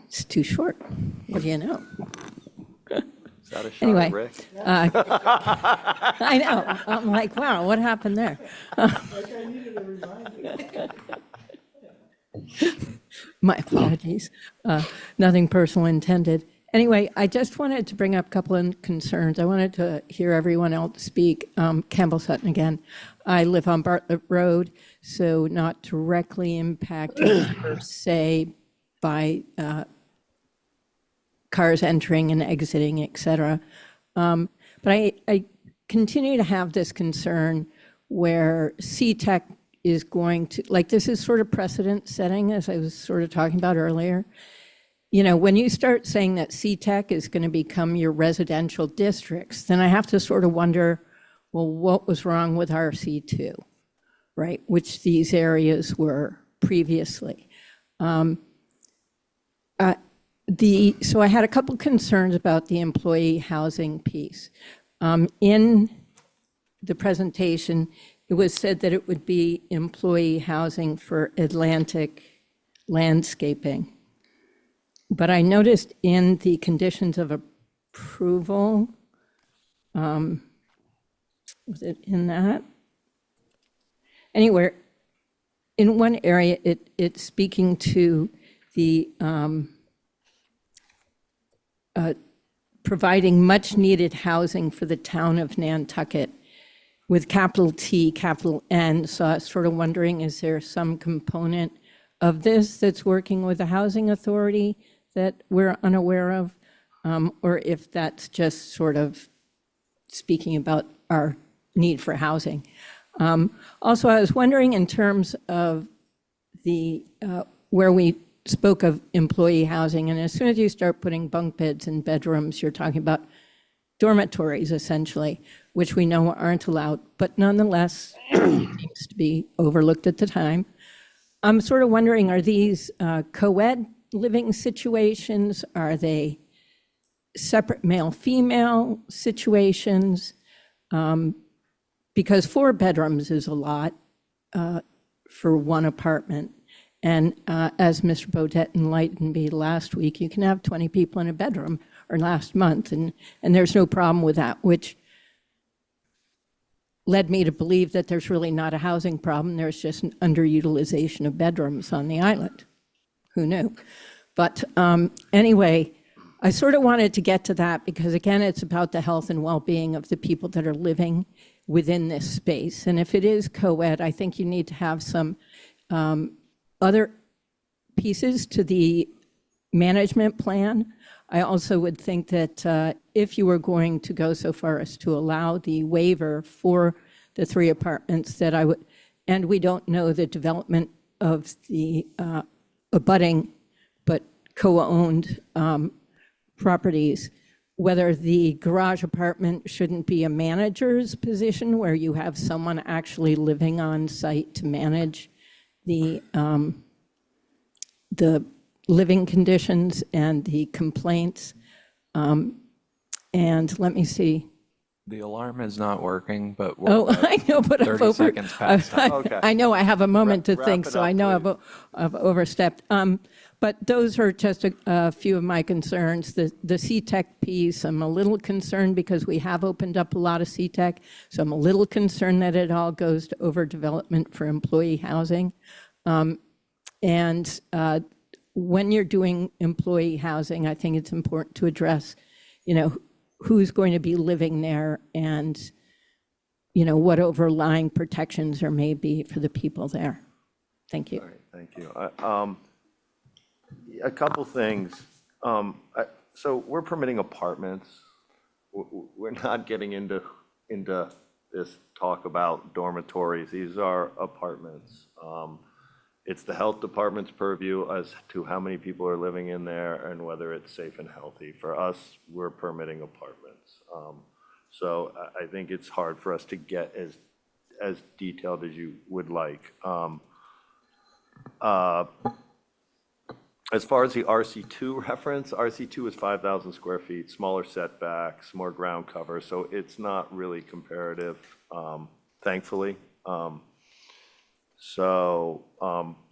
It's too short. What do you know? Is that a shot Anyway, at Rick? I know. I'm like, wow, what happened there? My apologies. Nothing personal intended. Anyway, I just wanted to bring up a couple of concerns. I wanted to hear everyone else speak. Campbell Sutton again. I live on Bartlett Road, so not directly impacted per se by cars entering and exiting, et cetera. But I continue to have this concern where CTEC is going to, this is sort of precedent setting, as I was sort of talking about earlier. When you start saying that CTEC is going to become your residential districts, then I have to sort of wonder, well, what was wrong with RC2, right? Which these areas were previously. So I had a couple concerns about the employee housing piece. In the presentation, it was said that it would be employee housing for Atlantic landscaping. But I noticed in the conditions of approval, was it in that? Anywhere, in one area, it's speaking to the providing much needed housing for the town of Nantucket with capital T, capital N. So I was sort of wondering, is there some component of this that's working with the housing authority that we're unaware of? Or if that's just sort of speaking about our need for housing. Also, I was wondering in terms of the, where we spoke of employee housing, and as soon as you start putting bunk beds in bedrooms, you're talking about dormitories essentially, which we know aren't allowed, but nonetheless seems to be overlooked at the time. I'm sort of wondering, are these co-ed living situations? Are they separate male-female situations? Because 4 bedrooms is a lot for one apartment. And as Mr. Bodette enlightened me last week, you can have 20 people in a bedroom, or last month, and there's no problem with that, which led me to believe that there's really not a housing problem. There's just an underutilization of bedrooms on the island. Who knew? But anyway, I sort of wanted to get to that because, again, it's about the health and well-being of the people that are living within this space. And if it is co-ed, I think you need to have some other pieces to the management plan. I also would think that if you were going to go so far as to allow the waiver for the 3 apartments, that I would, and we don't know the development of the abutting but co-owned properties, whether the garage apartment shouldn't be a manager's position where you have someone actually living on site to manage the living conditions and the complaints. And let me see. The alarm is not working, but Oh, I know, but I've 30 seconds past time. Okay. I know I have a moment to Wrap think, it so up, I know please. I've overstepped. But those are just a few of my concerns. The CTEC piece, I'm a little concerned because we have opened up a lot of CTEC, so I'm a little concerned that it all goes to overdevelopment for employee housing. And when you're doing employee housing, I think it's important to address, who's going to be living there and, what overlying protections there may be for the people there. Thank you. All right, thank you. A couple things. So we're permitting apartments. We're not getting into this talk about dormitories. These are apartments. It's the health department's purview as to how many people are living in there and whether it's safe and healthy. For us, we're permitting apartments. So I think it's hard for us to get as detailed as you would like. As far as the RC2 reference, RC2 is 5,000 square feet, smaller setbacks, more ground cover, so it's not really comparative, thankfully.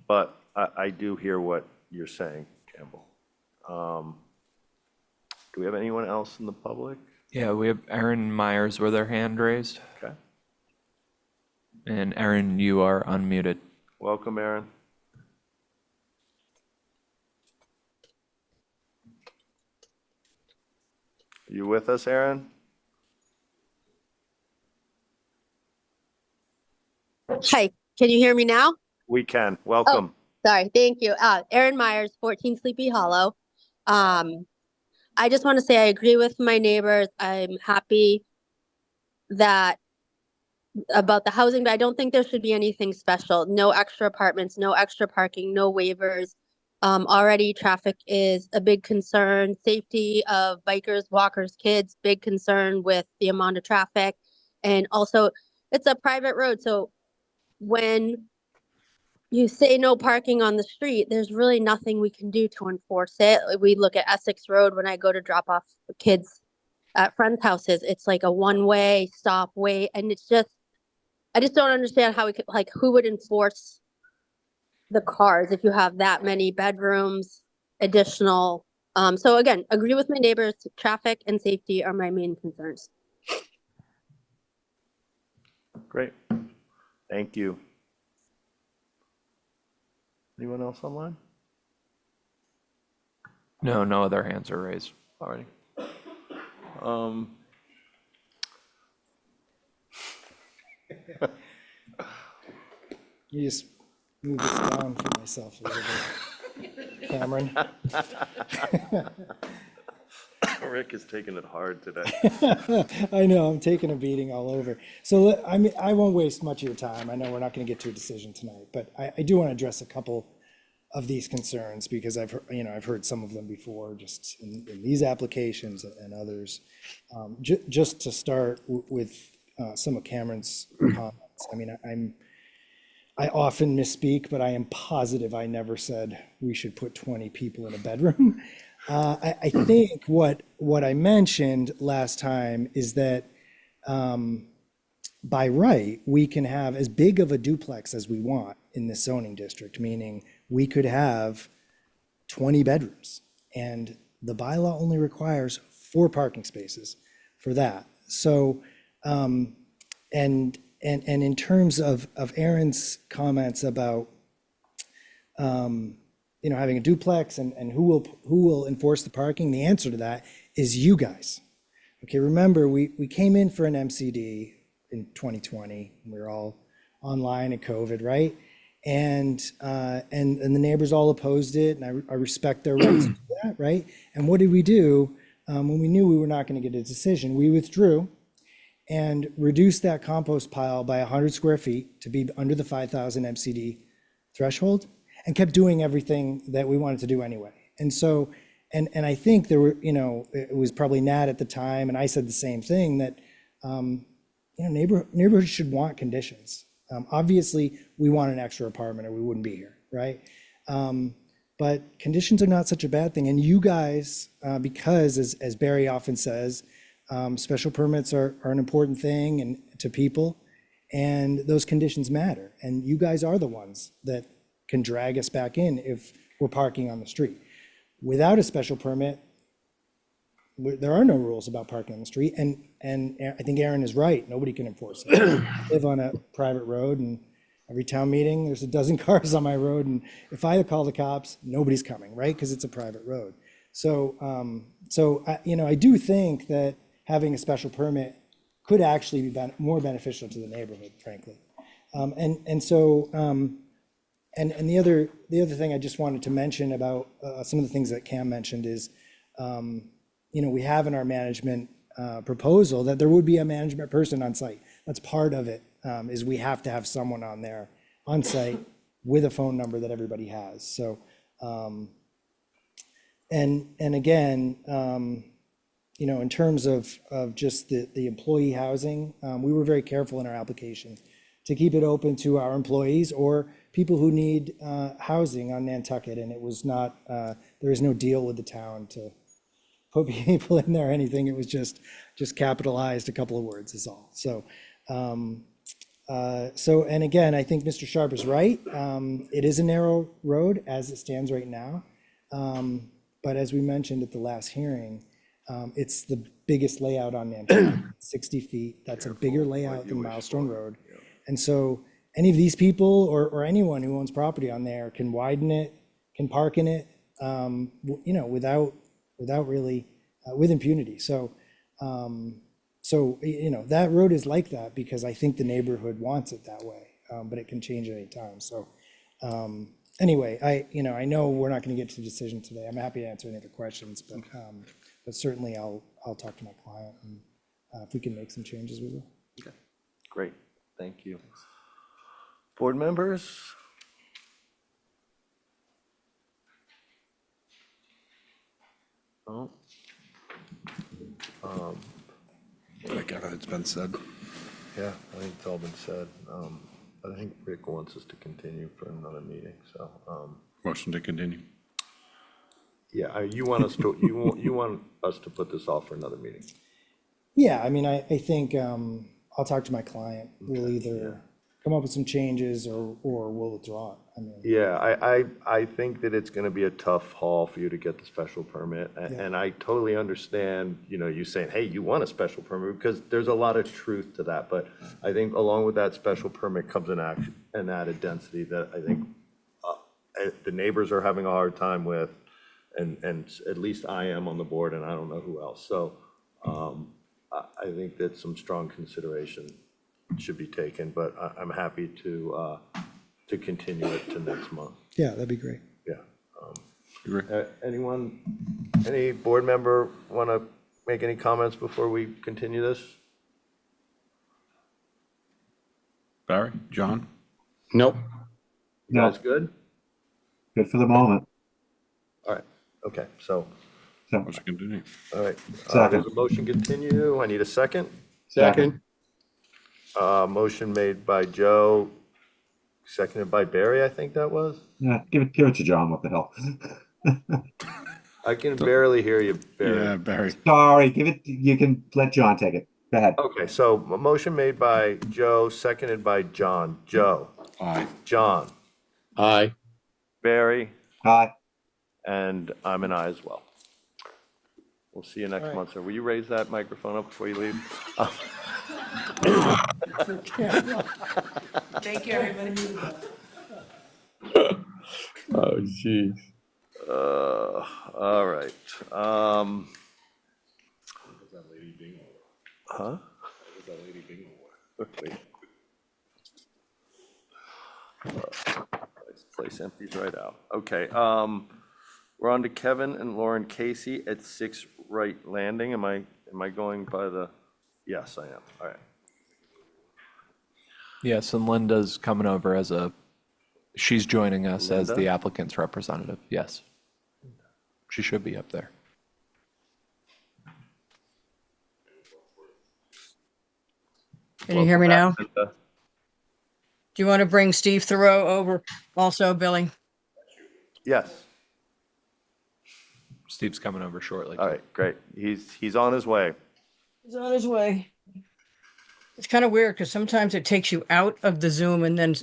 But I do hear what you're saying, Campbell. Do we have anyone else in the public? Yeah, we have Erin Myers with her hand raised. Okay. And Erin, you are unmuted. Welcome, Erin. You with us, Erin? Hi, can you hear me now? We can. Welcome. Sorry, thank you. Erin Myers, 14 Sleepy Hollow. I just want to say I agree with my neighbors. I'm happy about the housing, but I don't think there should be anything special. No extra apartments, no extra parking, no waivers. Already traffic is a big concern. Safety of bikers, walkers, kids, big concern with the amount of traffic. And also it's a private road. So when you say no parking on the street, there's really nothing we can do to enforce it. We look at Essex Road when I go to drop off kids at friends' houses. It's like a one-way stop, wait, and it's just, I just don't understand how we could, like, who would enforce the cars if you have that many bedrooms, additional. So again, agree with my neighbors, traffic and safety are my main concerns. Great. Thank you. Anyone else online? No, no other hands are raised already. You just move this down for myself a little bit, Cameron. Rick is taking it hard today. I know, I'm taking a beating all over. So, I mean, I won't waste much of your time. I know we're not going to get to a decision tonight, but I do want to address a couple of these concerns because I've heard some of them before, just in these applications and others. Just to start with some of Cameron's comments. I mean, I often misspeak, but I am positive I never said we should put 20 people in a bedroom. I think what I mentioned last time is that by right, we can have as big of a duplex as we want in this zoning district, meaning we could have 20 bedrooms. And the bylaw only requires 4 parking spaces for that. So, and in terms of Aaron's comments about, having a duplex and who will enforce the parking, the answer to that is you guys. Okay, remember, we came in for an MCD in 2020. We were all online and COVID, right? And the neighbors all opposed it, and I respect their right to do that, right? And what did we do when we knew we were not going to get a decision? We withdrew and reduced that compost pile by 100 square feet to be under the 5,000 MCD threshold, and kept doing everything that we wanted to do anyway. And so, and I think there were, it was probably Nat at the time, and I said the same thing, that, neighborhoods should want conditions. Obviously, we want an extra apartment or we wouldn't be here, right? But conditions are not such a bad thing. And you guys, because as Barry often says, special permits are an important thing and to people, and those conditions matter. And you guys are the ones that can drag us back in if we're parking on the street. Without a special permit, there are no rules about parking on the street. And I think Aaron is right. Nobody can enforce it. I live on a private road, and every town meeting, there's a dozen cars on my road. And if I call the cops, nobody's coming, right? Because it's a private road. So, I do think that having a special permit could actually be more beneficial to the neighborhood, frankly. And the other thing I just wanted to mention about some of the things that Cam mentioned is, we have in our management proposal that there would be a management person on site. That's part of it, is we have to have someone on site with a phone number that everybody has. So, and again, in terms of just the employee housing, we were very careful in our application to keep it open to our employees or people who need housing on Nantucket. And it was not, there is no deal with the town to put people in there or anything. It was just capitalized a couple of words is all. So, and again, I think Mr. Sharp is right. It is a narrow road as it stands right now. But as we mentioned at the last hearing, it's the biggest layout on Nantucket, 60 feet. That's a bigger layout than Milestone Road. And so any of these people or anyone who owns property on there can widen it, can park in it, without really, with impunity. So, that road is like that because I think the neighborhood wants it that way, but it can change at any time. So, anyway, I know we're not going to get to a decision today. I'm happy to answer any other questions, but certainly I'll talk to my client, and if we can make some changes, we will. Okay, great, thank you. Board members? Oh. I got it, it's been said. Yeah, I think it's all been said. I think Rick wants us to continue for another meeting, so, Motion to continue. yeah, you want us to put this off for another meeting? Yeah, I mean, I think, I'll talk to my client. We'll either come up with some changes or we'll withdraw it. I mean, Yeah, I think that it's gonna be a tough haul for you to get the special permit, and I totally understand, you saying, hey, you want a special permit, because there's a lot of truth to that, but I think along with that special permit comes an added density that I think the neighbors are having a hard time with, and at least I am on the board, and I don't know who else, so, I think that some strong consideration should be taken, but I'm happy to continue it to next month. yeah, that'd be great. Yeah. Any board member want to make any comments before we continue this? Barry, John? Nope. You guys good? Good for the moment. All right, okay, so, Motion continue. all right. Second. There's a motion continue. I need a second. Second. Motion made by Joe, seconded by Barry, I think that was. Yeah, give it to John. What the hell? I can barely hear you, Barry. Yeah, Barry. Sorry, you can let John take it. Go ahead. Okay, so a motion made by Joe, seconded by John. Joe. Aye. John. Aye. Barry. Aye. And I'm an aye as well. We'll see you next month, sir. Will you raise that microphone up before you leave? Thank you, everybody. Oh, jeez. All right. Huh? This place empties right out. Okay, we're on to Kevin and Lauren Casey at 6 Wright Landing. Am I going by the, yes, I am, all right. Yes, and Linda's coming over she's joining us as Linda? the applicant's representative. Yes. She should be up there. Can you hear me now? Welcome back, Linda. Do you want to bring Steve Thoreau over also, Billy? Yes, Steve's coming over shortly. all right, great. He's on his way. He's on his way. It's kind of weird because sometimes it takes you out of the Zoom and then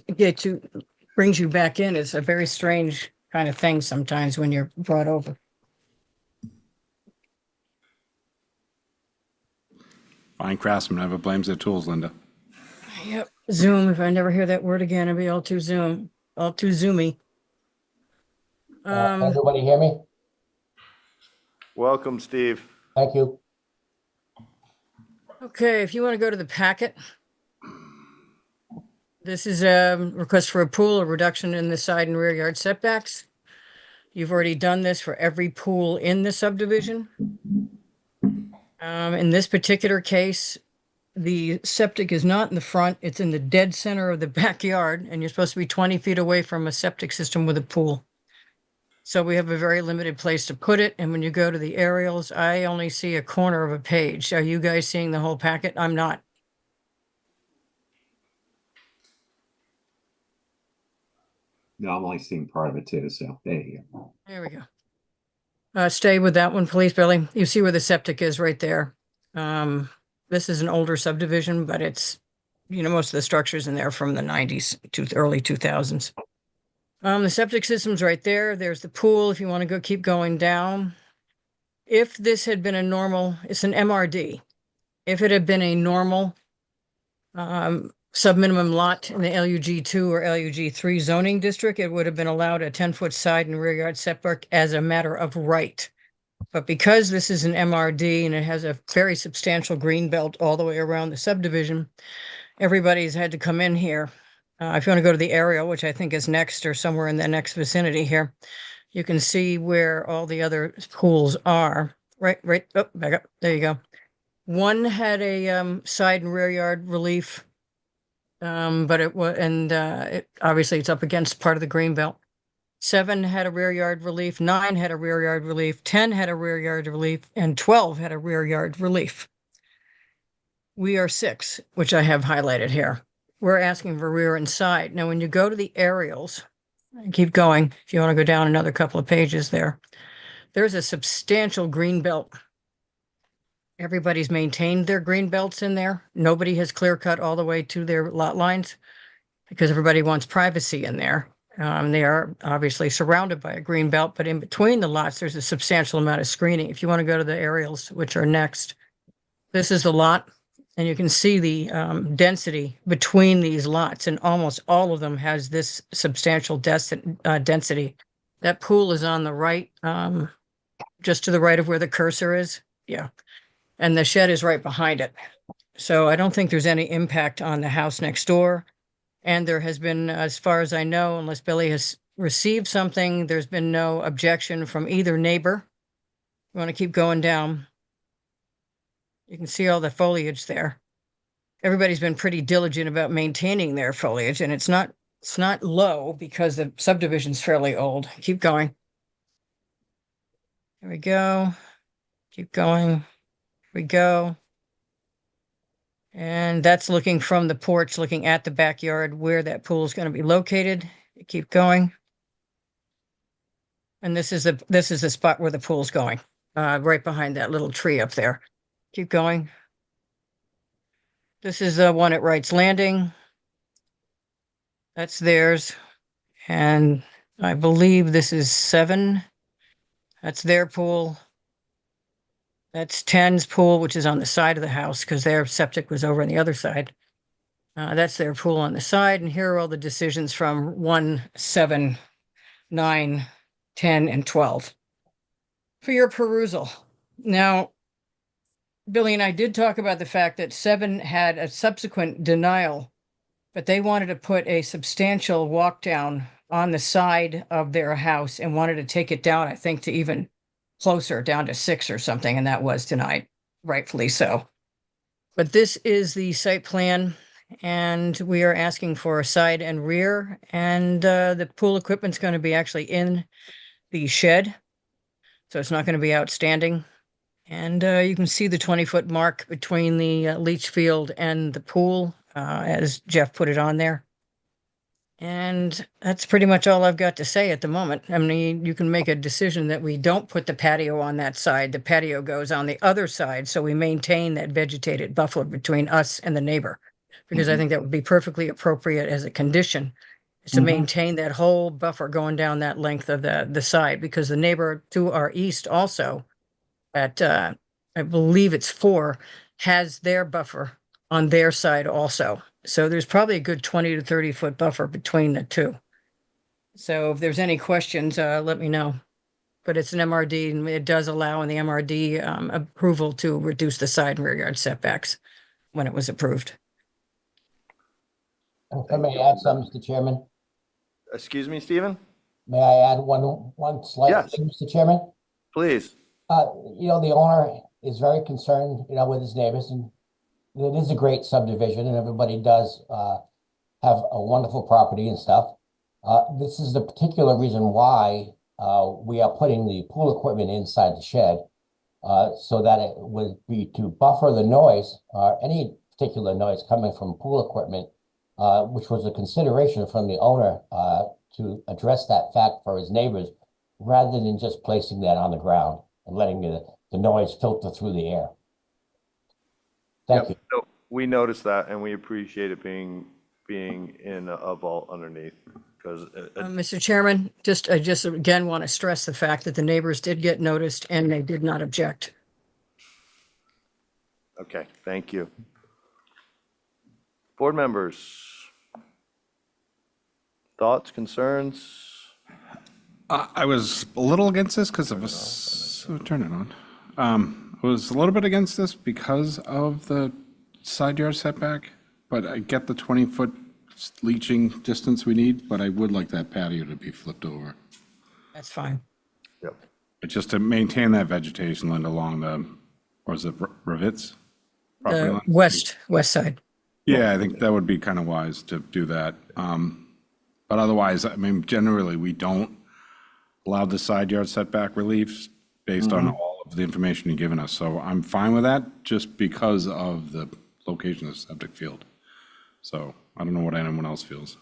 brings you back in. It's a very strange kind of thing sometimes when you're brought over. Fine craftsman never blames their tools, Linda. Yep. Zoom. If I never hear that word again, I'll be all too zoomy. Everybody hear me? Welcome, Steve. Thank you. Okay, if you want to go to the packet. This is a request for a pool, a reduction in the side and rear yard setbacks. You've already done this for every pool in the subdivision. In this particular case, the septic is not in the front, it's in the dead center of the backyard, and you're supposed to be 20 feet away from a septic system with a pool. So we have a very limited place to put it, and when you go to the aerials, I only see a corner of a page. Are you guys seeing the whole packet? I'm not. No, I'm only seeing part of it too, so there you go. There we go. Stay with that one, please, Billy. You see where the septic is right there. This is an older subdivision, but it's, most of the structures in there from the 90s to the early 2000s. The septic system's right there. There's the pool if you want to keep going down. If this had been it's an MRD. If it had been a normal subminimum lot in the LUG2 or LUG3 zoning district, it would have been allowed a 10-foot side and rear yard setback as a matter of right. But because this is an MRD and it has a very substantial green belt all the way around the subdivision, everybody's had to come in here. If you want to go to the aerial, which I think is next or somewhere in the next vicinity here, you can see where all the other pools are. Right, oh, back up, there you go. One had a side and rear yard relief, but it was, obviously it's up against part of the green belt. 7 had a rear yard relief, 9 had a rear yard relief, 10 had a rear yard relief, and 12 had a rear yard relief. We are 6, which I have highlighted here. we're asking for rear and side. Now, when you go to the aerials, keep going, if you want to go down another couple of pages there, there's a substantial green belt. Everybody's maintained their green belts in there. Nobody has clear cut all the way to their lot lines because everybody wants privacy in there. They are obviously surrounded by a green belt, but in between the lots, there's a substantial amount of screening. If you want to go to the aerials, which are next, this is the lot, and you can see the density between these lots, and almost all of them has this substantial density. That pool is on the right, just to the right of where the cursor is. Yeah. And the shed is right behind it. So I don't think there's any impact on the house next door. And there has been, as far as I know, unless Billy has received something, there's been no objection from either neighbor. You want to keep going down. You can see all the foliage there. Everybody's been pretty diligent about maintaining their foliage, and it's not low because the subdivision's fairly old. Keep going. There we go. Keep going. Here we go. And that's looking from the porch, looking at the backyard where that pool is going to be located. Keep going. And this is the spot where the pool's going, right behind that little tree up there. Keep going. This is the one at Wright's Landing. That's theirs. And I believe this is 7. That's their pool. That's 10's pool, which is on the side of the house because their septic was over on the other side. That's their pool on the side. And here are all the decisions from 1, 7, 9, 10, and 12 for your perusal. Now, Billy and I did talk about the fact that 7 had a subsequent denial, but they wanted to put a substantial walk down on the side of their house and wanted to take it down, I think, to even closer, down to 6 or something, and that was denied, rightfully so. But this is the site plan, and we are asking for a side and rear, and the pool equipment's going to be actually in the shed, so it's not going to be outstanding. And you can see the 20-foot mark between the leach field and the pool, as Jeff put it on there. And that's pretty much all I've got to say at the moment. I mean, you can make a decision that we don't put the patio on that side. The patio goes on the other side, so we maintain that vegetated buffer between us and the neighbor. Because I think that would be perfectly appropriate as a condition, is to maintain that whole buffer going down that length of the side. Because the neighbor to our east also, at I believe it's 4, has their buffer on their side also. So there's probably a good 20 to 30 foot buffer between the two. So if there's any questions, let me know. But it's an MRD, and it does allow in the MRD approval to reduce the side and rear yard setbacks when it was approved. If I may add something, Mr. Chairman, Excuse me, Stephen? may I add one slight Yes. thing, Mr. Chairman? Please. The owner is very concerned, with his neighbors, and it is a great subdivision, and everybody does have a wonderful property and stuff. This is the particular reason why we are putting the pool equipment inside the shed, so that it would be to buffer the noise, any particular noise coming from pool equipment, which was a consideration from the owner to address that fact for his neighbors, rather than just placing that on the ground and letting the noise filter through the air. Thank you. So we noticed that, and we appreciate it being in a vault underneath, because Mr. Chairman, I just again want to stress the fact that the neighbors did get noticed and they did not object. Okay, thank you. Board members, thoughts, concerns? I was a little against this because of turn it on. I was a little bit against this because of the side yard setback, but I get the 20-foot leaching distance we need, but I would like that patio to be flipped over. That's fine. Yep. But just to maintain that vegetation land along the, or is it rivets? The west side. Yeah, I think that would be kind of wise to do that. But otherwise, I mean, generally, we don't allow the side yard setback relief based on all of the information you've given us. So I'm fine with that just because of the location of the septic field. So I don't know what anyone else feels.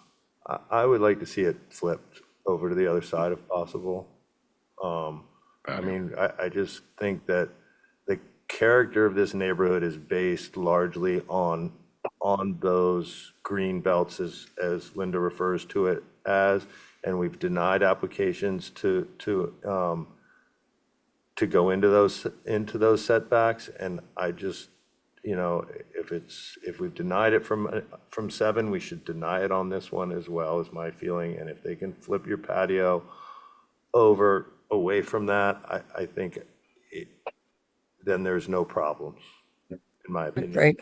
I would like to see it flipped over to the other side if possible. I mean, I just think that the character of this neighborhood is based largely on those green belts as Linda refers to it as, and we've denied applications to go into those setbacks. And I just, you know, if we've denied it from 7, we should deny it on this one as well, is my feeling. And if they can flip your patio over away from that, I think then there's no problems, in my opinion. Right.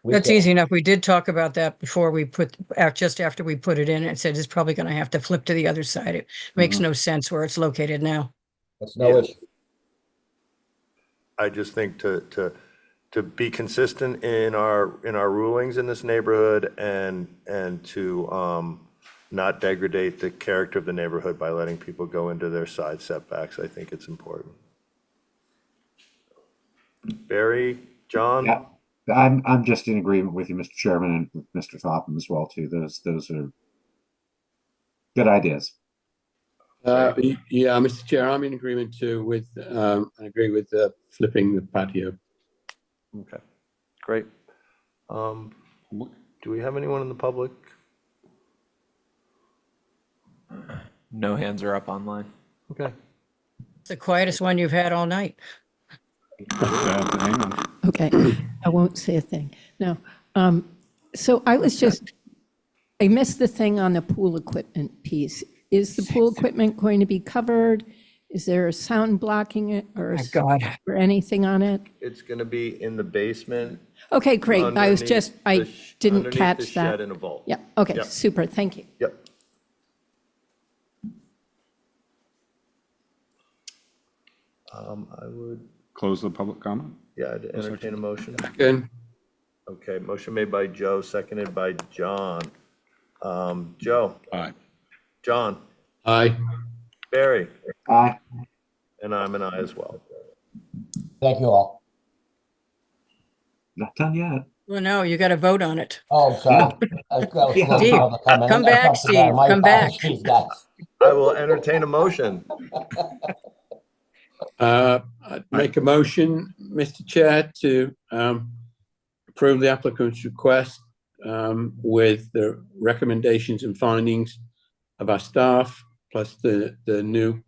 That's easy enough. We did talk about that before we just after we put it in. It said it's probably going to have to flip to the other side. It makes no sense where it's located now. That's no issue. I just think to be consistent in our rulings in this neighborhood and to not degrade the character of the neighborhood by letting people go into their side setbacks, I think it's important. Barry, John? Yeah, I'm just in agreement with you, Mr. Chairman, and with Mr. Topham as well, too. Those are good ideas. Yeah, Mr. Chair, I'm in agreement too with, I agree with flipping the patio. Okay, great. Do we have anyone in the public? No hands are up online. Okay. It's the quietest one you've had all night. Hang on. Okay, I won't say a thing. No. So I missed the thing on the pool equipment piece. Is the pool equipment going to be covered? Is there a sound blocking it or or anything on it? It's going to be in the basement. Okay, great. I was just, I didn't underneath catch the that. shed in a vault. Yeah, okay, Yep. super, thank you. Yep. I would, Close the public comment? yeah, I'd entertain a motion. Good. Okay, motion made by Joe, seconded by John. Joe? Aye. John? Aye. Barry? Aye. And I'm an aye as well. Thank you all. Not done yet. Well, no, you got to vote on it. Oh, I'm sorry. Steve, come back, Steve, come back. Guys. I will entertain a motion. I'd make a motion, Mr. Chair, to approve the applicant's request with the recommendations and findings of our staff, plus the new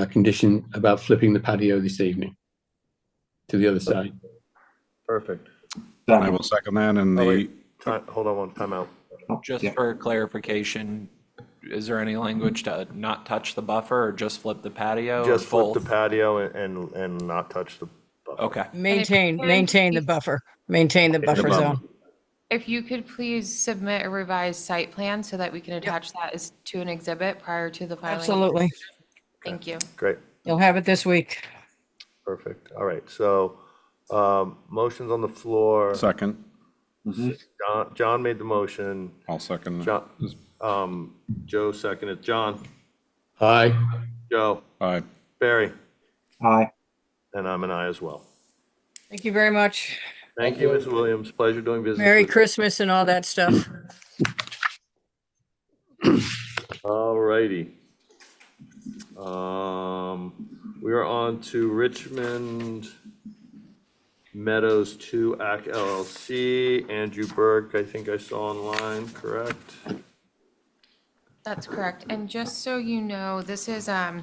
condition about flipping the patio this evening to the other side. Perfect. I will second that, and Oh, the, wait, hold on, time out. Just for clarification, is there any language to not touch the buffer or just flip the patio? Just or flip the both? patio and not touch the buffer. Okay. Maintain the buffer. Maintain the buffer zone. If you could please submit a revised site plan so that we can attach that as to an exhibit prior to the filing. Absolutely. Thank you. Great, You'll have it this week. perfect. All right, so motions on the floor. second, John made the motion. I'll second. John, Joe seconded. John, Aye. Joe, Aye. Barry, Aye. and I'm an aye as well. Thank you very much. Thank you, Ms. Williams. Pleasure doing business. Merry with you. Christmas and all that stuff. All righty. We are on to Richmond Meadows 2 AC LLC. Andrew Burke, I think I saw online, correct? That's correct. And just so you know, this is a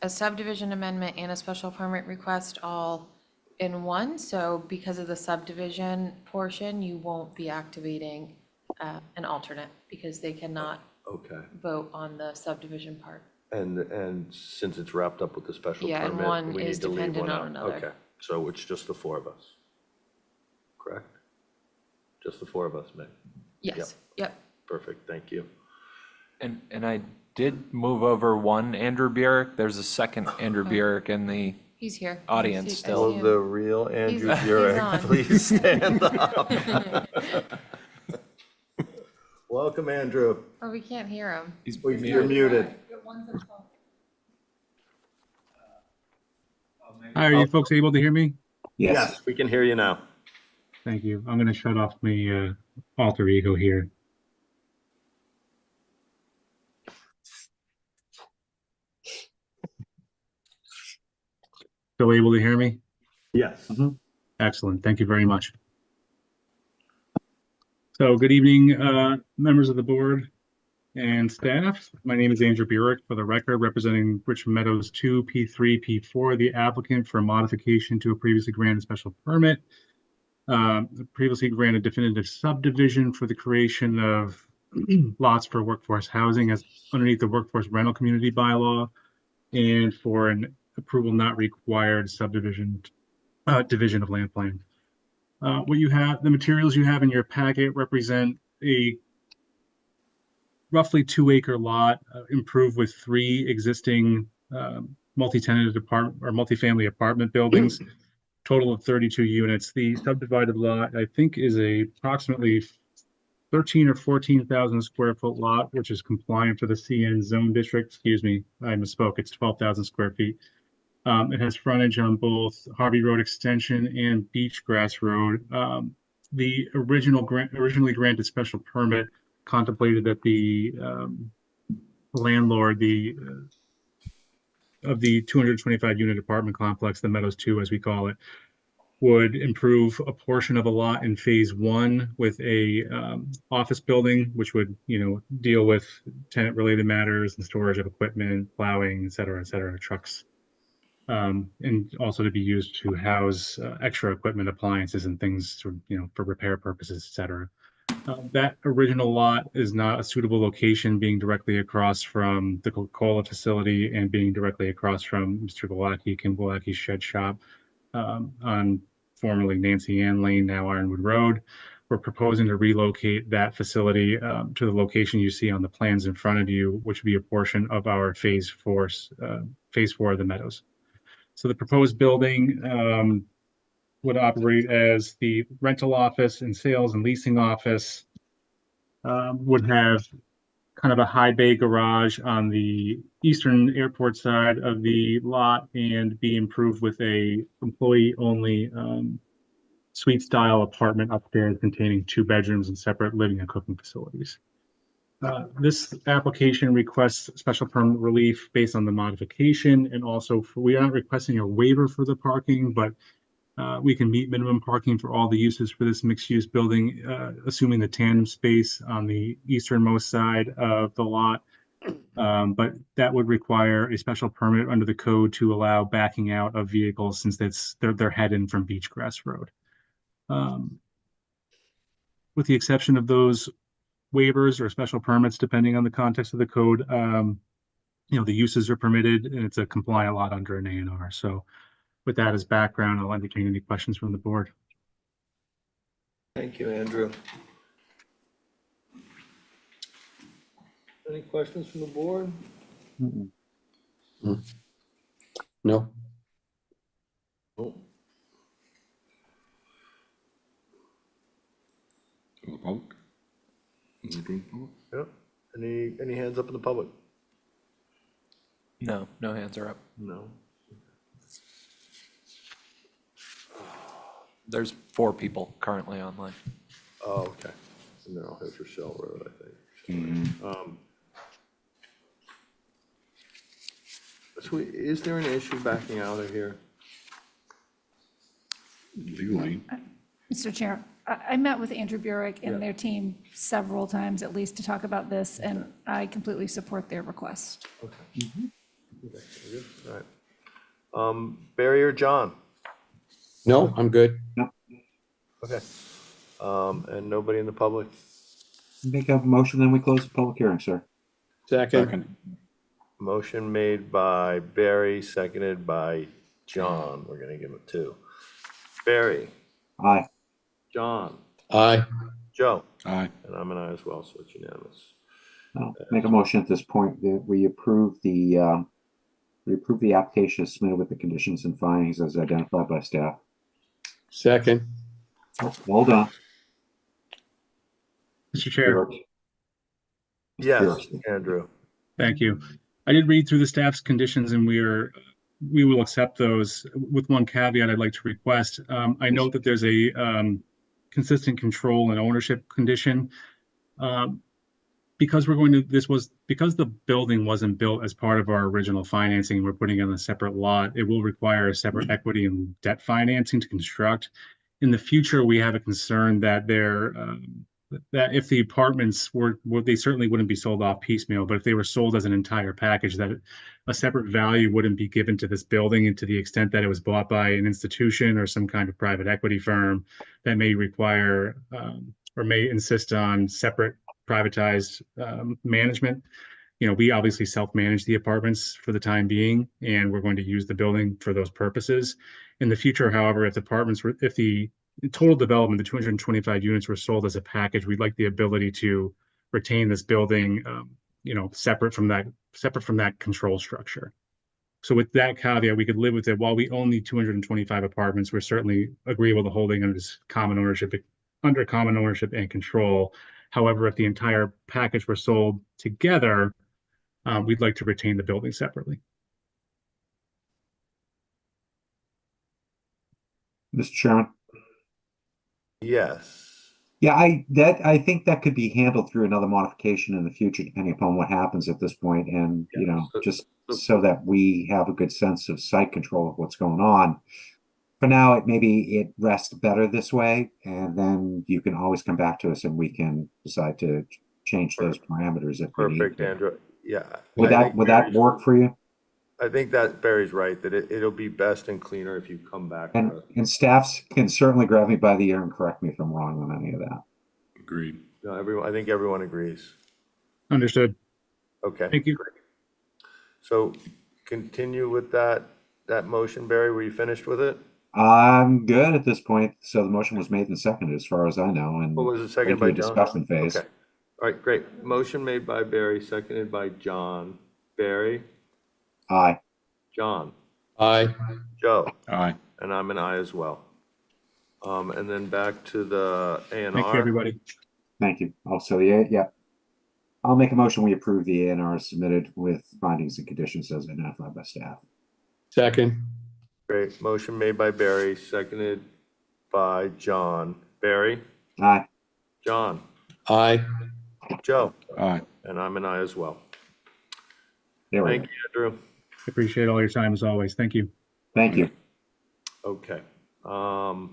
subdivision amendment and a special permit request all in one. So because of the subdivision portion, you won't be activating an alternate because they cannot Okay. vote on the subdivision part. And since it's wrapped up with the special Yeah, and permit, one we is need to leave dependent one on out. another. Okay, so it's just the 4 of us, correct? Just the 4 of us, Meg? Yes, yep. Perfect, thank you. And I did move over one Andrew Burek. There's a second Andrew Burek in the He's here. audience I see still. him. Will the real Andrew He's Burek on. please stand up? Welcome, Andrew. Or we can't hear him. You're muted. Hi, are you folks able to hear me? Yes, we can hear you now. Thank you. I'm going to shut off my alter ego here. Still able to hear me? Yes. Excellent. Thank you very much. So good evening, members of the board and staff. My name is Andrew Burek, for the record, representing Richmond Meadows 2, P3, P4, the applicant for modification to a previously granted special permit. Previously granted definitive subdivision for the creation of lots for workforce housing as underneath the workforce rental community bylaw, and for an approval not required subdivision division of land plan. What you have, the materials you have in your packet represent a roughly 2-acre lot, improved with 3 existing multi-tenanted apartment or multifamily apartment buildings, total of 32 units. The subdivided lot, I think, is a approximately 13 or 14,000 square foot lot, which is compliant for the CN zone district. Excuse me, I misspoke. It's 12,000 square feet. It has frontage on both Harvey Road Extension and Beachgrass Road. The originally granted special permit contemplated that the landlord, of the 225 unit apartment complex, the Meadows 2, as we call it, would improve a portion of a lot in phase 1 with a office building, which would, deal with tenant related matters and storage of equipment, plowing, et cetera, trucks. And also to be used to house extra equipment, appliances, and things for repair purposes, et cetera. That original lot is not a suitable location, being directly across from the Coca-Cola facility and being directly across from Mr. Galacki, Kim Galacki's shed shop on formerly Nancy Ann Lane, now Ironwood Road. We're proposing to relocate that facility to the location you see on the plans in front of you, which would be a portion of our phase 4 of the Meadows. So the proposed building would operate as the rental office and sales and leasing office, would have kind of a high bay garage on the eastern airport side of the lot and be improved with a employee only suite style apartment upstairs containing 2 bedrooms and separate living and cooking facilities. This application requests special permit relief based on the modification, and also we are not requesting a waiver for the parking, but we can meet minimum parking for all the uses for this mixed-use building, assuming the tandem space on the easternmost side of the lot. But that would require a special permit under the code to allow backing out of vehicles, since they're heading from Beachgrass Road. With the exception of those waivers or special permits, depending on the context of the code, the uses are permitted and it's a compliant lot under an A&R. So with that as background, I'll entertain any questions from the board. Thank you, Andrew. Any questions from the board? No. Oh. Yep. Any hands up in the public? No hands are up. No. There's 4 people currently online. Oh, okay. And then I'll hit for Shell Road, I think. So is there an issue backing out of here? Legally. Mr. Chair, I met with Andrew Burek and their team several times at least to talk about this, and I completely support their request. Okay. Okay, very good. All right. Barry or John? No, I'm good. Okay. And nobody in the public? Make a motion, then we close the public hearing, sir. Second. Motion made by Barry, seconded by John. We're gonna give it 2. Barry? Aye. John? Aye. Joe? Aye. And I'm an aye as well, so it's unanimous. I'll make a motion at this point that we approve the application submitted with the conditions and findings as identified by staff. Second. Well done. Mr. Chair. Yes, Andrew. Thank you. I did read through the staff's conditions, and we will accept those with one caveat I'd like to request. I know that there's a consistent control and ownership condition. Because because the building wasn't built as part of our original financing, we're putting in a separate lot, it will require a separate equity and debt financing to construct. In the future, we have a concern that that if the apartments they certainly wouldn't be sold off piecemeal, but if they were sold as an entire package, that a separate value wouldn't be given to this building, and to the extent that it was bought by an institution or some kind of private equity firm that may require or may insist on separate privatized management. We obviously self-manage the apartments for the time being, and we're going to use the building for those purposes. In the future, however, if the total development, the 225 units were sold as a package, we'd like the ability to retain this building, separate from that control structure. So with that caveat, we could live with it. While we own the 225 apartments, we're certainly agreeable to holding under common ownership and control. However, if the entire package were sold together, we'd like to retain the building separately. Mr. Chairman? Yes. Yeah, I think that could be handled through another modification in the future, depending upon what happens at this point, and just so that we have a good sense of site control of what's going on. For now, maybe it rests better this way, and then you can always come back to us and we can decide to change those parameters if we need to. Perfect, Andrew. Yeah. Would that work for you? I think that Barry's right, that it'll be best and cleaner if you come back. And staffs can certainly grab me by the ear and correct me if I'm wrong on any of that. Agreed. No, I think everyone agrees. Understood. Okay. Thank you. Great. So continue with that motion, Barry. Were you finished with it? I'm good at this point. So the motion was made and seconded as far as I know. And What was it, seconded by John? Discussion phase. Okay. All right, great. Motion made by Barry, seconded by John. Barry? Aye. John? Aye. Joe? Aye. And I'm an aye as well. And then back to the A&R. Thank you, everybody. Thank you. Also, I'll make a motion. We approve the A&R submitted with findings and conditions as identified by staff. Second. Great. Motion made by Barry, seconded by John. Barry? Aye. John? Aye. Joe? Aye. And I'm an aye as well. There we Thank go. you, Andrew. Appreciate all your time as always. Thank you. Thank you. Okay. And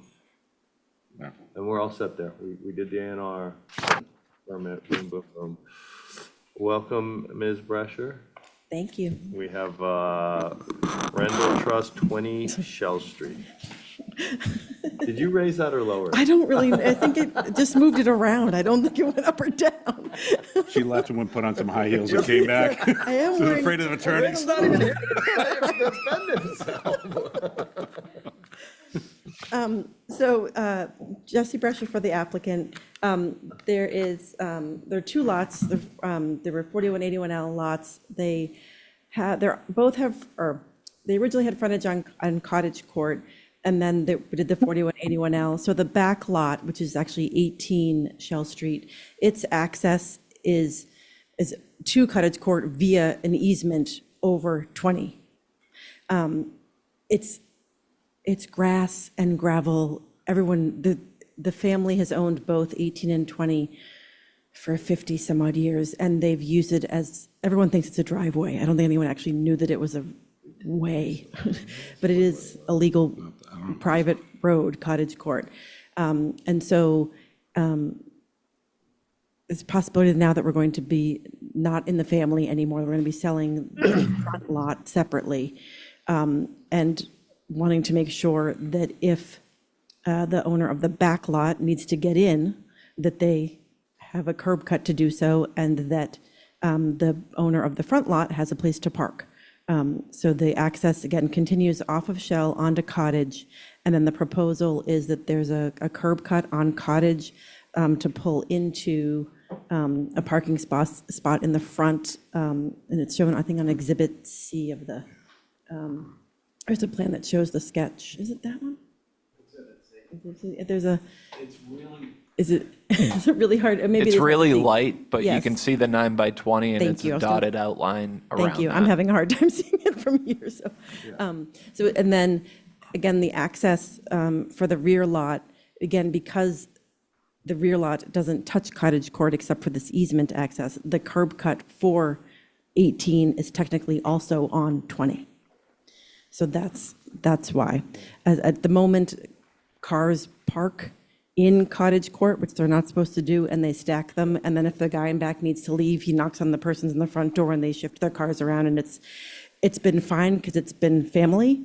we're all set there. We did the A&R permit. Boom, boom, boom. Welcome, Ms. Brescher. Thank you. We have Rendell Trust, 20 Shell Street. Did you raise that or lower? I don't really, I think it just moved it around. I don't think it went up or down. She left and went put on some high heels and came back. I am She was wearing- afraid of attorneys. Not even here to defend himself. So Jesse Brescher for the applicant. There are two lots. There were 4181L lots. They originally had frontage on Cottage Court, and then they did the 4181L. So the back lot, which is actually 18 Shell Street, its access is to Cottage Court via an easement over 20. It's grass and gravel. Everyone, the family has owned both 18 and 20 for 50 some odd years, and they've used it as, everyone thinks it's a driveway. I don't think anyone actually knew that it was a way, but it is a legal private road, Cottage Court. And so it's a possibility now that we're going to be not in the family anymore. We're going to be selling the front lot separately. And wanting to make sure that if the owner of the back lot needs to get in, that they have a curb cut to do so, and that the owner of the front lot has a place to park. So the access, again, continues off of Shell onto Cottage, and then the proposal is that there's a curb cut on Cottage to pull into a parking spot in the front, and it's shown, I think, on Exhibit C of the, there's a plan that shows the sketch. Is it that one? There's a. It's really. Is it really hard? Maybe It's hard to really see. light, but you Yes. can see the 9x20 and Thank it's you. I a was gonna- dotted outline around Thank you. I'm that. having a hard time seeing it from here, so. And then, again, the access for the rear lot, again, because the rear lot doesn't touch Cottage Court except for this easement access. The curb cut for 18 is technically also on 20. So that's why. At the moment, cars park in Cottage Court, which they're not supposed to do, and they stack them. And then if the guy in back needs to leave, he knocks on the person's in the front door and they shift their cars around. And it's been fine because it's been family,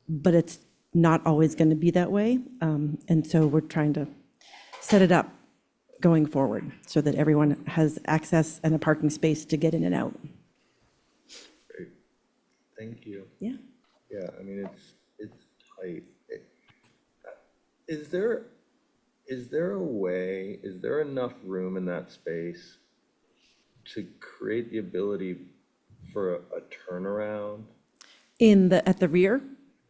but it's not always going to be that way. And so we're trying to set it up going forward so that everyone has access and a parking space to get in and out. Great. Thank you. Yeah. Yeah, I mean, it's tight. Is there a way, is there enough room in that space to create the ability for a turnaround? At the rear?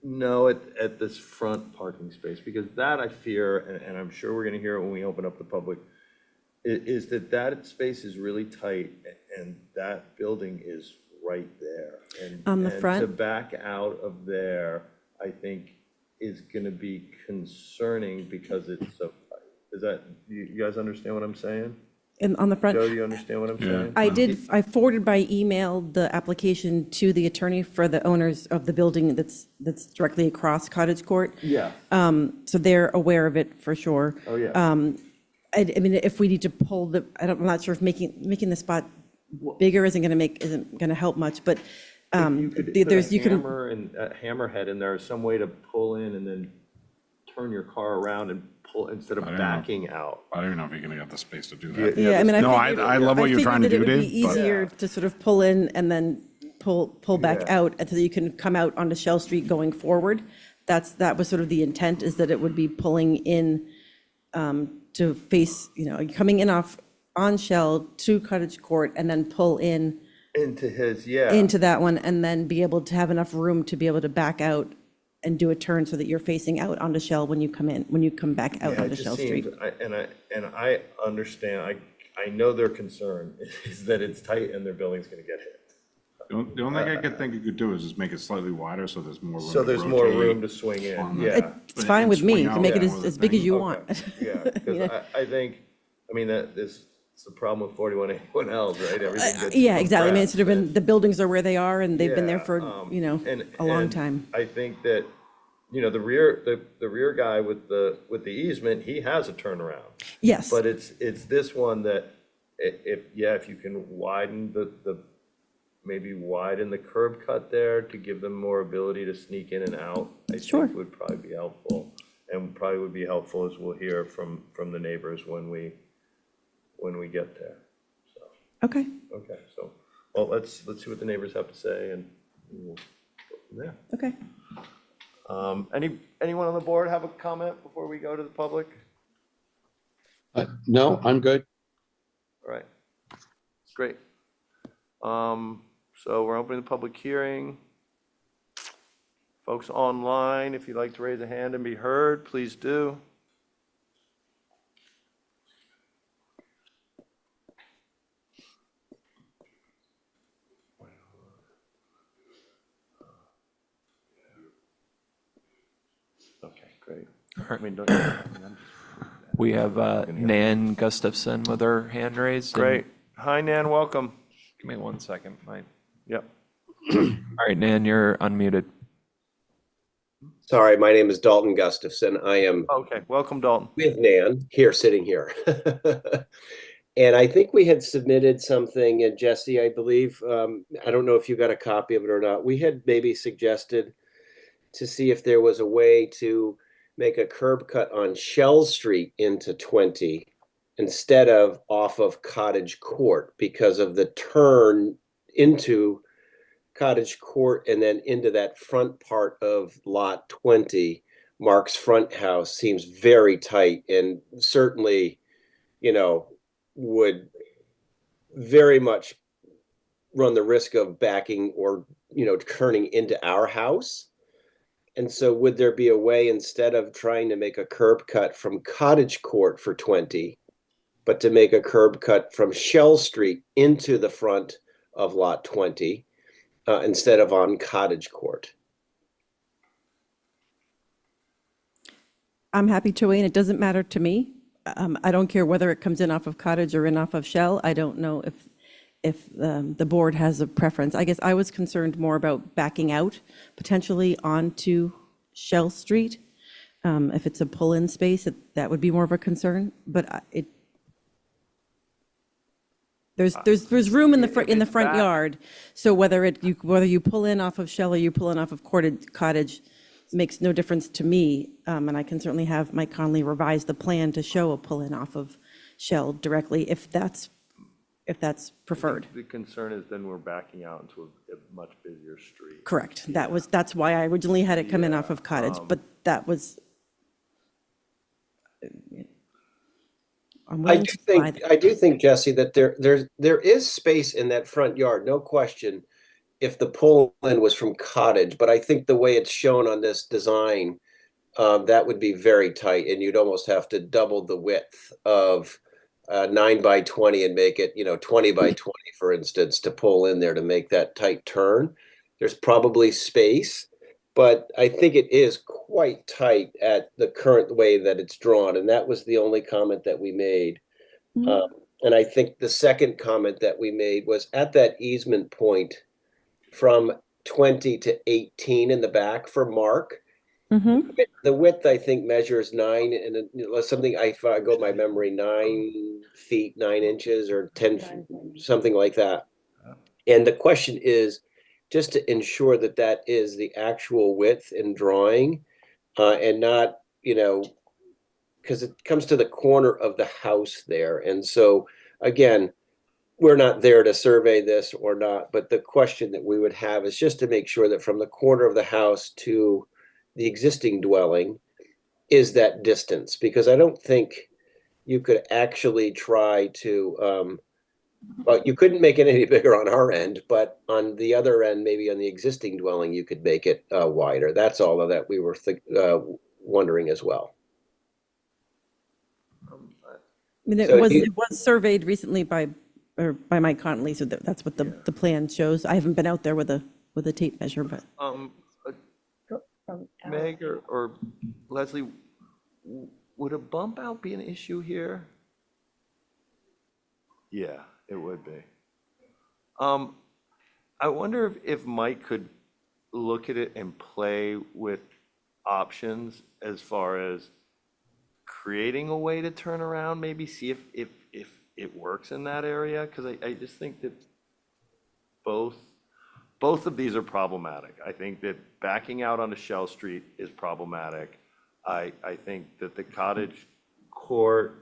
No, at this front parking space, because that I fear, and I'm sure we're gonna hear it when we open up the public, is that space is really tight and that building is right there. And On the front? to back out of there, I think is gonna be concerning because it's so tight. Is that, you guys understand what I'm saying? And on the front? Joe, do you understand what I'm saying? I forwarded by email the application to the attorney for the owners of the building that's directly across Cottage Court. Yeah. So they're aware of it for sure. Oh, yeah. I mean, if we need to pull I'm not sure if making the spot bigger isn't gonna help much, but You could put there's, a you can, hammer and a hammerhead in there, some way to pull in and then turn your car around and pull instead of backing out. I don't even know if you're gonna get the space to do that. yeah, I mean, No, I love what you're trying to do, I figured that it would Dave, be but- easier to sort of pull in and then pull back out until you can come out onto Shell Street going forward. That was sort of the intent, is that it would be pulling in to face, coming in on Shell to Cottage Court and then pull in Into his, yeah. into that one and then be able to have enough room to be able to back out and do a turn so that you're facing out onto Shell when you come back out Yeah, it onto just Shell seems- Street. I understand, I know their concern is that it's tight and their building's gonna get hit. The only thing I could think you could do is just make it slightly wider so there's more room So to there's more rotate room to swing in, on the- yeah. It's fine with me. You can make it swing out as big as you want. Yeah, because I think, it's the problem with 4181Ls, right? Everything gets Yeah, exactly. I mean, it's compressed. sort of the buildings are where they are and they've been there Yeah, for, a long and time. I think that, the rear guy with the easement, he has a turnaround. Yes. But it's this one that if you can widen maybe widen the curb cut there to give them more ability to sneak in and out, I think would probably be helpful. And probably would be helpful, as we'll hear from the neighbors when we get there. So, Okay. so, well, let's see what the neighbors have to say and we'll go from there. Okay. Anyone on the board have a comment before we go to the public? No, I'm good. All right, great. So we're opening the public hearing. Folks online, if you'd like to raise a hand and be heard, please do. Okay, great. I mean, We have Nan Gustafson with her hand raised. and- Great. Hi, Nan, welcome. Give me 1 second. Yep. All right, Nan, you're unmuted. Sorry, my name is Dalton Gustafson. I am Okay, welcome, Dalton. with Nan, sitting here. And I think we had submitted something, and Jesse, I believe, I don't know if you got a copy of it or not. We had maybe suggested to see if there was a way to make a curb cut on Shell Street into 20 instead of off of Cottage Court because of the turn into Cottage Court and then into that front part of lot 20. Mark's front house seems very tight and certainly, would very much run the risk of backing or, turning into our house. And so would there be a way, instead of trying to make a curb cut from Cottage Court for 20, but to make a curb cut from Shell Street into the front of lot 20 instead of on Cottage Court? I'm happy to, Wayne. It doesn't matter to me. I don't care whether it comes in off of Cottage or in off of Shell. I don't know if the board has a preference. I guess I was concerned more about backing out potentially onto Shell Street. If it's a pull-in space, that would be more of a concern, but there's room in the front yard. So whether you pull in off of Shell or you pull in off of Cottage makes no difference to me. And I can certainly have Mike Conley revise the plan to show a pull-in off of Shell directly if that's preferred. The concern is then we're backing out into a much busier street. Correct. That's why I originally had it come in off of Cottage, but that was. I'm willing to buy that. I do think, Jesse, that there is space in that front yard, no question, if the pull-in was from Cottage, but I think the way it's shown on this design, that would be very tight, and you'd almost have to double the width of 9 by 20 and make it, 20 by 20, for instance, to pull in there to make that tight turn. There's probably space, but I think it is quite tight at the current way that it's drawn, and that was the only comment that we made. And I think the second comment that we made was at that easement point from 20 to 18 in the back for Mark. The width, I think, measures 9 and something, if I go by memory, 9 feet, 9 inches or 10, something like that. And the question is just to ensure that that is the actual width in drawing and not, because it comes to the corner of the house there. And so, again, we're not there to survey this or not, but the question that we would have is just to make sure that from the corner of the house to the existing dwelling is that distance, because I don't think you could actually try to, well, you couldn't make it any bigger on our end, but on the other end, maybe on the existing dwelling, you could make it wider. That's all of that we were wondering as well. I mean, it was surveyed recently by Mike Conley, so that's what the plan shows. I haven't been out there with a tape measure, but. Meg or Leslie, would a bump out be an issue here? Yeah, it would be. I wonder if Mike could look at it and play with options as far as creating a way to turn around, maybe see if it works in that area, because I just think that both of these are problematic. I think that backing out onto Shell Street is problematic. I think that the cottage court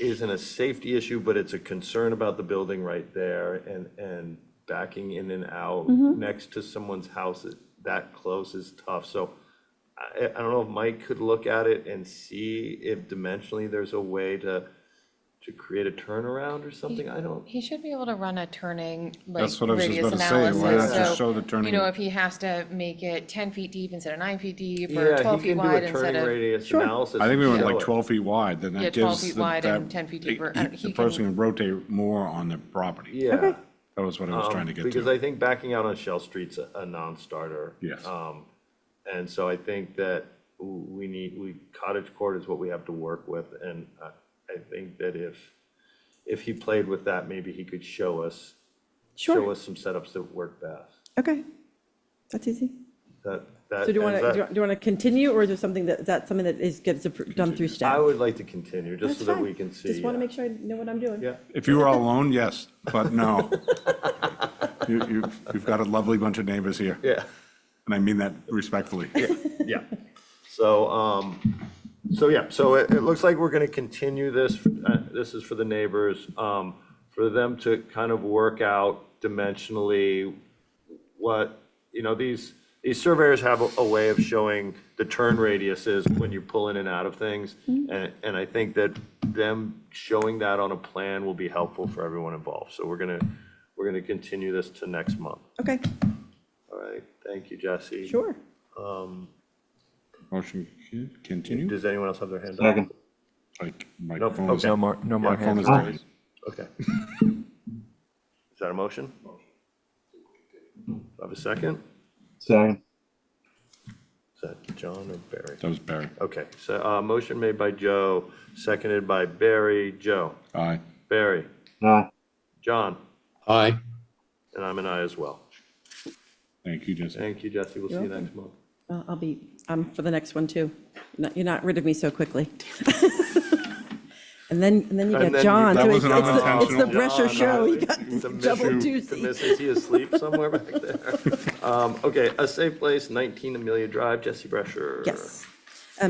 isn't a safety issue, but it's a concern about the building right there, and backing in and out next to someone's house that close is tough. So I don't know if Mike could look at it and see if dimensionally there's a way to create a turnaround or something. He should be able to run a turning, like, That's what I was just radius about to say. Why not analysis. just So, show the turning? if he has to make it 10 feet deep instead of 9 feet deep, or 12 feet wide Yeah, he can do a instead turning of. radius analysis. I think we and went show like it. 12 feet wide, then Yeah, that 12 gives feet the- wide and that- 10 feet deeper. the person can rotate more on the property. Yeah. Okay. That was what I was trying to get Because to. I think backing out on Shell Street's a non-starter. Yes. And so I think that cottage court is what we have to work with, and I think that if he played with that, maybe he could show us some setups that work best. Okay, that's easy. That So do you want to continue, or is there something gets done through staff? I would like to continue, just That's so that fine. we can see. Just want to make sure I know what I'm doing. Yeah. If you were all alone, yes, but no. You've got a lovely bunch of neighbors here. Yeah. And I mean that respectfully. Yeah. So it looks like we're gonna continue this. This is for the neighbors, for them to kind of work out dimensionally what, these surveyors have a way of showing the turn radiuses when you pull in and out of things. And I think that them showing that on a plan will be helpful for everyone involved. So we're gonna continue this to next month. Okay, All right, thank you, Jesse. sure. Motion continue? Does anyone else have their hand up? Second. Like Nope, microphone. okay. No more Yeah, hands is on. raised. Okay. Is that a motion? Do I have a second? Second. Is that John or Barry? That was Barry. Okay, so, motion made by Joe, seconded by Barry. Joe? Aye. Barry? Aye. John? Aye. And I'm an aye as well. Thank you, Jesse. Thank you, Jesse. We'll see You're you welcome. next month. I'll be, for the next one too. You're not rid of me so quickly. And then you And got then John. That so wasn't it's the unintentional. Brescher show. You got To double miss, Tuesday. is he asleep somewhere back there? Okay, A Safe Place, 19 Amelia Drive, Jesse Brescher. Yes.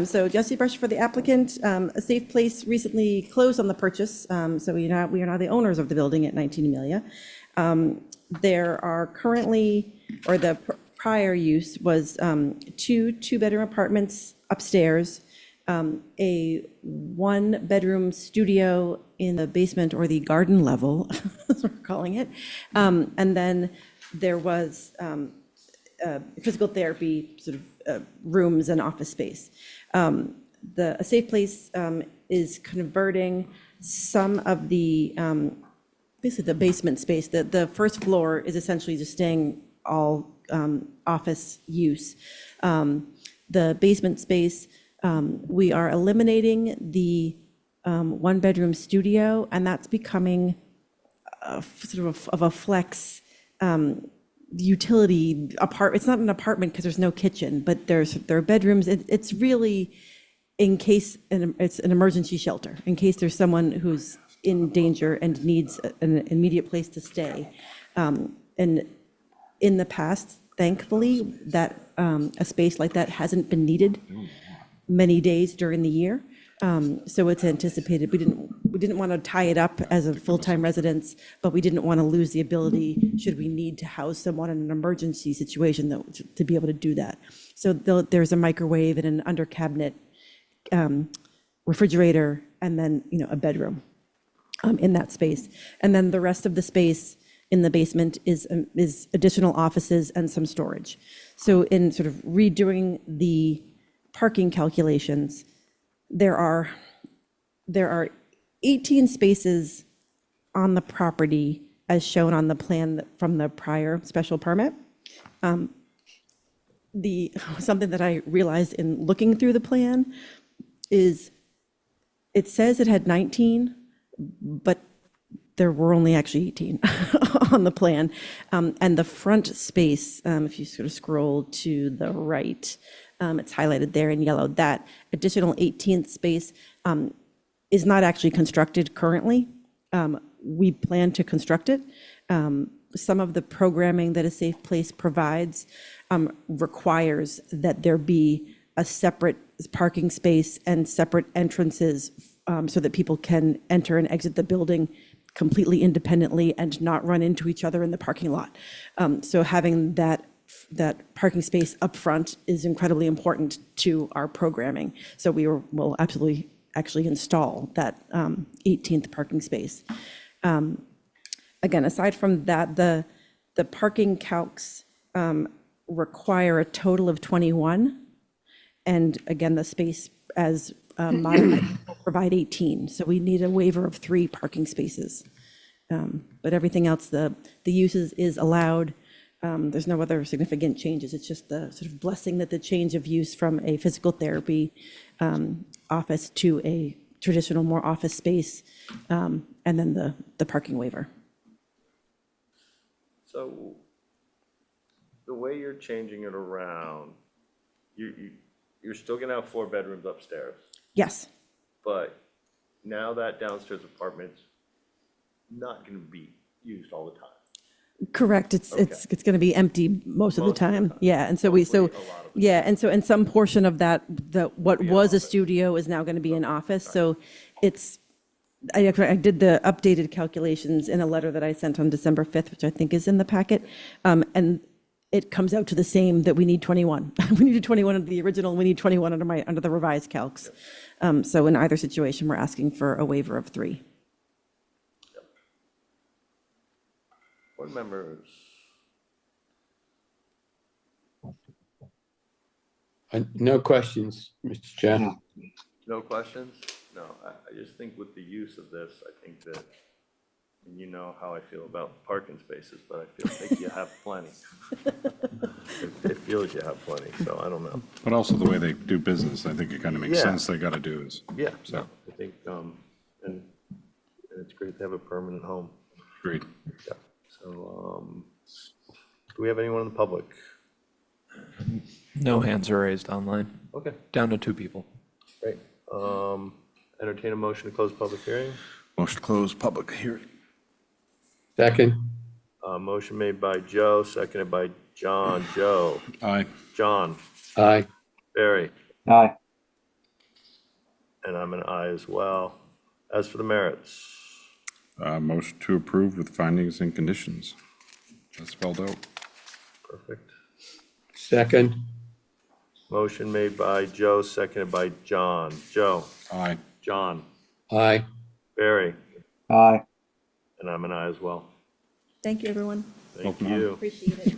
So Jesse Brush for the applicant. A Safe Place recently closed on the purchase, so we are now the owners of the building at 19 Amelia. There are currently, or the prior use was two-bedroom apartments upstairs, a one-bedroom studio in the basement or the garden level, as we're calling it. And then there was physical therapy sort of rooms and office space. A Safe Place is converting some of the, basically the basement space. The first floor is essentially just staying all office use. The basement space, we are eliminating the one-bedroom studio, and that's becoming sort of a flex utility apart. It's not an apartment because there's no kitchen, but there are bedrooms. It's really in case it's an emergency shelter in case there's someone who's in danger and needs an immediate place to stay. And in the past, thankfully, that a space like that hasn't been needed many days during the year. So it's anticipated. We didn't want to tie it up as a full-time residence, but we didn't want to lose the ability, should we need to house someone in an emergency situation, to be able to do that. So there's a microwave and an under cabinet refrigerator, and then a bedroom in that space. And then the rest of the space in the basement is additional offices and some storage. So in sort of redoing the parking calculations, there are 18 spaces on the property as shown on the plan from the prior special permit. Something that I realized in looking through the plan is it says it had 19, but there were only actually 18 on the plan. And the front space, if you sort of scroll to the right, it's highlighted there in yellow. That additional 18th space is not actually constructed currently. We plan to construct it. Some of the programming that A Safe Place provides requires that there be a separate parking space and separate entrances so that people can enter and exit the building completely independently and not run into each other in the parking lot. So having that parking space up front is incredibly important to our programming. So will absolutely actually install that 18th parking space. Again, aside from that, the parking calcs require a total of 21. And again, the space as modified will provide 18. So we need a waiver of 3 parking spaces. But everything else, the uses is allowed. There's no other significant changes. It's just the sort of blessing that the change of use from a physical therapy office to a traditional more office space, and then the parking waiver. So the way you're changing it around, you're still gonna have 4 bedrooms upstairs, Yes, but now that downstairs apartment's not gonna be used all the time. correct. It's going to be empty most of the time. Yeah, and so and some portion of that, what was a studio is now going to be an office. So I did the updated calculations in a letter that I sent on December 5th, which I think is in the packet. And it comes out to the same, that we need 21. We needed 21 under the original, we need 21 under the revised calcs. So in either situation, we're asking for a waiver of 3. Board members? No questions, Mr. Chair. No questions? No, I just think with the use of this, I think that, You know how I feel about parking spaces, but I feel like you have plenty. It feels you have plenty, so I don't know. But also the way they do business, I think it kind of makes Yeah. sense. They got to do this. Yeah, So, no, I think, and it's great to have a permanent home. agreed. Yeah. So, do we have anyone in the public? No hands are raised online. Okay, Down to 2 people. great. Entertain a motion to close public hearing. Motion to close public hearing. Second. Motion made by Joe, seconded by John. Joe, Aye. John, Aye. Barry, Aye. and I'm an aye as well. As for the merits, Motion to approve with findings and conditions. That's spelled out. perfect. Second. Motion made by Joe, seconded by John. Joe, Aye. John, Aye. Barry, Aye. and I'm an aye as well. Thank you, everyone. Thank Welcome on. you. Appreciate it.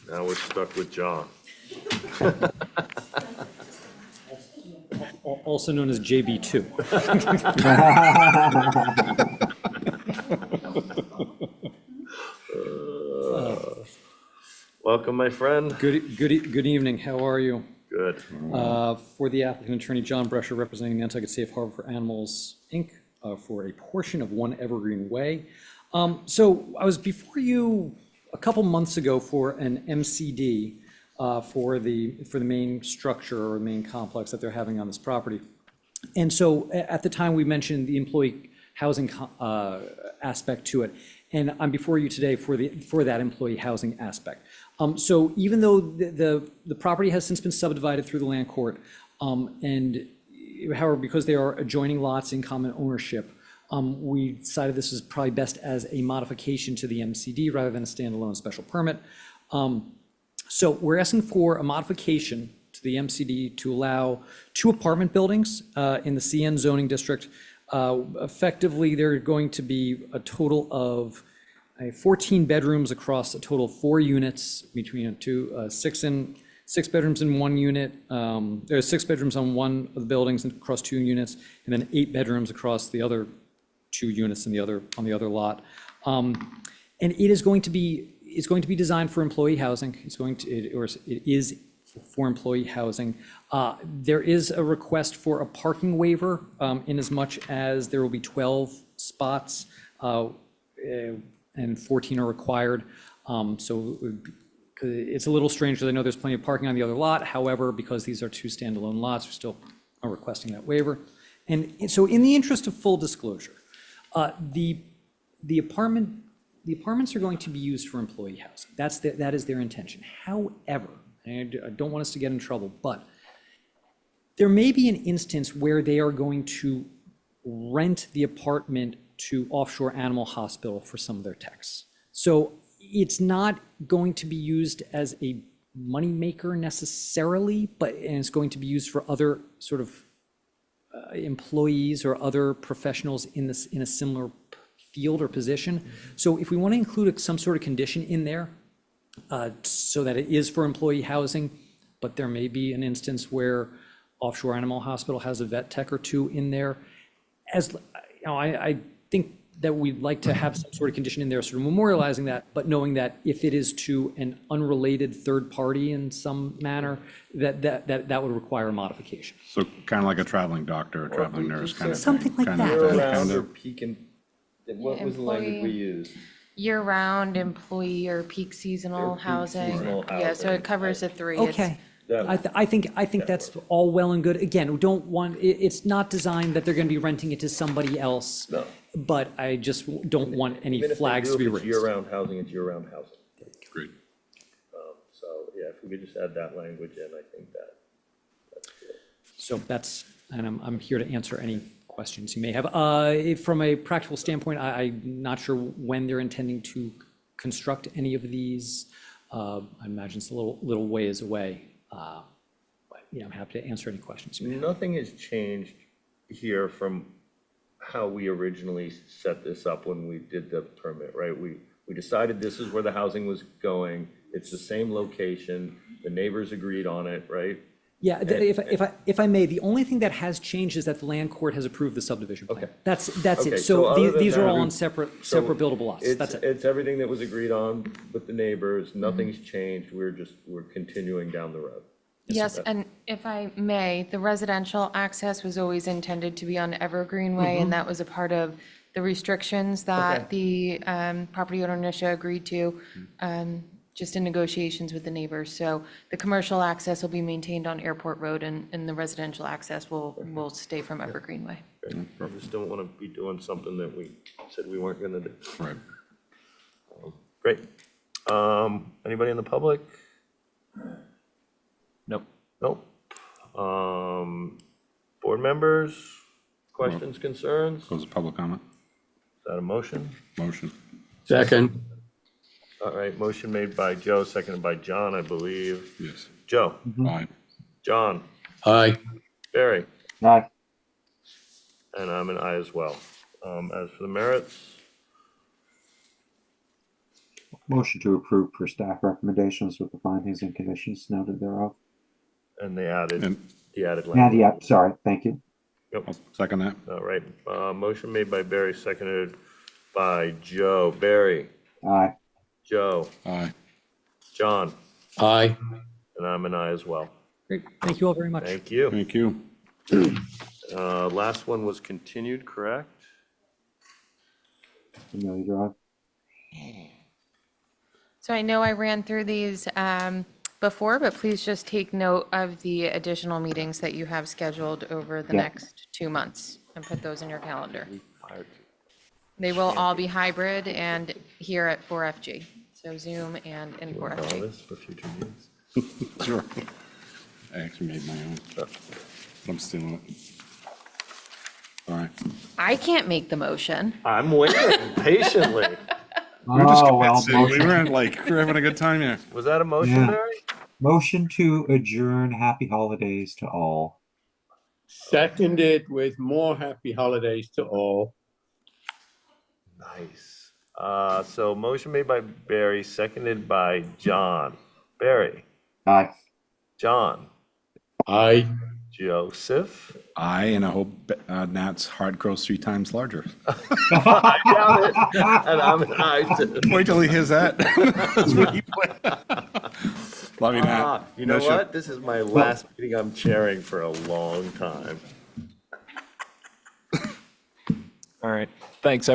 Now we're stuck with John. Also known as JB2. Welcome, my friend. Good evening. How are you? Good. For the applicant, attorney John Brescher, representing Nantucket Safe Harbor for Animals, Inc., for a portion of 1 Evergreen Way. So I was before you a couple months ago for an MCD for the main structure or main complex that they're having on this property. And so at the time, we mentioned the employee housing aspect to it. And I'm before you today for that employee housing aspect. So even though the property has since been subdivided through the land court, and however, because they are adjoining lots in common ownership, we decided this is probably best as a modification to the MCD rather than a standalone special permit. So we're asking for a modification to the MCD to allow 2 apartment buildings in the CN zoning district. Effectively, there are going to be a total of 14 bedrooms across a total of 4 units between 6 bedrooms in 1 unit. There are 6 bedrooms on one of the buildings and across 2 units, and then 8 bedrooms across the other 2 units on the other lot. And it is going to be designed for employee housing. It is for employee housing. There is a request for a parking waiver in as much as there will be 12 spots and 14 are required. So it's a little strange because I know there's plenty of parking on the other lot. However, because these are 2 standalone lots, we're still requesting that waiver. And so in the interest of full disclosure, the apartments are going to be used for employee housing. That is their intention. However, and I don't want us to get in trouble, but there may be an instance where they are going to rent the apartment to Offshore Animal Hospital for some of their techs. So it's not going to be used as a moneymaker necessarily, and it's going to be used for other sort of employees or other professionals in a similar field or position. So if we want to include some sort of condition in there so that it is for employee housing, but there may be an instance where Offshore Animal Hospital has a vet tech or 2 in there. As you know, I think that we'd like to have some sort of condition in there, sort of memorializing that, but knowing that if it is to an unrelated third party in some manner, that would require a modification. So kind of like a traveling doctor, a traveling nurse kind of thing. Something like kind of that. Year-round or of- peak and, what was the language we used? Year-round employee or peak seasonal peak housing. seasonal Yeah, so housing. it covers the 3. It's- Okay. I think that's all well and good. Again, we don't want, it's not designed that they're going to be renting it to somebody else. No. But I just don't want any Even if they flags do, to be if it's raised. year-round housing, it's year-round housing. Agreed. So, yeah, if we could just add that language in, I think that's good. So and I'm here to answer any questions you may have. From a practical standpoint, I'm not sure when they're intending to construct any of these. I imagine it's a little ways away. But I'm happy to answer any questions you may have. Nothing has changed here from how we originally set this up when we did the permit, right? We decided this is where the housing was going. It's the same location. The neighbors agreed on it, right? Yeah, if I may, the only thing that has changed is that the land court has approved the subdivision plan. Okay. That's Okay, it. so So other than these are that- all on separate buildable lots. That's it. It's everything that was agreed on with the neighbors, nothing's changed, we're continuing down the road. Yes, and if I may, the residential access was always intended to be on Evergreen Way, and that was a part of the restrictions that the property owner Nisha agreed to, just in negotiations with the neighbors. So the commercial access will be maintained on Airport Road, and the residential access will stay from Evergreen Way. I just don't want to be doing something that we said we weren't gonna do. Right. Great. Anybody in the public? Nope. Nope. Board members, questions, concerns? Is Close the public comment. that a motion? Motion. Second. All right, motion made by Joe, seconded by John, I believe. Yes. Joe? Aye. John? Aye. Barry? Aye. And I'm an aye as well. As for the merits, Motion to approve per staff recommendations with the findings and conditions noted thereof. and they added, And the added Yeah, language. yeah, sorry, thank you. Yep. second that. All right, motion made by Barry, seconded by Joe. Barry? Aye. Joe? Aye. John? Aye. And I'm an aye as well. Great. Thank you all very much. Thank you. Thank you. Last one was continued, correct? Amelia Drive. So I know I ran through these before, but please just take note of the additional meetings that you have scheduled over the Yeah. next 2 months and put those in your calendar. They will all be hybrid and here at 4FG, so Zoom and in All 4FG. this for future meetings. Sure. I actually made my own. But I'm stealing it. All right. I can't make the motion. I'm waiting patiently. We were just Oh, well, convincing. We motion- weren't like, we're having a good time here. Was that a motion, Yeah. Barry? Motion to adjourn. Happy holidays to all. Seconded with more happy holidays to all. Nice. So motion made by Barry, seconded by John. Barry? Aye. John? Aye. Joseph? I, and I hope Nat's heart grows 3 times larger. I doubt it. And I'm an aye too. Wait till he hears that. That's what he Love you, Nat. You know Miss ya. what? This is my last meeting I'm chairing for a long time. All right. Thanks,